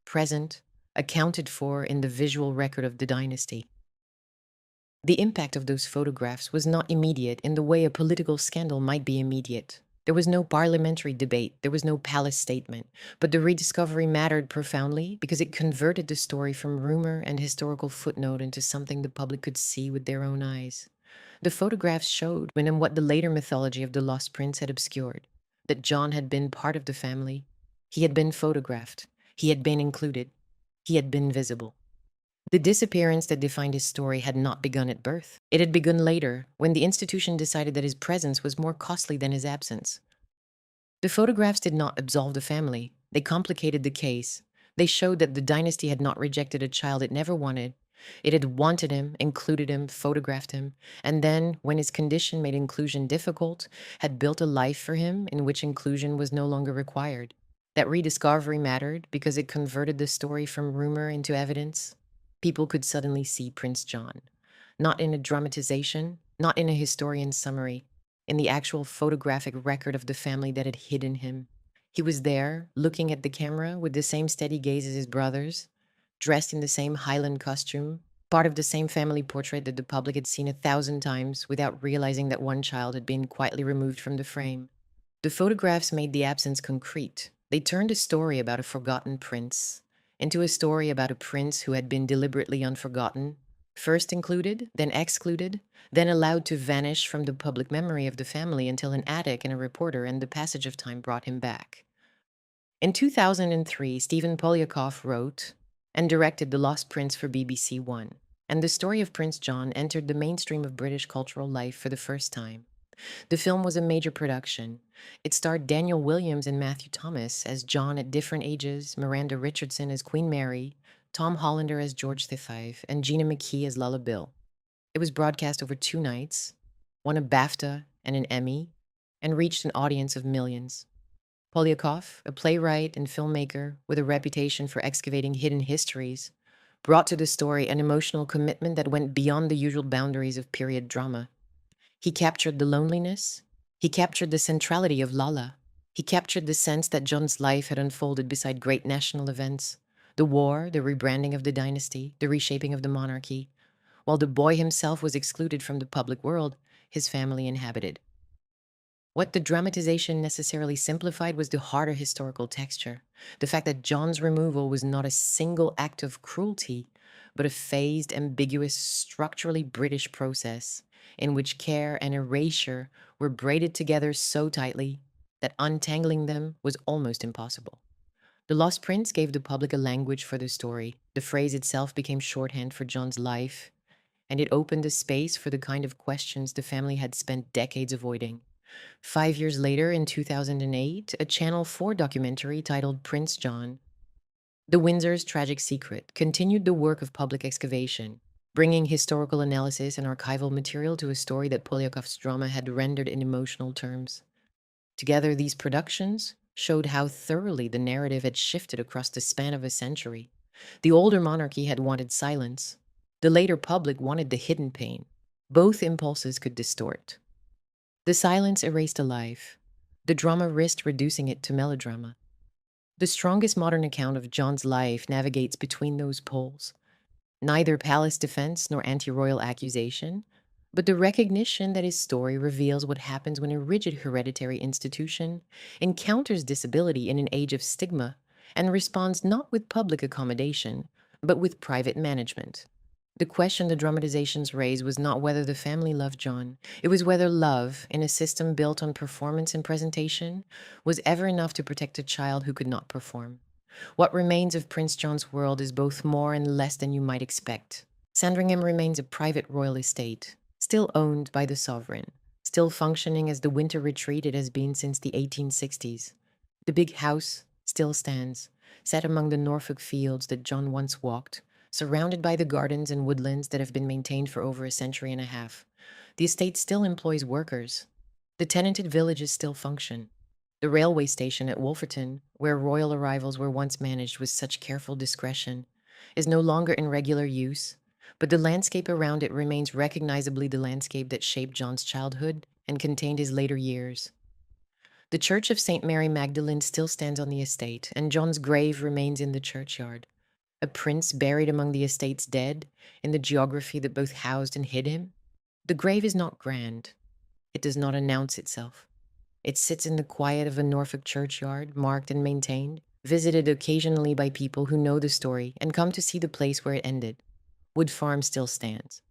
present, accounted for in the visual record of the dynasty. The impact of those photographs was not immediate in the way a political scandal might be immediate. There was no parliamentary debate, there was no palace statement, but the rediscovery mattered profoundly because it converted the story from rumor and historical footnote into something the public could see with their own eyes. The photographs showed when and what the later mythology of the lost prince had obscured, that John had been part of the family. He had been photographed. He had been included. He had been visible. The disappearance that defined his story had not begun at birth. It had begun later, when the institution decided that his presence was more costly than his absence. The photographs did not absolve the family. They complicated the case. They showed that the dynasty had not rejected a child it never wanted. It had wanted him, included him, photographed him, and then, when his condition made inclusion difficult, had built a life for him in which inclusion was no longer required. That rediscovery mattered because it converted the story from rumor into evidence. People could suddenly see Prince John, not in a dramatization, not in a historian's summary, in the actual photographic record of the family that had hidden him. He was there, looking at the camera with the same steady gaze as his brothers, dressed in the same Highland costume, part of the same family portrait that the public had seen 1,000 times without realizing that one child had been quietly removed from the frame. The photographs made the absence concrete. They turned a story about a forgotten prince into a story about a prince who had been deliberately unforgotten, first included, then excluded, then allowed to vanish from the public memory of the family until an attic and a reporter and the passage of time brought him back. In 2003, Stephen Polyakov wrote and directed The Lost Prince for BBC One, and the story of Prince John entered the mainstream of British cultural life for the first time. The film was a major production. It starred Daniel Williams and Matthew Thomas as John at different ages, Miranda Richardson as Queen Mary, Tom Hollander as George V, and Gina McKee as Lala Bill. It was broadcast over 2 nights, won a BAFTA and an Emmy, and reached an audience of millions. Polyakov, a playwright and filmmaker with a reputation for excavating hidden histories, brought to the story an emotional commitment that went beyond the usual boundaries of period drama. He captured the loneliness. He captured the centrality of Lala. He captured the sense that John's life had unfolded beside great national events: the war, the rebranding of the dynasty, the reshaping of the monarchy. While the boy himself was excluded from the public world, his family inhabited. What the dramatization necessarily simplified was the harder historical texture. The fact that John's removal was not a single act of cruelty, but a phased, ambiguous, structurally British process in which care and erasure were braided together so tightly that untangling them was almost impossible. The Lost Prince gave the public a language for the story. The phrase itself became shorthand for John's life, and it opened a space for the kind of questions the family had spent decades avoiding. 5 years later, in 2008, a Channel 4 documentary titled Prince John, The Windsor's Tragic Secret, continued the work of public excavation, bringing historical analysis and archival material to a story that Polyakov's drama had rendered in emotional terms. Together, these productions showed how thoroughly the narrative had shifted across the span of a century. The older monarchy had wanted silence. The later public wanted the hidden pain. Both impulses could distort. The silence erased a life. The drama risked reducing it to melodrama. The strongest modern account of John's life navigates between those poles. Neither palace defense nor anti royal accusation, but the recognition that his story reveals what happens when a rigid hereditary institution encounters disability in an age of stigma and responds not with public accommodation, but with private management. The question the dramatizations raised was not whether the family loved John, it was whether love, in a system built on performance and presentation, was ever enough to protect a child who could not perform. What remains of Prince John's world is both more and less than you might expect. Sandringham remains a private royal estate, still owned by the sovereign, still functioning as the winter retreat it has been since the 1860s. The big house still stands, set among the Norfolk fields that John once walked, surrounded by the gardens and woodlands that have been maintained for over a century and a half. The estate still employs workers. The tenanted villages still function. The railway station at Wolferton, where royal arrivals were once managed with such careful discretion, is no longer in regular use, but the landscape around it remains recognizably the landscape that shaped John's childhood and contained his later years. The Church of St. Mary Magdalene still stands on the estate, and John's grave remains in the churchyard. A prince buried among the estate's dead, in the geography that both housed and hid him. The grave is not grand. It does not announce itself. It sits in the quiet of a Norfolk churchyard, marked and maintained, visited occasionally by people who know the story and come to see the place where it ended. Wood Farm still stands.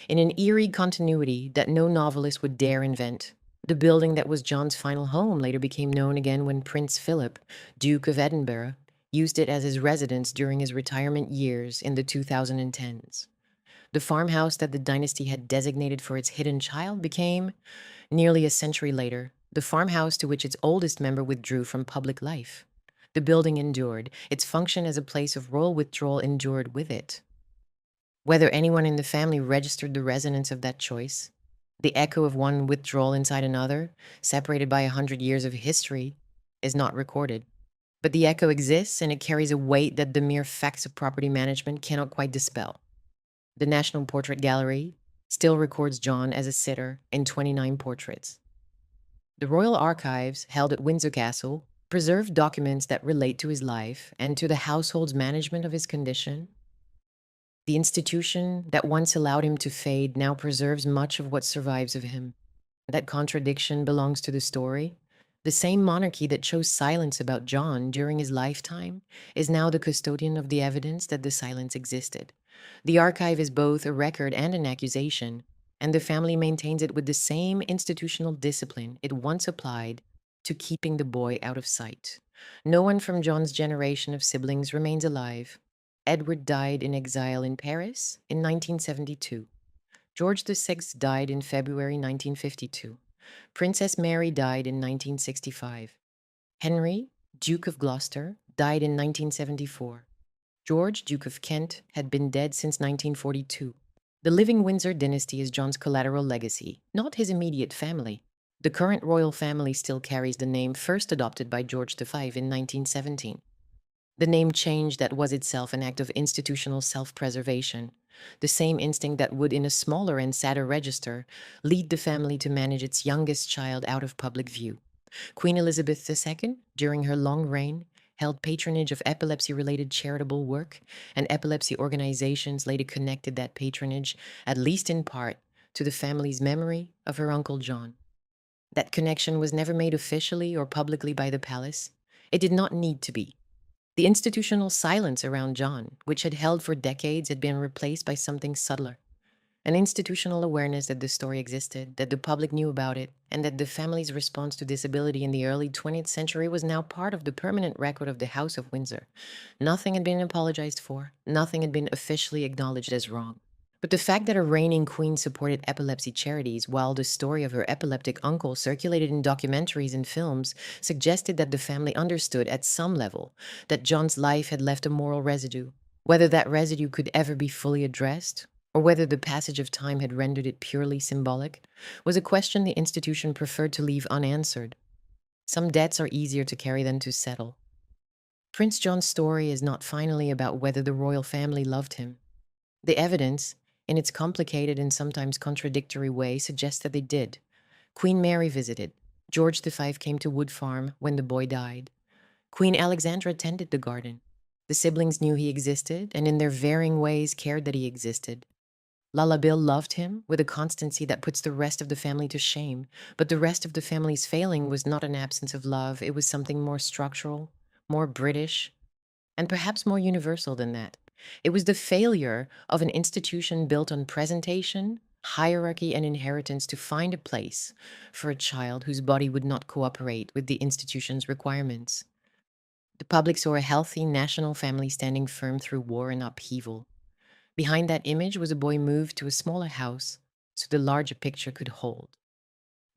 In an eerie continuity that no novelist would dare invent, the building that was John's final home later became known again when Prince Philip, Duke of Edinburgh, used it as his residence during his retirement years in the 2010s. The farmhouse that the dynasty had designated for its hidden child became, nearly a century later, the farmhouse to which its oldest member withdrew from public life. The building endured. Its function as a place of royal withdrawal endured with it. Whether anyone in the family registered the resonance of that choice, the echo of one withdrawal inside another, separated by 100 years of history, is not recorded. But the echo exists, and it carries a weight that the mere facts of property management cannot quite dispel. The National Portrait Gallery still records John as a sitter in 29 portraits. The Royal Archives, held at Windsor Castle, preserve documents that relate to his life and to the household's management of his condition. The institution that once allowed him to fade now preserves much of what survives of him. That contradiction belongs to the story. The same monarchy that chose silence about John during his lifetime is now the custodian of the evidence that the silence existed. The archive is both a record and an accusation, and the family maintains it with the same institutional discipline it once applied to keeping the boy out of sight. No one from John's generation of siblings remains alive. Edward died in exile in Paris in 1972. George VI died in February 1952. Princess Mary died in 1965. Henry, Duke of Gloucester, died in 1974. George, Duke of Kent, had been dead since 1942. The living Windsor dynasty is John's collateral legacy, not his immediate family. The current royal family still carries the name first adopted by George V in 1917. The name change that was itself an act of institutional self-preservation, the same instinct that would, in a smaller and sadder register, lead the family to manage its youngest child out of public view. Queen Elizabeth II, during her long reign, held patronage of epilepsy-related charitable work, and epilepsy organizations later connected that patronage, at least in part, to the family's memory of her Uncle John. That connection was never made officially or publicly by the palace. It did not need to be. The institutional silence around John, which had held for decades, had been replaced by something subtler. An institutional awareness that the story existed, that the public knew about it, and that the family's response to disability in the early 20th century was now part of the permanent record of the House of Windsor. Nothing had been apologized for. Nothing had been officially acknowledged as wrong. But the fact that a reigning queen supported epilepsy charities while the story of her epileptic uncle circulated in documentaries and films suggested that the family understood at some level that John's life had left a moral residue. Whether that residue could ever be fully addressed, or whether the passage of time had rendered it purely symbolic, was a question the institution preferred to leave unanswered. Some debts are easier to carry than to settle. Prince John's story is not finally about whether the royal family loved him. The evidence, in its complicated and sometimes contradictory way, suggests that they did. Queen Mary visited. George V came to Wood Farm when the boy died. Queen Alexandra tended the garden. The siblings knew he existed and in their varying ways cared that he existed. Lala Bill loved him with a constancy that puts the rest of the family to shame, but the rest of the family's failing was not an absence of love, it was something more structural, more British, and perhaps more universal than that. It was the failure of an institution built on presentation, hierarchy, and inheritance to find a place for a child whose body would not cooperate with the institution's requirements. The public saw a healthy national family standing firm through war and upheaval. Behind that image was a boy moved to a smaller house so the larger picture could hold.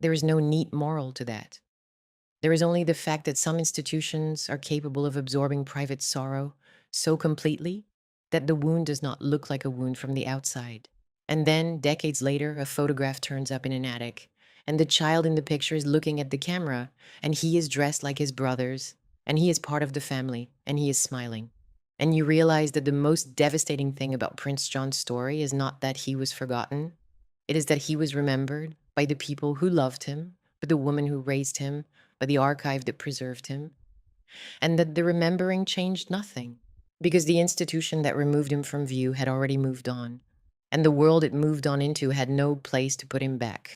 There is no neat moral to that. There is only the fact that some institutions are capable of absorbing private sorrow so completely that the wound does not look like a wound from the outside. And then, decades later, a photograph turns up in an attic, and the child in the picture is looking at the camera, and he is dressed like his brothers, and he is part of the family, and he is smiling. And you realize that the most devastating thing about Prince John's story is not that he was forgotten, it is that he was remembered by the people who loved him, by the woman who raised him, by the archive that preserved him, and that the remembering changed nothing, because the institution that removed him from view had already moved on, and the world it moved on into had no place to put him back.